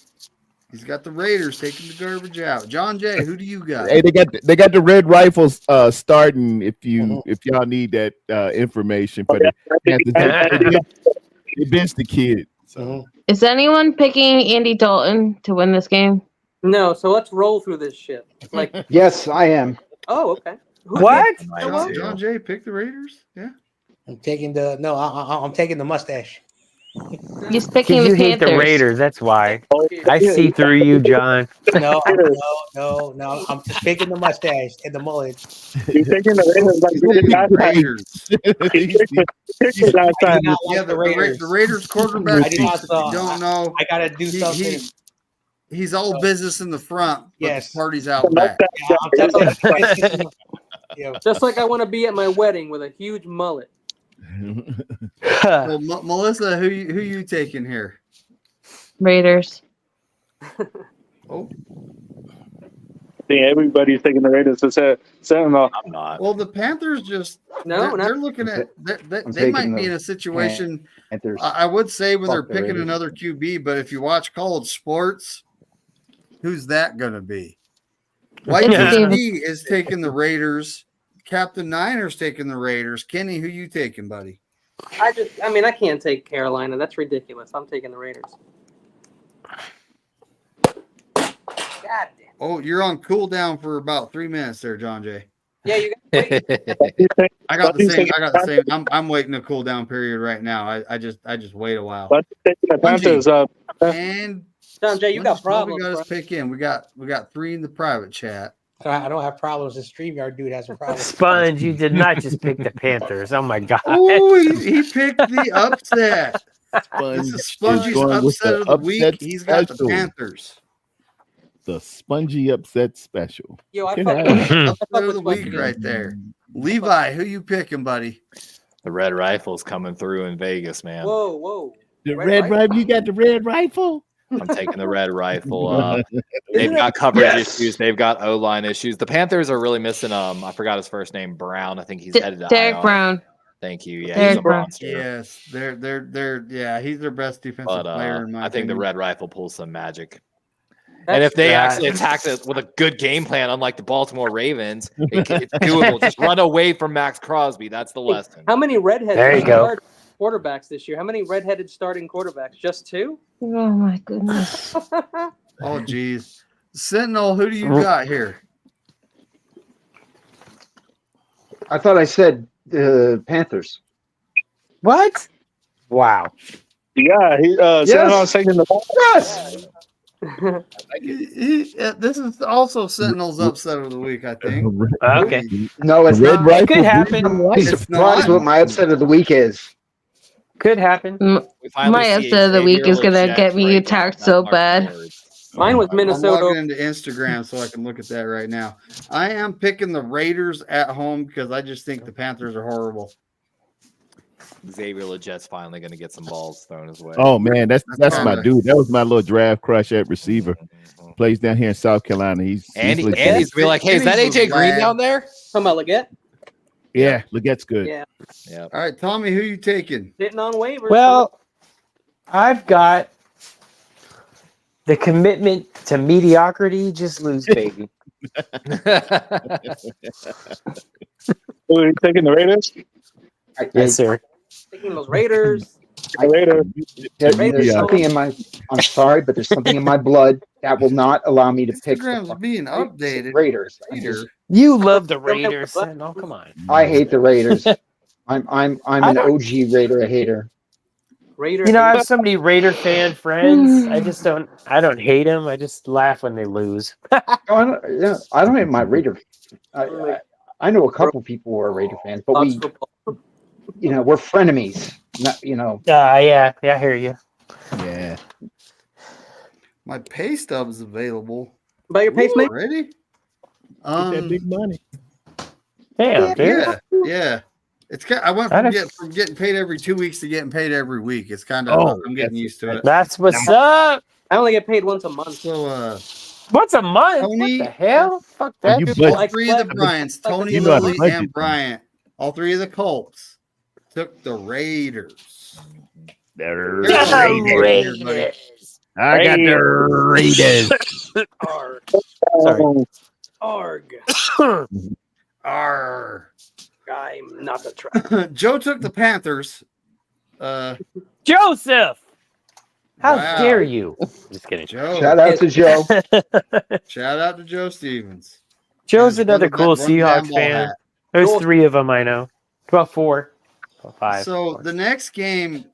He's got the Raiders taking the garbage out. John Jay, who do you got? Hey, they got the Red Rifles starting. If y'all need that information for the it benched the kid. So. Is anyone picking Andy Dalton to win this game? No, so let's roll through this shit. Like, yes, I am. Oh, okay. What? John Jay picked the Raiders. Yeah, I'm taking I'm taking the mustache. He's picking the you hate Panthers. the Raiders. That's why. I see through you, John. No. I'm just picking the mustache and the mullet. You're taking the Raiders last time. Yeah, the Raiders quarterback. Don't know. I gotta do something. He's all business in the front. But yes, the party's out back. Just like I want to be at my wedding with a huge mullet. Well, Melissa, who you taking here? Raiders. Oh, think everybody's taking the Raiders to Sentinel. I'm not. Well, the Panthers just No, they're looking at I'm they might taking be the in a situation. Panthers. I would say when they're Fuck the picking Raiders. another QB, but if you watch college sports, who's that going to be? White TV is taking the Raiders. Captain Niner's taking the Raiders. Kenny, who you taking, buddy? I can't take Carolina. That's ridiculous. I'm taking the Raiders. God damn. Oh, you're on cooldown for about 3 minutes there, John Jay. Yeah, you got I got the same. I'm waiting a cool down period right now. I just wait a while. But the Panthers, And John Jay, you got problems. We got Bro. us pick in. We got 3 in the private chat. I don't have problems. The StreamYard dude has a problem. Sponge, you did not just pick the Panthers. Oh my god. Oh, he picked the upset. This is Spongy's going with upset the of the week. upset He's got the special. Panthers. The spongy upset special. Yo, I Could fuck happen. Upset of the week right there. Levi, who you picking, buddy? The Red Rifle's coming through in Vegas, man. Whoa. The red rifle. You got the red rifle. I'm taking the Red Rifle. They've got coverage issues. They've got O-line issues. The Panthers are really missing. I forgot his first name. Brown. I think he's headed to Derek IR. Brown. Thank you. Yeah, Derek he's a Brown. monster. Yes, they're he's their best defensive But player in my I think the opinion. Red Rifle pulls some magic. And if they actually attack it with a good game plan, unlike the Baltimore Ravens, it's doable. Just run away from Max Crosby. That's the lesson. How many redheads There you go. quarterbacks this year? How many redheaded starting quarterbacks? Just 2? Oh my goodness. Oh geez. Sentinel, who do you got here? I thought I said Panthers. What? Wow. yeah, Sentinel's taking the ball. Yes. This is also Sentinel's upset of the week, I think. Okay. No, it's Red not. rifle. Could happen. Be It's surprised not. what my upset of the week is. Could happen. We finally My see upset of the week Xavier is gonna Legette get me break attacked out. so Mark my bad. words. Mine was I'm Minnesota. logging into Instagram so I can look at that right now. I am picking the Raiders at home because I just think the Panthers are horrible. Xavier Legette's finally going to get some balls thrown his way. Oh man, that's my kinda- dude. That was my little draft crush at receiver. Plays down here in South Carolina. He's Andy's legit. going to be like, hey, is that Andy's AJ Green glad. down there? Talking about Leggett? Yeah, Legette's good. Yeah. Yeah. All right, Tommy, who you taking? Sitting on waivers. Well, I've got the commitment to mediocrity. Just lose, baby. Who are you taking the Raiders? Yes, sir. taking those Raiders. Later. There's something in my. I'm sorry, but there's something in my blood that will not allow me to pick the Instagram's fucking being updated. Raiders. You love the Raiders. No, come on. I hate the Raiders. I'm an OG Raider hater. Raiders. You know, I have so many Raider fan friends. I don't hate them. I just laugh when they lose. I don't hate my Raider. I know a couple people who are Raider fans, but we're frenemies. Not, Yeah, I hear you. Yeah. My pay stub's available. Buy your pace, mate. Ready? Get that big money. Damn, dude. Yeah. It's kind. I went from getting paid every 2 weeks to getting paid every week. It's kind of. I'm getting used to it. That's what's up. I only get paid once a month. So, Once a month? Tony, what the hell? Fuck that. All three of the Bryants, Tony, Lily, and Bryant, all three of the Colts took the Raiders. The Raiders. I got the Raiders. Sorry. Arg. Arr. I'm not the track. Joe took the Panthers. Joseph! How Wow. dare you? Just kidding. Joe. Shout out to Joe. Shout out to Joe Stevens. Joe's another cool run the Seahawks damn ball fan. hat. There's 3 of them I know. Well, 4. Well, 5. So the next game,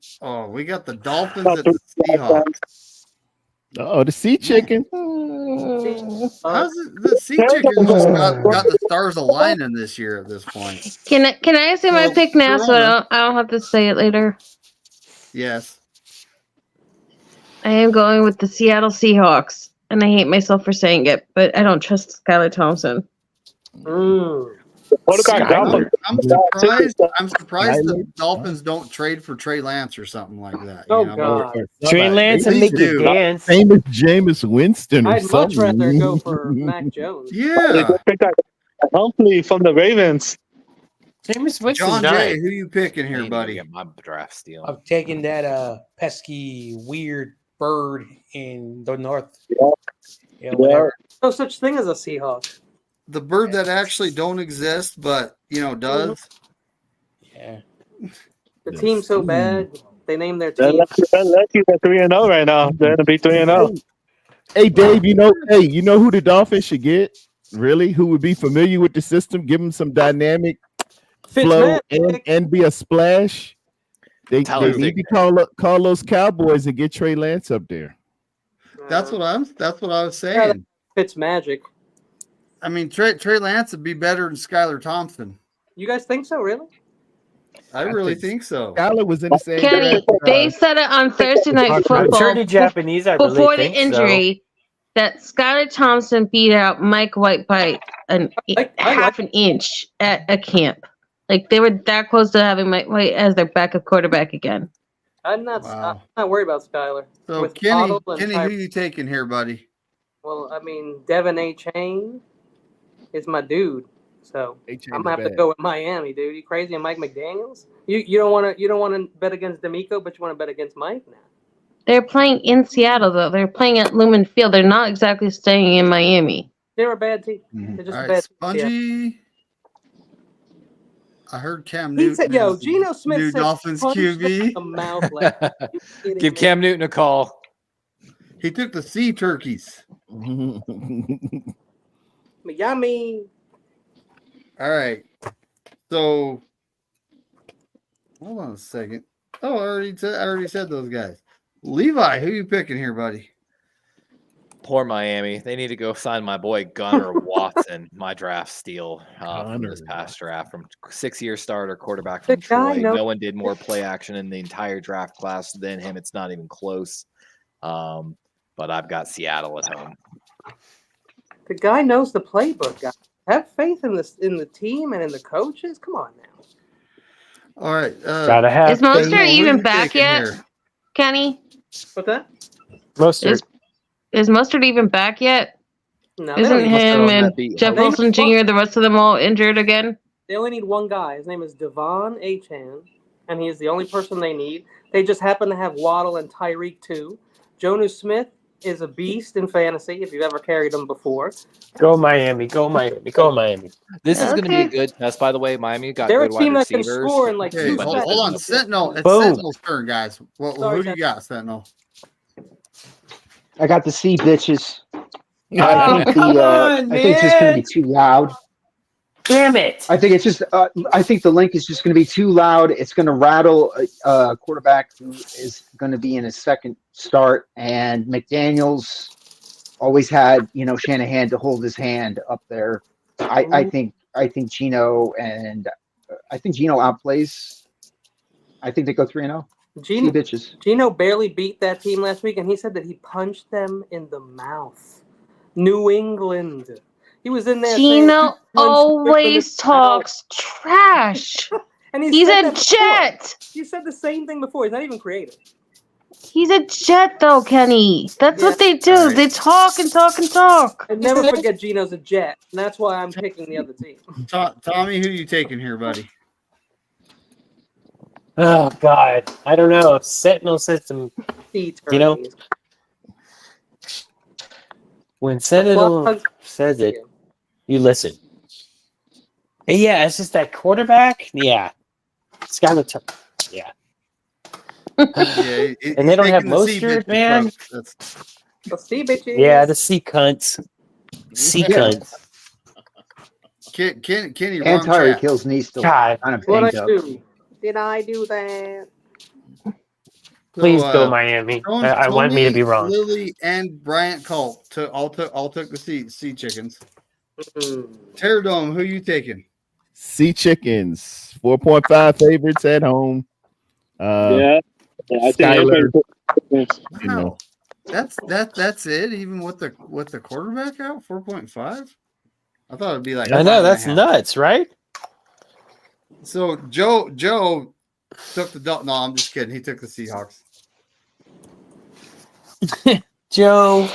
we got the Dolphins at the Seahawks. Oh, the sea chicken. How's it, the Sea Chicken almost got the stars aligning this year at this point? Can I say my Well, pick now so Corona. I don't have to say it later? Yes. I am going with the Seattle Seahawks, and I hate myself for saying it, but I don't trust Skylar Thompson. I'm surprised the Dolphins don't trade for Trey Lance or something like that. Oh, you know? God. Trey Lance and make it dance. Famous Jameis Winston or I'd much something. rather go for Mac Jones. Yeah. Hopefully from the Ravens. Jameis Winston's John nice. Jay, who you picking I here, need to go buddy? get my draft steal. I'm taking that pesky weird bird in the north. Yeah, There's no such thing as a Seahawk. The bird that actually don't exist, but does. Yeah. The team's so bad, they named their They're team. lucky they're 3-0 right now. They're gonna be 3-0. Hey Dave, you know who the Dolphins should get? Really? Who would be familiar with the system? Give them some dynamic flow and be a splash. They need to call those Cowboys and get Trey Lance up there. That's what I was saying. Fitz magic. I mean, Trey Lance would be better than Skylar Thompson. You guys think so, really? I really think so. Skylar was in the same. Kenny, they said it on Thursday Night I'm Football sure the Japanese I really before the think injury that Skylar Thompson beat out Mike White by half an inch at a camp. Like they were that close to having Mike White as their backup quarterback again. I'm not worried about Skyler. So With Kenny, Waddle and who you taking here, buddy? Well, I mean, Devin A. Chain is my dude. So A-Chain's I'm gonna have to bad. go with Miami, dude. You crazy? And Mike McDaniels? You don't want to bet against D'Amico, but you want to bet against Mike now. They're playing in Seattle though. They're playing at Lumen Field. They're not exactly staying in Miami. They're a bad team. They're just All a right, bad Spongy. team. I heard Cam He Newton. said, "Yo, is the Geno Smith new said Dolphins punch them QB. in the mouth." Like, Give Cam Newton a call. He took the sea turkeys. Miami. All right. So, hold on a second. Oh, I already said those guys. Levi, who you picking here, buddy? Poor Miami. They need to go sign my boy Gunnar Watson, my draft steal from this past draft, from 6-year starter quarterback from Troy. No one did more play action in the entire draft class than him. It's not even close. But I've got Seattle at home. The guy knows the playbook, guys. Have faith in the team and in the coaches. Come on now. All right. Gotta have Is Mostert who even you back taking yet, here? Kenny? What's that? Mostert. Is Mostert even back yet? No, Isn't him and Jeff They Wilson only- Jr. the rest of them all injured again? They only need one guy. His name is Devon Achane, and he is the only person they need. They just happen to have Waddle and Tyreek too. Jonnu Smith is a beast in fantasy if you've ever carried him before. Go Miami. Go Miami. Go Miami. This is going to be a good test, by the way. Miami got They're a good team wide that can receivers. score in like Okay, 2 hold seconds. on. Sentinel. It's Boom. Sentinel's turn, guys. Well, Sorry, who do you got, Sentinel? I got the C bitches. Oh, I think come on, I think it's just going to be too loud. Damn it. I think it's just. I think the link is just going to be too loud. It's going to rattle a quarterback who is going to be in his second start, and McDaniels always had Shanahan to hold his hand up there. I think Geno outplays. I think they go 3-0. Geno, bitches. Geno barely beat that team last week, and he said that he punched them in the mouth. New England. He was in there. Gino always talks trash. And He's said a that before. Jet. He said the same thing before. He's not even creative. He's a Jet, though, Kenny. That's what they do. They talk and talk and talk. I never forget Geno's a Jet, and that's why I'm picking the other team. Tommy, who you taking here, buddy? Oh God, I don't know. Sentinel system, when Sentinel says it, you listen. And yeah, it's just that quarterback. Yeah, Skylar Thompson. Yeah. And they don't have Mostert, man. The C bitches. Yeah, the C cunts. C cunts. Kenny, And wrong Tyreek chat. Hill's knee still God. kind of What banged I up. do? Did I do that? Please go Miami. I want me to be wrong. Lily and Bryant Colt all took the sea chickens. Mm-hmm. Terradome, who you taking? Sea Chickens, 4.5 favorites at home. I think Skyler, Wow. That's it. Even with the quarterback out, 4.5. I thought it'd be like. I know 5.5. that's nuts, right? So Joe took the dog. No, I'm just kidding. He took the Seahawks. Joe.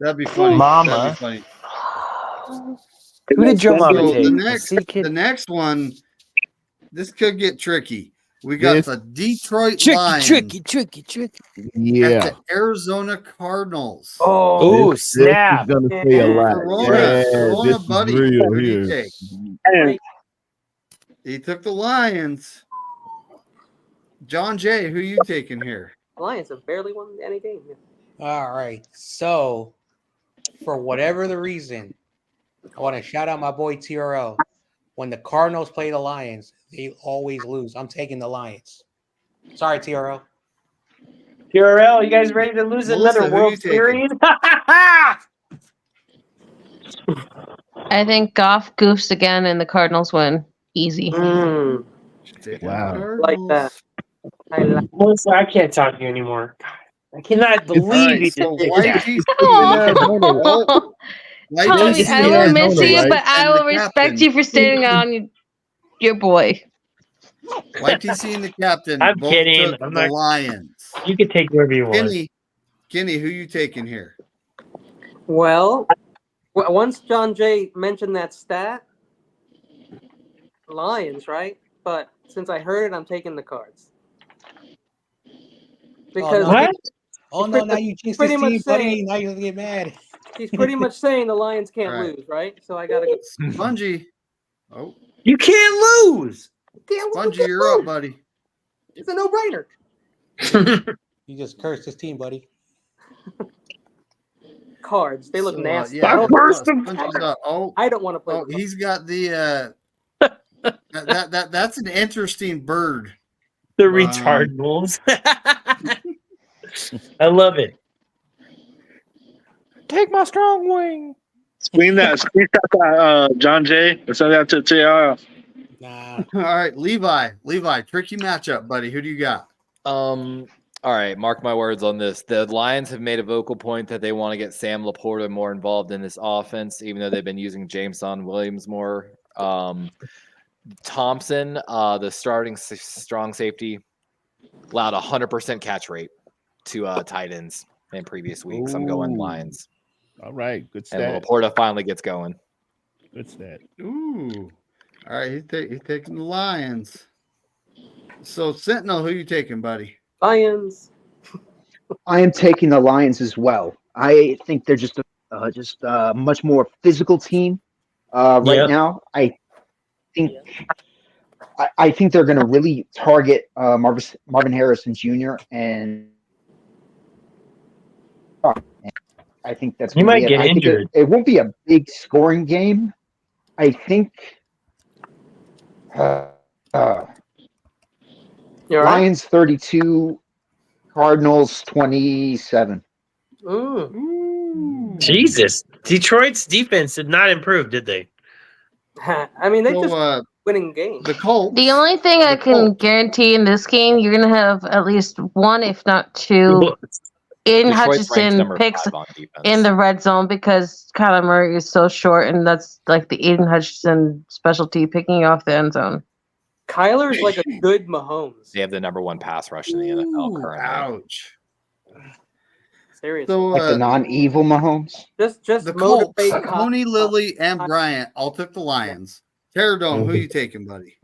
That'd be funny. Mama. That'd be funny. Who did Joe Mama So take? the next one, this could get tricky. We got the Detroit Lions. Tricky. Yeah. At the Arizona Cardinals. Oh, this snap. is gonna say a lot. Corona, this buddy. is real Who do you here. take? He took the Lions. John Jay, who you taking here? Lions have barely won any game. All right. So, for whatever the reason, I want to shout out my boy TRL. When the Cardinals play the Lions, they always lose. I'm taking the Lions. Sorry, TRL. TRL, you guys ready to lose Melissa, another who World you taking? Series? I think Goff goofs again and the Cardinals win. Easy. Wow. Like that. Melissa, I can't talk to you anymore. God, I cannot believe you So just did White that. TC Tommy, I will miss you, but I will respect you for standing on your boy. White TC and the captain I'm both kidding. took I'm the not- Lions. You can take whoever you want. Kenny, who you taking here? Well, once John Jay mentioned that stat, Lions, right? But since I heard it, I'm taking the Cards. Because now you jinxed pretty his much team, buddy. saying- Now you're gonna get mad. he's pretty much saying the Lions can't All right. lose, right? So I gotta go. Spongy. Oh, You can't lose. Spongy, you're up, buddy. It's a no-brainer. You just cursed his team, buddy. Cards, they look So, nasty. yeah, I I don't want to play. he's got the that's an interesting bird. The retard wolves. I love it. Take my strong wing. Screenshot John Jay and send that to TR. Nah. All right, Levi, tricky matchup, buddy. Who do you got? All right, mark my words on this. The Lions have made a vocal point that they want to get Sam Laporta more involved in this offense, even though they've been using Jameson Williams more. Thompson, the starting strong safety, allowed 100% catch rate to tight ends in previous weeks. I'm going Lions. All right, good stat. And Laporta finally gets going. Good stat. Ooh. All right, he's taking the Lions. So Sentinel, who you taking, buddy? Lions. I am taking the Lions as well. I think they're just a much more physical team right now. I think they're going to really target Marvin Harrison Jr. and I think that's You gonna might be get injured. It won't be a big scoring game. I think Lions 32, Cardinals 27. Jesus. Detroit's defense did not improve, did they? I mean, they So, just winning games. The Colts. The only thing I can guarantee in this game, you're going to have at least one, if not two, in Detroit's ranked Hutchinson number picks 5 on defense. in the red zone because Kyler Murray is so short, and that's like the Aiden Hutchinson specialty, picking off the end zone. Kyler's like a good Mahomes. They have the number 1 pass rush in the NFL currently. Ouch. Seriously. So Like the non-evil Mahomes. Just the Colts, motivate Tony, Lilly, and Bryant all took the Lions. Terradome, who you taking, buddy?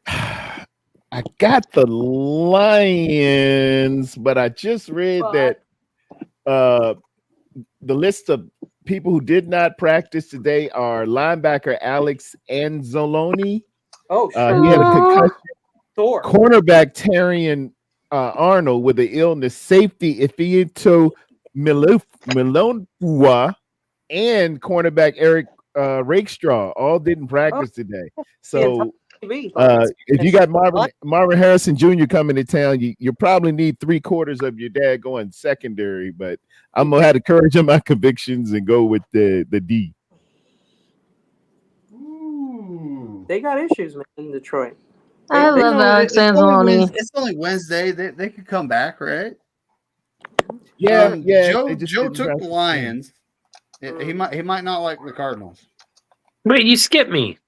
I got the Lions, but I just read that the list of people who did not practice today are linebacker Alex Anzalone. Oh, He had a concussion. Thor. Cornerback Terrian Arnold with the illness. Safety Ifeanyi Milonfua and cornerback Eric Rakestraw all didn't practice today. So if you got Marvin Harrison Jr. coming to town, you probably need 3/4 of your dad going secondary. But I'm gonna have the courage of my convictions and go with the D. They got issues, man, in Detroit. I love Alex Anzalone. It's only Wednesday. They could come back, right? Yeah. Joe they just took didn't the practice. Lions. He might not like the Cardinals. Wait, you skipped me.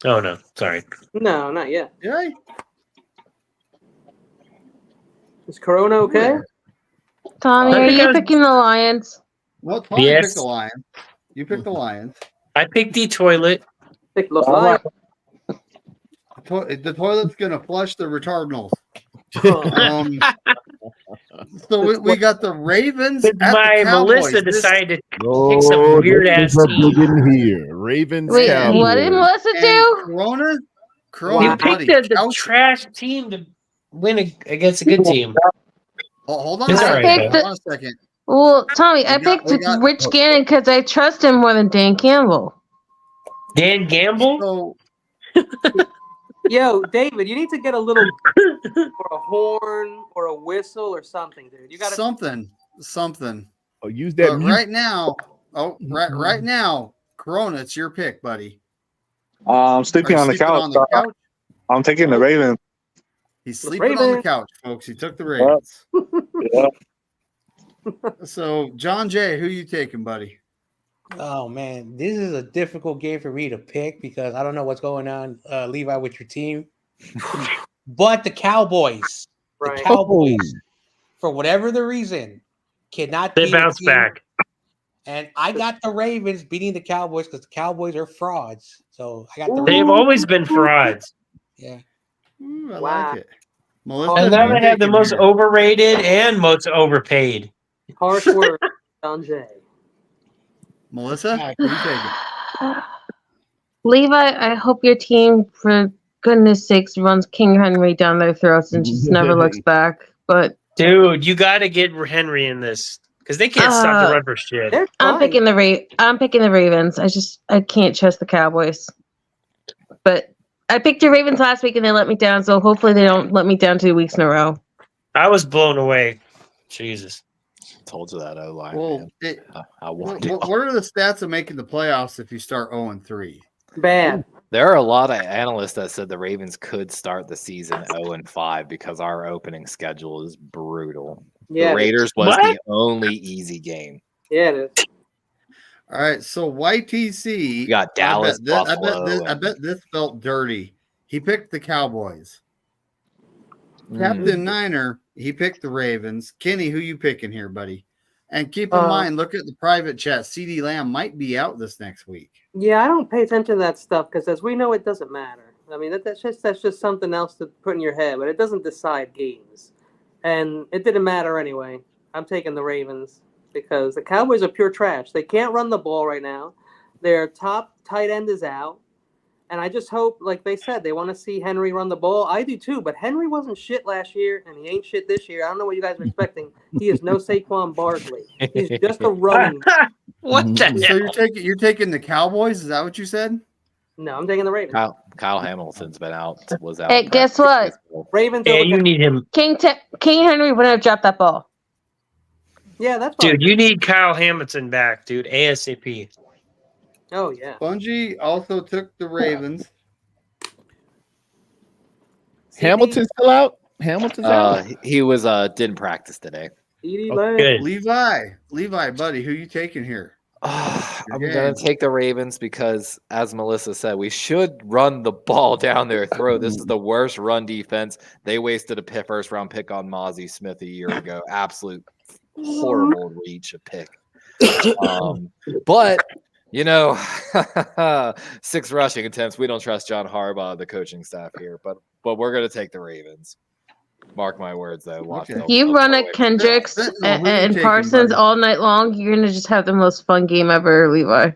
Oh no, sorry. No, not yet. Yeah. Is Corona okay? Tommy, are you picking the Lions? Well, Tommy Yes. picked the Lions. You picked the Lions. I picked the toilet. Pick Los Lions. The toilet's gonna flush the retardinals. Oh. So we got the Ravens at My the Cowboys. Melissa decided to pick Oh, some weird ass are team. big in here. Ravens. Wait, Cowboys. what did Melissa And do? Corona, You buddy. picked the trash team to win against a good team. Oh, hold on. It's a all second. right, picked though. Hold on a second. Well, Tommy, I picked we Rich Gannon because I trust him more than Dan Campbell. Dan Gamble? So Yo, David, you need to get a little or a horn or a whistle or something, dude. You got to something. Oh, use that. But mute. right now, right now, Corona, it's your pick, buddy. I'm sleeping Are you on the sleeping couch. on the couch? I'm taking the Ravens. He's sleeping on the couch, folks. He took the Ravens. Yeah. So, John Jay, who you taking, buddy? Oh man, this is a difficult game for me to pick because I don't know what's going on, Levi, with your team. But the Cowboys, Right. the Cowboys, for whatever the reason, cannot They beat a bounce team. back. And I got the Ravens beating the Cowboys because the Cowboys are frauds. So I got the They've Ravens. always been frauds. Yeah. Ooh, I Wow. like it. Melissa, And now who you they have the taking most here? overrated and most overpaid. harsh word, John Jay. Melissa, who you taking? Levi, I hope your team, for goodness sakes, runs King Henry down their throats and just never looks back. But Dude, you got to get Henry in this because they can't stop the run for shit. They're I'm fine. picking the Ravens. I can't trust the Cowboys. But I picked your Ravens last week and they let me down, so hopefully they don't let me down 2 weeks in a row. I was blown away. Jesus. Told you that, O-line. Well, man. I warned what you. are the stats of making the playoffs if you start 0-3? Bad. There are a lot of analysts that said the Ravens could start the season 0-5 because our opening schedule is brutal. Yeah, The it is. Raiders was What? the only easy game. Yeah, it is. All right, so YTC. You got Dallas, I Buffalo. bet this felt dirty. He picked the Cowboys. Mm. Captain Niner, he picked the Ravens. Kenny, who you picking here, buddy? And keep in mind, look at the private chat. CeeDee Lamb might be out this next week. Yeah, I don't pay attention to that stuff because, as we know, it doesn't matter. I mean, that's just something else to put in your head, but it doesn't decide games. And it didn't matter anyway. I'm taking the Ravens because the Cowboys are pure trash. They can't run the ball right now. Their top tight end is out. And I just hope, like they said, they want to see Henry run the ball. I do too, but Henry wasn't shit last year, and he ain't shit this year. I don't know what you guys are expecting. He is no Saquon Barkley. He's just a running. What the So hell? you're taking the Cowboys? Is that what you said? No, I'm taking the Ravens. Kyle Hamilton's been out. Was out. Hey, guess what? Ravens. Yeah, over you need him. King Henry wouldn't have dropped that ball. Yeah, that's fine. Dude, you need Kyle Hamilton back, dude. ASAP. Oh yeah. Bungie also took the Ravens. Hamilton's still out. Hamilton's out. He was didn't practice today. Good. Levi, buddy, who you taking here? I'm gonna take the Ravens because, as Melissa said, we should run the ball down their throat. This is the worst run defense. They wasted a first round pick on Mozzie Smith a year ago. Absolute horrible reach of pick. But you know, 6 rushing attempts. We don't trust John Harbaugh, the coaching staff here, but we're gonna take the Ravens. Mark my words, though. Watch If you run at Kendricks and Parsons all night long, you're gonna just have the most fun game ever, Levi.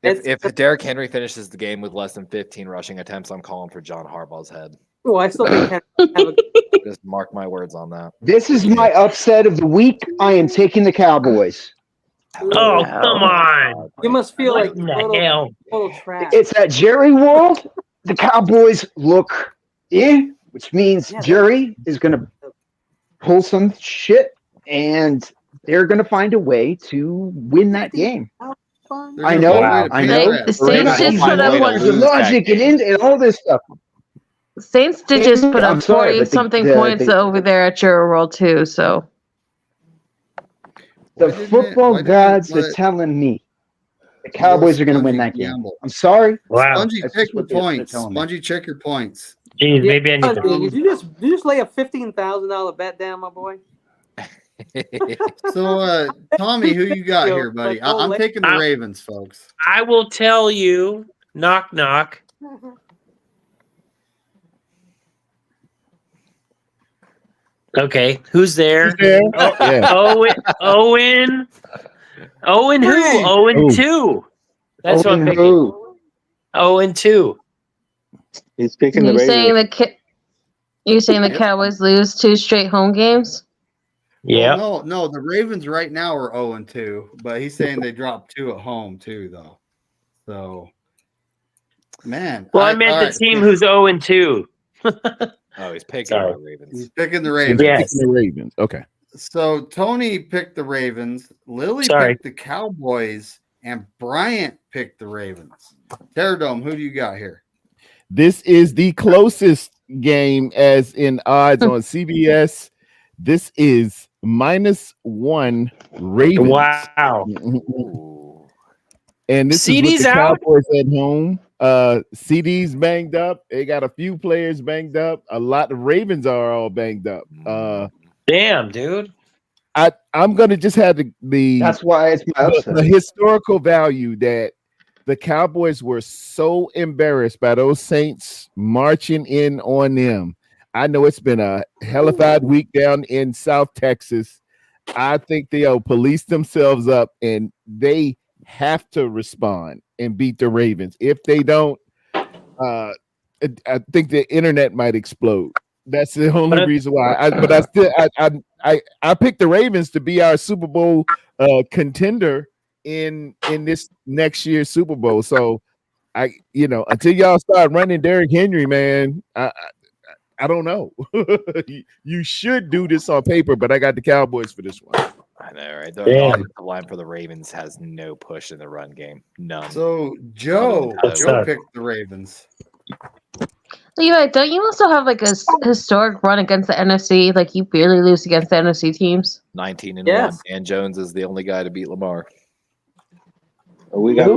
If Derrick Henry finishes the game with less than 15 rushing attempts, I'm calling for John Harbaugh's head. Oh, I still think Henry have a Just mark my words on that. This is my upset of the week. I am taking the Cowboys. Oh, come on. You must feel What like in the hell? total trash. It's at Jerry World. The Cowboys look in, which means Jerry is going to pull some shit, and they're going to find a way to win that game. I know. The Saints just put up There's the logic and all this stuff. Saints did just put I'm up sorry, 40 but something points over there at your world too. So the football gods are telling me The Cowboys are going to win that game. Gamble. I'm sorry. Wow. Spongy, That's check just your what they're points. telling me. Spongy, check your points. Jeez, maybe I need to. Did you just lay a $15,000 bet down, my boy? So, Tommy, who you got Yo, here, buddy? like, oh, I'm taking the Ravens, folks. I will tell you. Knock knock. Okay, who's there? Oh, yeah. Owen who? Three. Owen 2. That's what I'm picking. Owen 2. He's picking the You saying Ravens. you saying the Cowboys lose 2 straight home games? Yeah. Well, no, the Ravens right now are 0-2, but he's saying they dropped 2 at home too, though. So, man. Well, I meant the team who's 0-2. Oh, he's picking the Ravens. He's picking the Ravens. Yes. Picking the Ravens. Okay. So Tony picked the Ravens, Lily picked the Cowboys, and Bryant picked the Ravens. Terradome, who do you got here? This is the closest game as in odds on CBS. This is -1 Ravens. Wow. And this CD's is with the out? Cowboys at home. CD's banged up. They got a few players banged up. A lot of Ravens are all banged up. Damn, dude. I'm gonna just have the That's why it's my upset. the historical value that the Cowboys were so embarrassed by those Saints marching in on them. I know it's been a hellified week down in South Texas. I think they'll police themselves up and they have to respond and beat the Ravens. If they don't, I think the internet might explode. That's the only reason why. I picked the Ravens to be our Super Bowl contender in this next year's Super Bowl. So until y'all start running Derrick Henry, man, I don't know. You should do this on paper, but I got the Cowboys for this one. I know, right? The offensive line for the Ravens has no push in the run game. None. So Joe picked the Ravens. Levi, don't you also have like a historic run against the NFC? Like you barely lose against the NFC teams. 19-1. Dan Jones is the only guy to beat Lamar. We got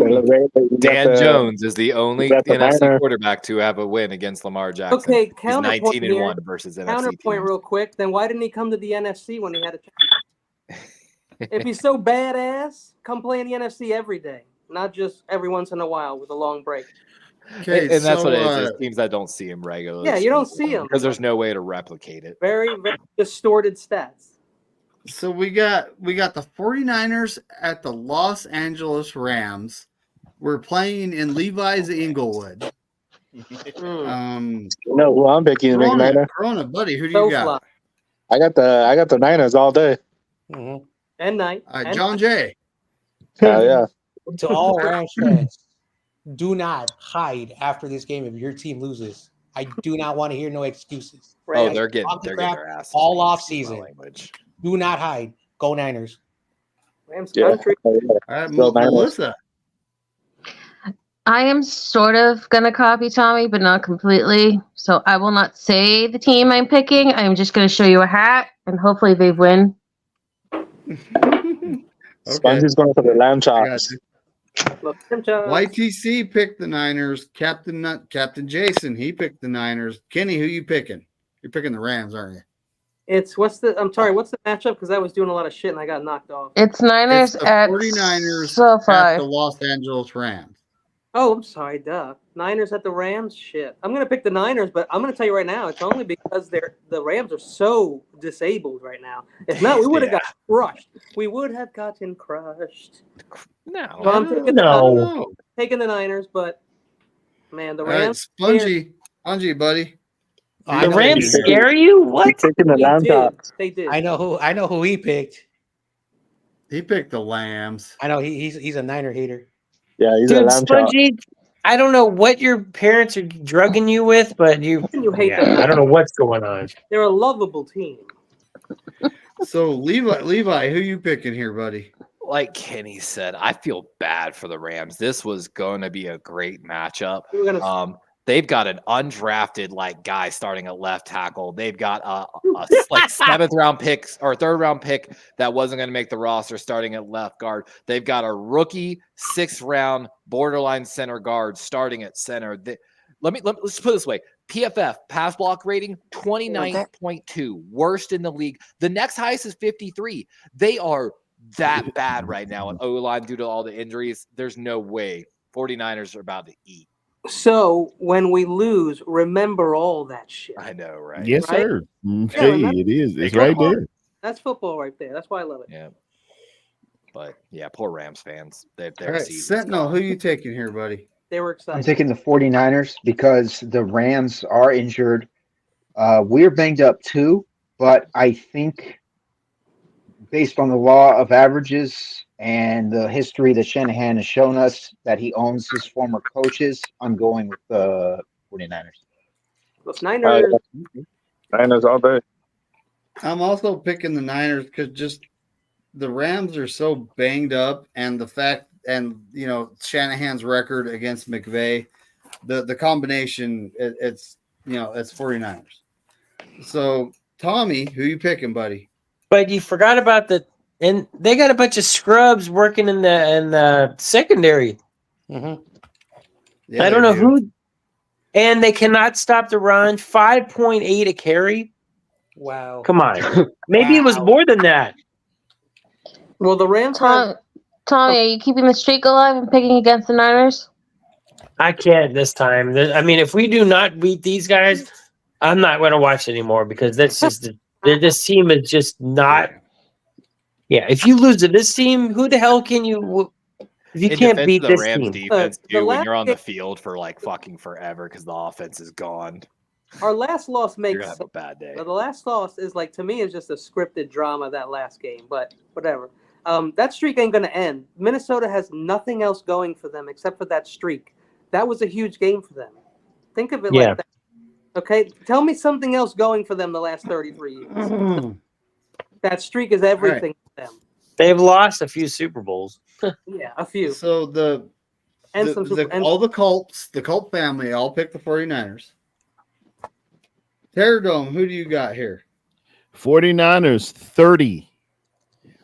Dan Jones is the only NFC Niner. quarterback to have a win against Lamar Jackson. Okay, He's counterpoint 19-1 here. versus NFC. Counterpoint real quick. Then why didn't he come to the NFC when he had a chance? If he's so badass, come play in the NFC every day, not just every once in a while with a long break. Okay, and that's what it is. Teams that don't see him regularly. Yeah, you don't see him because there's no way to replicate it. Very, very distorted stats. So we got the 49ers at the Los Angeles Rams. We're playing in Levi's Inglewood. No, who I'm picking the Niner. Corona, buddy, who do you got? I got the Niners all day. Mm-hmm. And night. And John Jay. Hell yeah. To all Rams fans, do not hide after this game if your team loses. I do not want to hear no excuses. Oh, they're getting their asses all beat. off season. Do not hide. Go Niners. Rams country. All right, Melissa. I am sort of gonna copy Tommy, but not completely. So I will not say the team I'm picking. I'm just gonna show you a hat, and hopefully they win. Spongy's going for the lamb chops. YTC picked the Niners. Captain Jason, he picked the Niners. Kenny, who you picking? You're picking the Rams, aren't you? What's the matchup? Because I was doing a lot of shit and I got knocked off. It's Niners the at 49ers SoFi. at the Los Angeles Rams. Oh, I'm sorry, duh. Niners at the Rams? Shit. I'm going to pick the Niners, but I'm going to tell you right now, it's only because the Rams are so disabled right now. If not, we would have got crushed. We would have gotten crushed. No. So I'm taking the Niners, but, man, the Rams. All right, Spongy, buddy. The Rams scare you? What? Taking the lamb chops. They did. I know who he picked. He picked the Lambs. I know he's a Niner hater. Yeah, he's a lamb chop. Spongy, I don't know what your parents are drugging you with, but you hate them. I don't know what's going on. They're a lovable team. So Levi, who you picking here, buddy? Like Kenny said, I feel bad for the Rams. This was going to be a great matchup. They've got an undrafted guy starting at left tackle. They've got a 7th round pick or 3rd round pick that wasn't going to make the roster starting at left guard. They've got a rookie 6th round borderline center guard starting at center. Let's put it this way. PFF pass block rating 29.2, worst in the league. The next highest is 53. They are that bad right now at O-line due to all the injuries. There's no way 49ers are about to eat. So when we lose, remember all that shit. I know, right? Yes, Right? sir. Yeah, Hey, remember- it is. It's They right go there. That's football right there. That's why I love it. Yeah. But yeah, poor Rams fans. Their All right, season's Sentinel, gone. who you taking here, buddy? They were I'm excited. taking the 49ers because the Rams are injured. We're banged up too, but I think based on the law of averages and the history that Shanahan has shown us that he owns his former coaches, I'm going with the 49ers. Los Niners. Niners all day. I'm also picking the Niners because just the Rams are so banged up, and the fact, and Shanahan's record against McVay, the combination, it's 49ers. So Tommy, who you picking, buddy? But you forgot about and they got a bunch of scrubs working in the secondary. Mm-hmm. Yeah, I don't they know do. who, and they cannot stop the run. 5.8 a carry. Wow. Come on, maybe it was Wow. more than that. Well, the Rams have Tommy, are you keeping the streak alive and picking against the Niners? I can't this time. I mean, if we do not beat these guys, I'm not going to watch anymore because that's just this team is just not. Yeah, if you lose to this team, who the hell can you? If you In can't defense beat of the this Rams team, defense the too, when last you're on the game- field for fucking forever because the offense is gone, our last loss you're makes gonna have a bad day. the last loss is to me is just a scripted drama that last game, but whatever. That streak ain't gonna end. Minnesota has nothing else going for them except for that streak. That was a huge game for them. Think of it Yeah. like that. Okay, tell me something else going for them the last 33 years. That streak is everything for them. they've lost a few Super Bowls. Yeah, a few. So all the Colts, the Colt family, all picked the 49ers. Terradome, who do you got here? 49ers 30.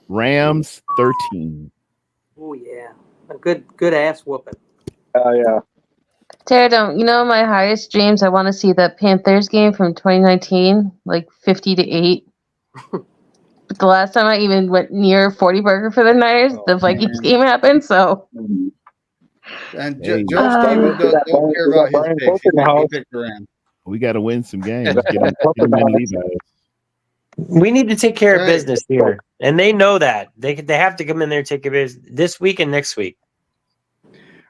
Rams 13. Oh yeah, a good ass whooping. Yeah. Terradome, my highest dreams, I want to see the Panthers game from 2019, 50-8. But the last time I even went near 40 burger for the Niners, the Vikings game happened, so. And Hey. Joe Steven don't care about his picks. He picked the Rams. We got to win some games. Get them in Levi's. We need to take care of Right. business here, and they know that. They have to come in there and take care of business this week and next week.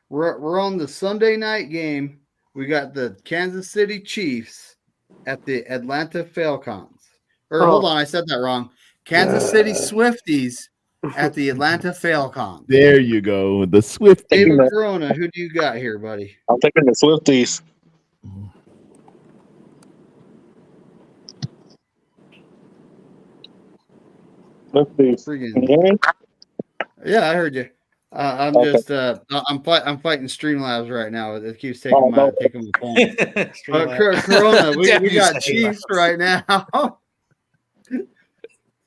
We're on the Sunday night game. We got the Kansas City Chiefs at the Atlanta Falcons. Hold on, I said that wrong. Kansas City Swifties at the Atlanta Falcons. There you go. The Swift. David Corona, who do you got here, buddy? I'm taking the Swifties. Freaking- Yeah, I heard you. I'm Okay. just I'm fighting Streamlabs right now. It keeps taking my phone. Corona, we got Chiefs right now.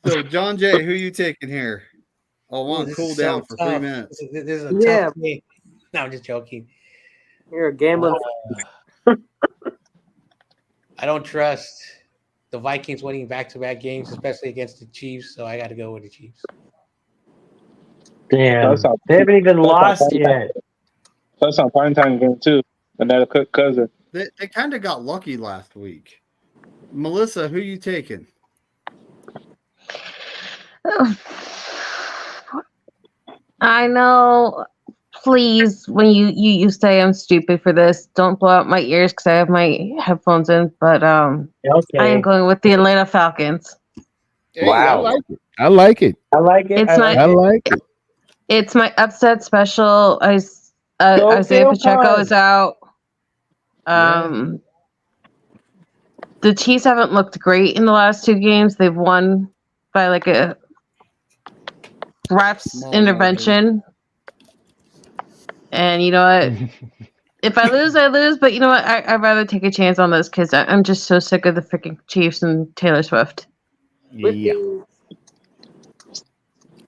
So John Jay, who you taking here? I want to cool down for 3 minutes. This is a Yeah. tough game. No, I'm just joking. You're a gambler. I don't trust the Vikings winning back-to-back games, especially against the Chiefs. So I got to go with the Chiefs. Damn, That's how- they haven't even that's how lost prime yet. That's on prime time game too. Another cook cousin. They kind of got lucky last week. Melissa, who you taking? I know. Please, when you say I'm stupid for this, don't blow out my ears because I have my headphones in. But I am going with the Atlanta Falcons. Hey, Wow. I like it. I like it. It's I like it. It's my upset special. Go Isaiah Bill Pacheco Pod. is out. The Chiefs haven't looked great in the last 2 games. They've won by a ref's Small intervention. And you know what? If I lose, I lose. But you know what? I'd rather take a chance on this because I'm just so sick of the freaking Chiefs and Taylor Swift. Yeah,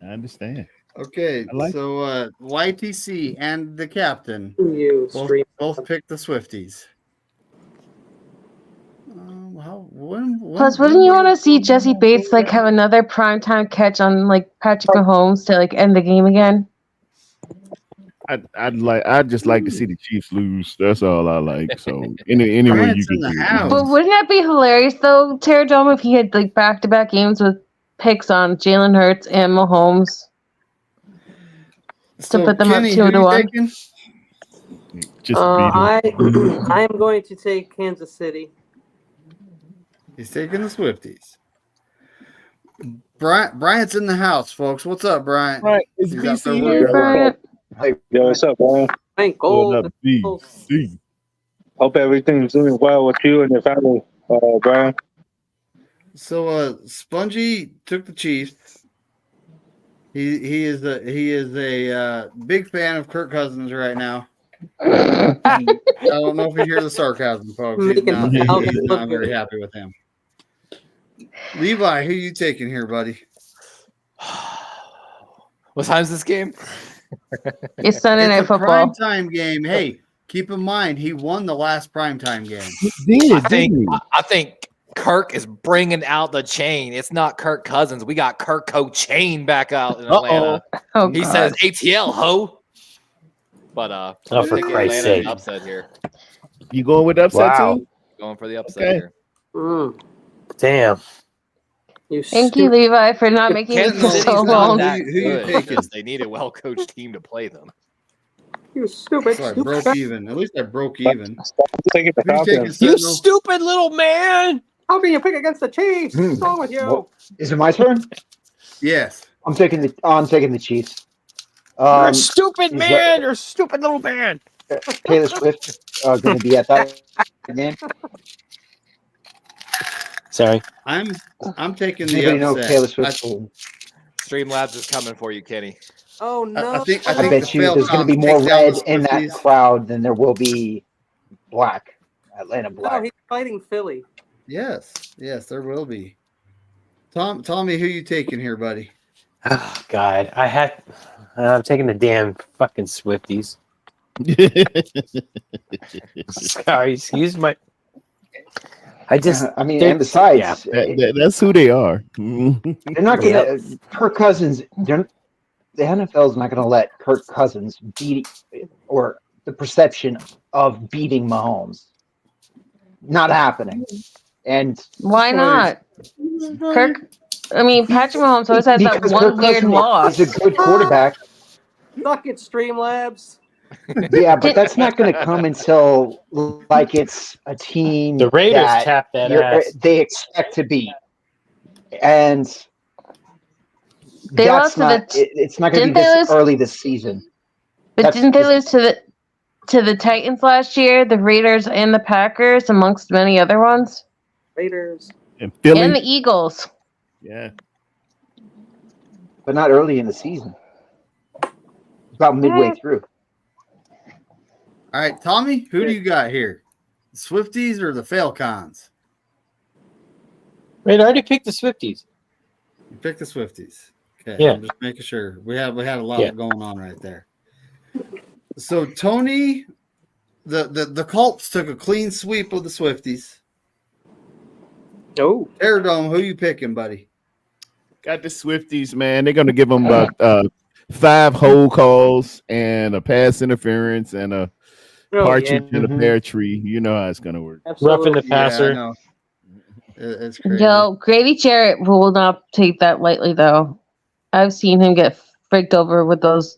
I understand. Okay, I like so YTC and the captain You both, stream. both picked the Swifties. When Plus, wouldn't you want to see Jesse Bates like have another primetime catch on like Patrick Mahomes to like end the game again? I'd just like to see the Chiefs lose. That's all I like. So any way you Bryant's can in the do it. house. But wouldn't that be hilarious though, Terradome, if he had like back-to-back games with picks on Jalen Hurts and Mahomes to put them Kenny, up 2-1? Just beat him. I am going to take Kansas City. He's taking the Swifties. Bryant's in the house, folks. What's up, Bryant? Right, it's He's out there BC working. here. Bryant. Hey, yo, what's up, man? Thank What gold. up, BC? Hope everything's doing well with you and your family, Brian. So Spongy took the Chiefs. He is a big fan of Kirk Cousins right now. And I don't know if you hear the sarcasm, folks. He's not very happy with him. Levi, who you taking here, buddy? What time's this game? It's Sunday Night It's a Football. primetime game. Hey, keep in mind he won the last primetime game. I think Kirk is bringing out the chain. It's not Kirk Cousins. We got Kirk Cochain back out in Atlanta. Oh, he God. says ATL ho. But Oh, for I think Christ's Atlanta's sake. upset here. You going with the upset Wow. too? Going for the upset Okay. here. Damn. Thank you, Levi, for not making me Kansas feel City's so not alone. that Who you good. taking? Just they need a well-coached team to play them. You stupid. So I broke even. At least I broke even. Taking the Who you taking, Falcons. You Sentinel? stupid little man. How can you pick against the Chiefs? What's wrong with you? Well, is it my turn? Yes. I'm taking the Chiefs. You're a stupid is man. You're a stupid little man. Taylor Swift going to be at that game. Sorry. I'm taking Does the anybody know upset. Taylor Swift? Streamlabs is coming for you, Kenny. Oh no! I think I the bet you there's going to be Falcons more take down red the in that Swifties. crowd than there will be black. Atlanta No, black. he's fighting Philly. Yes, there will be. Tommy, who you taking here, buddy? Oh, God. I'm taking the damn fucking Swifties. Sorry, excuse my. I mean, and besides, that's who they are. they're not going to. Kirk Cousins. The NFL is not going to let Kirk Cousins beat or the perception of beating Mahomes. Not happening. And Why not? Patrick Mahomes always has that because one Kirk weird Cousins loss. is a good quarterback. Suck it, Streamlabs. Yeah, but that's not going to come until like it's a team The Raiders that tapped that ass. they expect to beat, and They that's lost to it's not going to didn't be they this lose- early this season. But That's didn't they just- lose to the Titans last year, the Raiders and the Packers, amongst many other ones? Raiders. And Philly. And the Eagles. Yeah. But not early in the season. About midway through. All right, Tommy, who do you got here? The Swifties or the Falcons? Wait, I already picked the Swifties. You pick the Swifties. Okay, Yeah. I'm just making sure. We had a lot Yeah. going on right there. So Tony, the Colts took a clean sweep of the Swifties. Oh, Aerodome, who you picking, buddy? Got the Swifties, man. They're gonna give them about 5 hold calls and a pass interference and a partridge in a pear tree. You know how it's gonna work. Roughing the Yeah, I passer. know. It's crazy. Yo, Grady Jarrett will not take that lightly, though. I've seen him get freaked over with those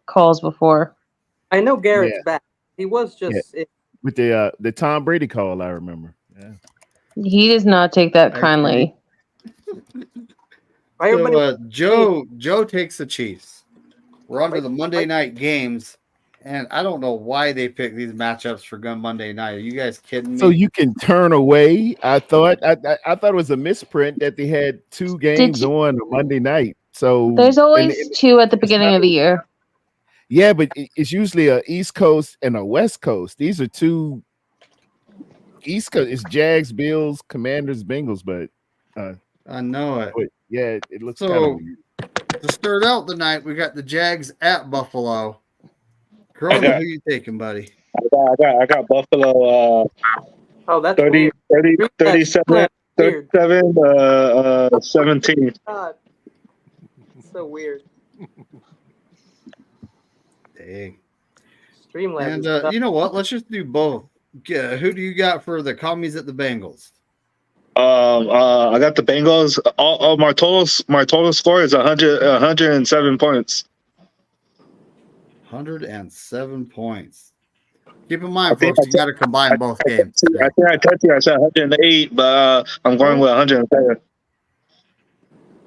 calls before. I know Garrett's Yeah. back. He was just With the Tom Brady call, I remember. Yeah. He does not take that I kindly. So, Joe takes the Chiefs. We're on to the Monday night games, and I don't know why they picked these matchups for gun Monday night. Are you guys kidding me? So you can turn away. I thought it was a misprint that they had 2 games on a Monday night. So There's always 2 at the beginning of the year. Yeah, but it's usually a East Coast and a West Coast. These are two East Coast. It's Jags, Bills, Commanders, Bengals, but I know it. Yeah, it looks kind of So weird. to start out the night, we got the Jags at Buffalo. Corona, who you taking, buddy? I got Buffalo. Oh, that's 30, weird. 30, 37, Weird. 17. God. So weird. Dang. Streamlabs. And is you know what? Let's just do both. Who do you got for the commies at the Bengals? I got the Bengals. All my total score is 107 points. 107 points. Keep in mind, folks, you got to combine both games. I think I texted you. I said 108, but I'm going with 107.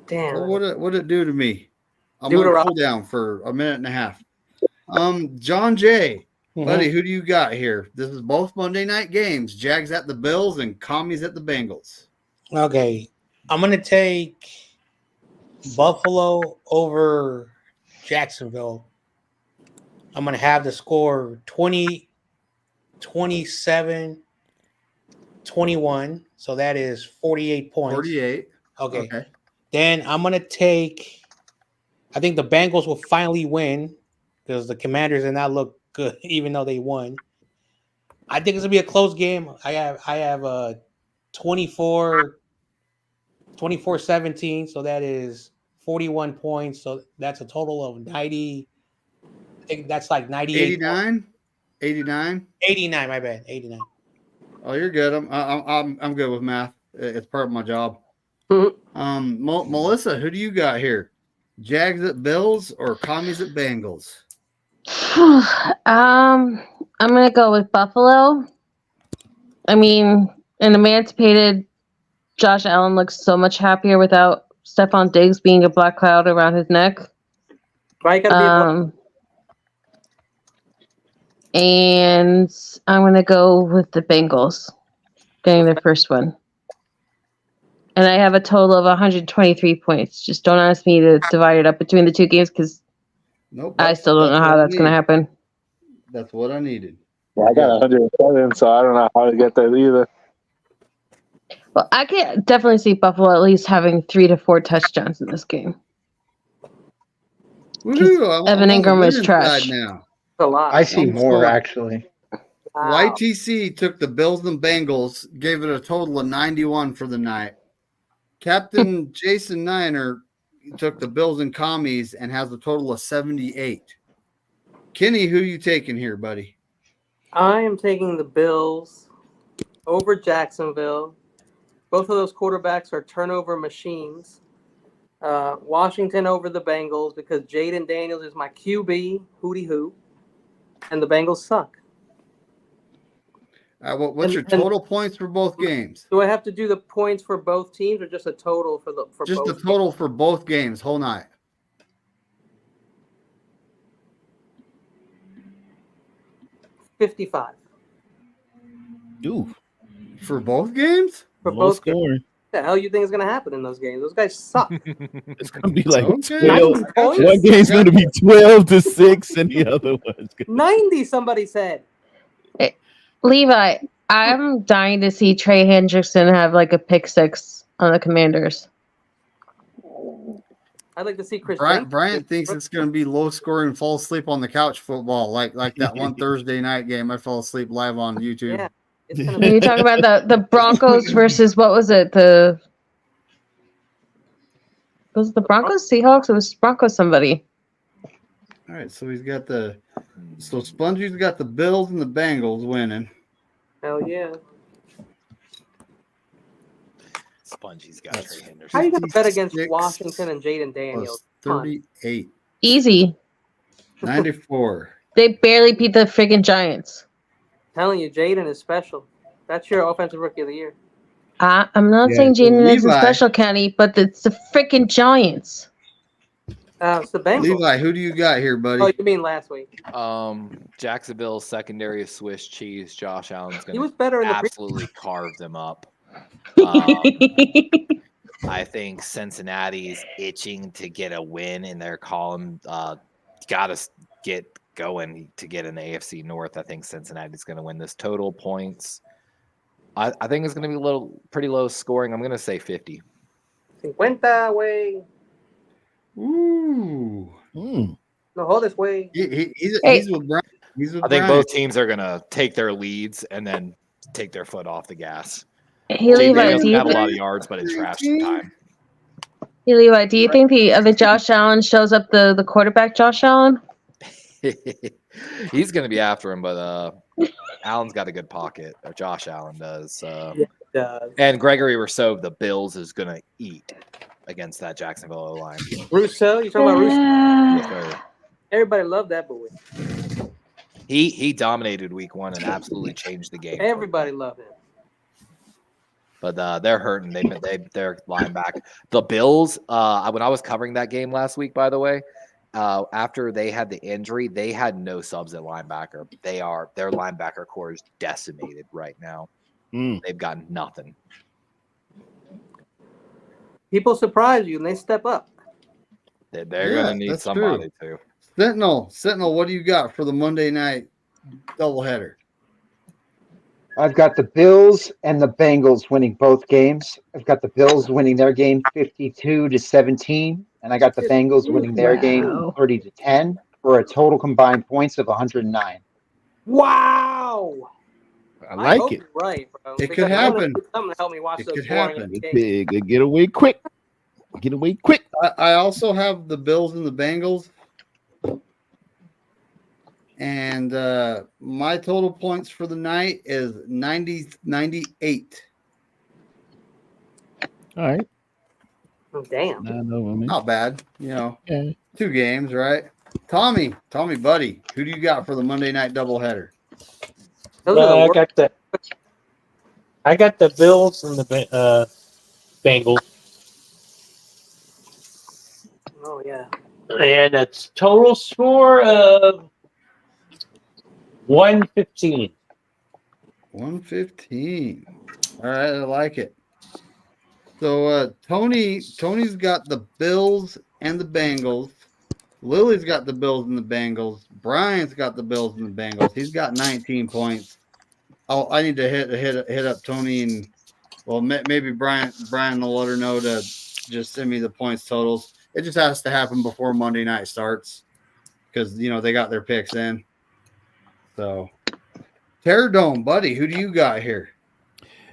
Damn. Well, what'd it do to me? I'm Do it on around- cool down for a minute and a half. John Jay, buddy, who do you got here? This is both Monday night games. Jags at the Bills and commies at the Bengals. Okay, I'm gonna take Buffalo over Jacksonville. I'm gonna have the score 20, 27, 21. So that is 48 points. 48. Okay. Then I'm gonna take. I think the Bengals will finally win because the Commanders did not look good, even though they won. I think it's gonna be a close game. I have a 24-17, so that is 41 points. So that's a total of 90. I think that's like 98. 89? 89? 89, my bad. 89. Oh, you're good. I'm good with math. It's part of my job. Melissa, who do you got here? Jags at Bills or commies at Bengals? I'm gonna go with Buffalo. I mean, an emancipated Josh Allen looks so much happier without Stephon Diggs being a black cloud around his neck. Why you gotta And I'm gonna go with the Bengals getting their first one. And I have a total of 123 points. Just don't ask me to divide it up between the two games because I still don't know how that's going to happen. That's what I needed. Well, I got 107, so I don't know how to get that either. Well, I can definitely see Buffalo at least having 3 to 4 touchdowns in this game. Evan Ingram is trash. Now. A lot. I see more, actually. Wow. YTC took the Bills and Bengals, gave it a total of 91 for the night. Captain Jason Niner took the Bills and commies and has a total of 78. Kenny, who you taking here, buddy? I am taking the Bills over Jacksonville. Both of those quarterbacks are turnover machines. Washington over the Bengals because Jaden Daniels is my QB, hootie hoo, and the Bengals suck. What's your total points for both games? Do I have to do the points for both teams or just a total for Just both? the total for both games, whole night. 55. Ooh. For both games? For Low both scoring. games. What the hell you think is going to happen in those games? Those guys suck. It's going to be like Okay. 12. 90 points? One game's going to be 12-6, and the other one's going 90, somebody said. Levi, I'm dying to see Trey Hendrickson have like a pick six on the Commanders. I'd like to see Chris. Bryant thinks it's going to be low scoring, fall asleep on the couch football, like that one Thursday night game. I fell asleep live on YouTube. Yeah, it's When you talk about the Broncos versus what was it? Was it the Broncos, Seahawks? It was Broncos somebody. All right, so he's got so Spongy's got the Bills and the Bengals winning. Hell yeah. Spongy's got Trey Henderson. How you gonna bet against 56 Washington and Jaden Daniels? Come on. 38. Easy. 94. They barely beat the freaking Giants. Telling you, Jaden is special. That's your offensive rookie of the year. I'm not Yeah, saying Jaden isn't Levi. special, Kenny, but it's the freaking Giants. It's the Bengals. Levi, who do you got here, buddy? Oh, you mean last week? Jacksonville's secondary is Swiss cheese. Josh Allen's He going was better in to the absolutely carve them up. I think Cincinnati's itching to get a win in their column. Got to get going to get in the AFC North. I think Cincinnati's going to win this. Total points, I think it's going to be pretty low scoring. I'm going to say 50. 50 way. Ooh. No, hold this way. He's with Brian. I think both teams are going to take their leads and then take their foot off the gas. Hey, Levi, doesn't have a lot of yards, but in trash time. Hey, Levi, do you think the Josh Allen shows up the quarterback Josh Allen? He's going to be after him, but Allen's got a good pocket, or Josh Allen does. Yeah, he does. And Gregory Rousseau of the Bills is going to eat against that Jacksonville O-line. Rousseau? You talking about Rousseau? Yes, sir. Everybody loved that boy. He dominated week 1 and absolutely changed the game. Everybody loved him. But they're hurting. They're linebacker. The Bills, when I was covering that game last week, by the way, after they had the injury, they had no subs at linebacker. Their linebacker core is decimated right now. They've got nothing. People surprise you and they step up. They're going to need somebody too. Sentinel, what do you got for the Monday night doubleheader? I've got the Bills and the Bengals winning both games. I've got the Bills winning their game 52-17, and I got the Bengals winning their game 30-10 for a total combined points of 109. Wow! I like hope it. You're right, bro. It could happen. Something to help me watch It those could boring happen. games. Get away quick. Get away quick. I also have the Bills and the Bengals. And my total points for the night is 98. All right. Oh, damn. Not bad. 2 games, right? Tommy, buddy, who do you got for the Monday night doubleheader? I got the Bills and the Bengals. Oh, yeah. And it's total score of 115. 115. All right, I like it. So Tony's got the Bills and the Bengals. Lily's got the Bills and the Bengals. Brian's got the Bills and the Bengals. He's got 19 points. Oh, I need to hit up Tony and maybe Brian will let her know to just send me the points totals. It just has to happen before Monday night starts because they got their picks in. So, Terror Dome, buddy, who do you got here?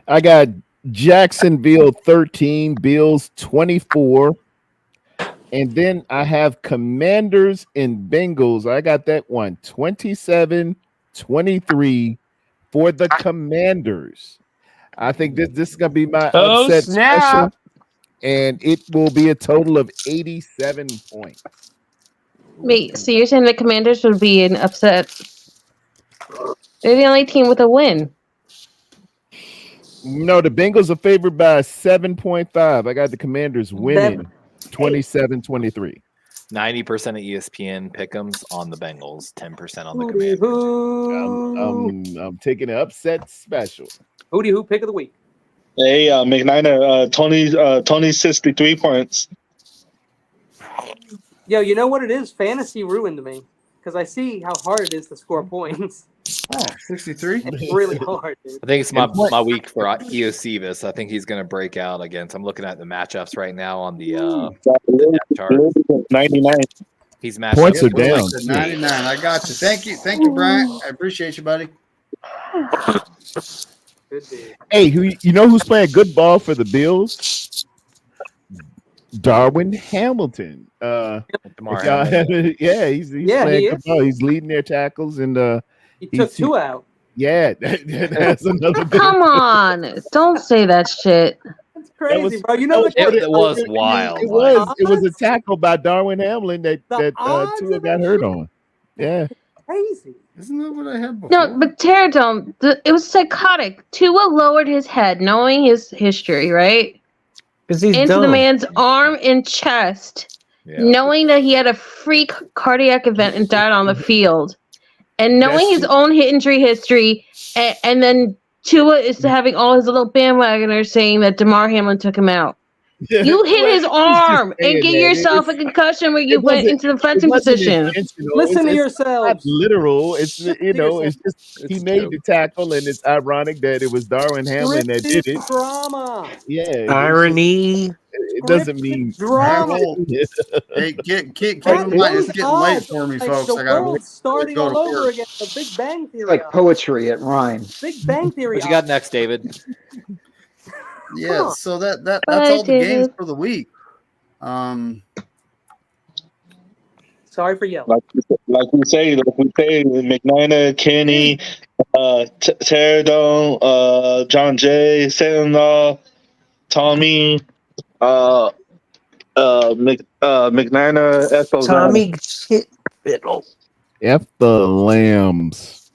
I got Jacksonville 13, Bills 24. And then I have Commanders and Bengals. I got that one 27-23 for the Commanders. I think this is going to be my upset special. And it will be a total of 87 points. Wait, so you're saying the Commanders would be an upset? They're the only team with a win. No, the Bengals are favored by 7.5. I got the Commanders winning 27-23. 90% of ESPN pick'ems on the Bengals, 10% on the Commanders. I'm taking an upset special. Who pick of the week? Hey, McNiner, Tony 63 points. Yo, you know what it is? Fantasy ruined me because I see how hard it is to score points. Oh, 63? It's really hard, dude. I think it's my week for Eosebus. I think he's going to break out against. I'm looking at the matchups right now on the depth chart. 99. He's matched points are down. 99. I got you. Thank you, Brian. I appreciate you, buddy. Good dude. Hey, who's playing good ball for the Bills? Darwin Hamilton. Hamilton. He's playing good ball. He's leading their tackles and he took 2 out. Yeah, that's another. Come on, don't say that shit. That's crazy, bro. You know it was wild. It was a tackle by Darwin Hamlin that Tua got hurt on. Yeah, crazy. Isn't that what I had before? No, but Terradome, it was psychotic. Tua lowered his head, knowing his history, right? Because he's into dumb. the man's arm and chest, knowing that he had a freak cardiac event and died on the field, and knowing his own injury history, and then Tua is having all his little bandwagoners saying that DeMar Hamlin took him out. You hit his arm and get that. yourself a concussion when you went wasn't- into the fencing position. intentional. Listen to It's yourselves. not literal. It's it's just he It's made true. the tackle, and it's ironic that it was Darwin Hamlin that did it. Drama. Yeah, it's just- Irony. it doesn't mean Drama. Hey, keep in That mind, it's goes getting late on. for me, Like folks. the I gotta world's starting go to all over work. again. The Big Bang Theory. It's like poetry at Rhyme. Big Bang Theory. What you got next, David? Yeah, so that's Bye, all the games David. for the week. Sorry for yelling. Like we say, McNina, Kenny, Terradome, John Jay, Satanlaw, Tommy, McNina, Ethel. Tommy Fiddle. F the lambs.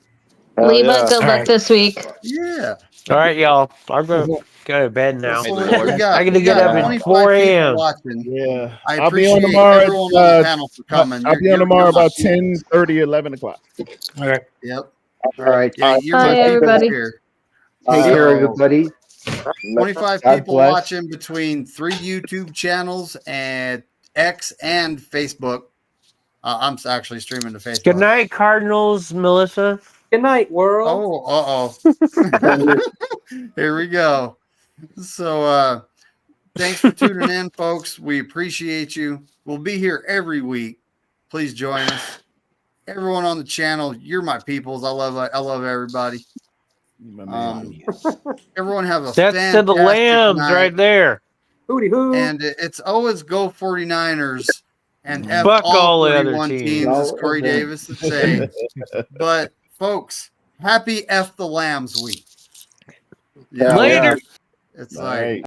Leva, good All luck right. this week. Yeah. All right, y'all. I'm going to go to bed now. So May the Lord. we got, I got to we get got up at 25 4 people a.m. watching. Yeah, I I'll be on appreciate tomorrow. everyone on the panel for coming. I'll be on You're tomorrow my about people. 10:30, 11 o'clock. All right. Yep. All right. Yeah, you're Bye, my people everybody. here. Take care, So, everybody. 25 God people bless. watching between 3 YouTube channels and X and Facebook. I'm actually streaming to Facebook. Good night, Cardinals, Melissa. Good night, world. Oh, here we go. So, thanks for tuning in, folks. We appreciate you. We'll be here every week. Please join us. Everyone on the channel, you're my peoples. I love everybody. Everyone have a That's to fantastic the Lambs night. right there. Hooty hoo. And it's always go 49ers and F Fuck all the 41 other teams. teams, as Corey Davis would say. But folks, happy F the Lambs week. Later. It's All like right.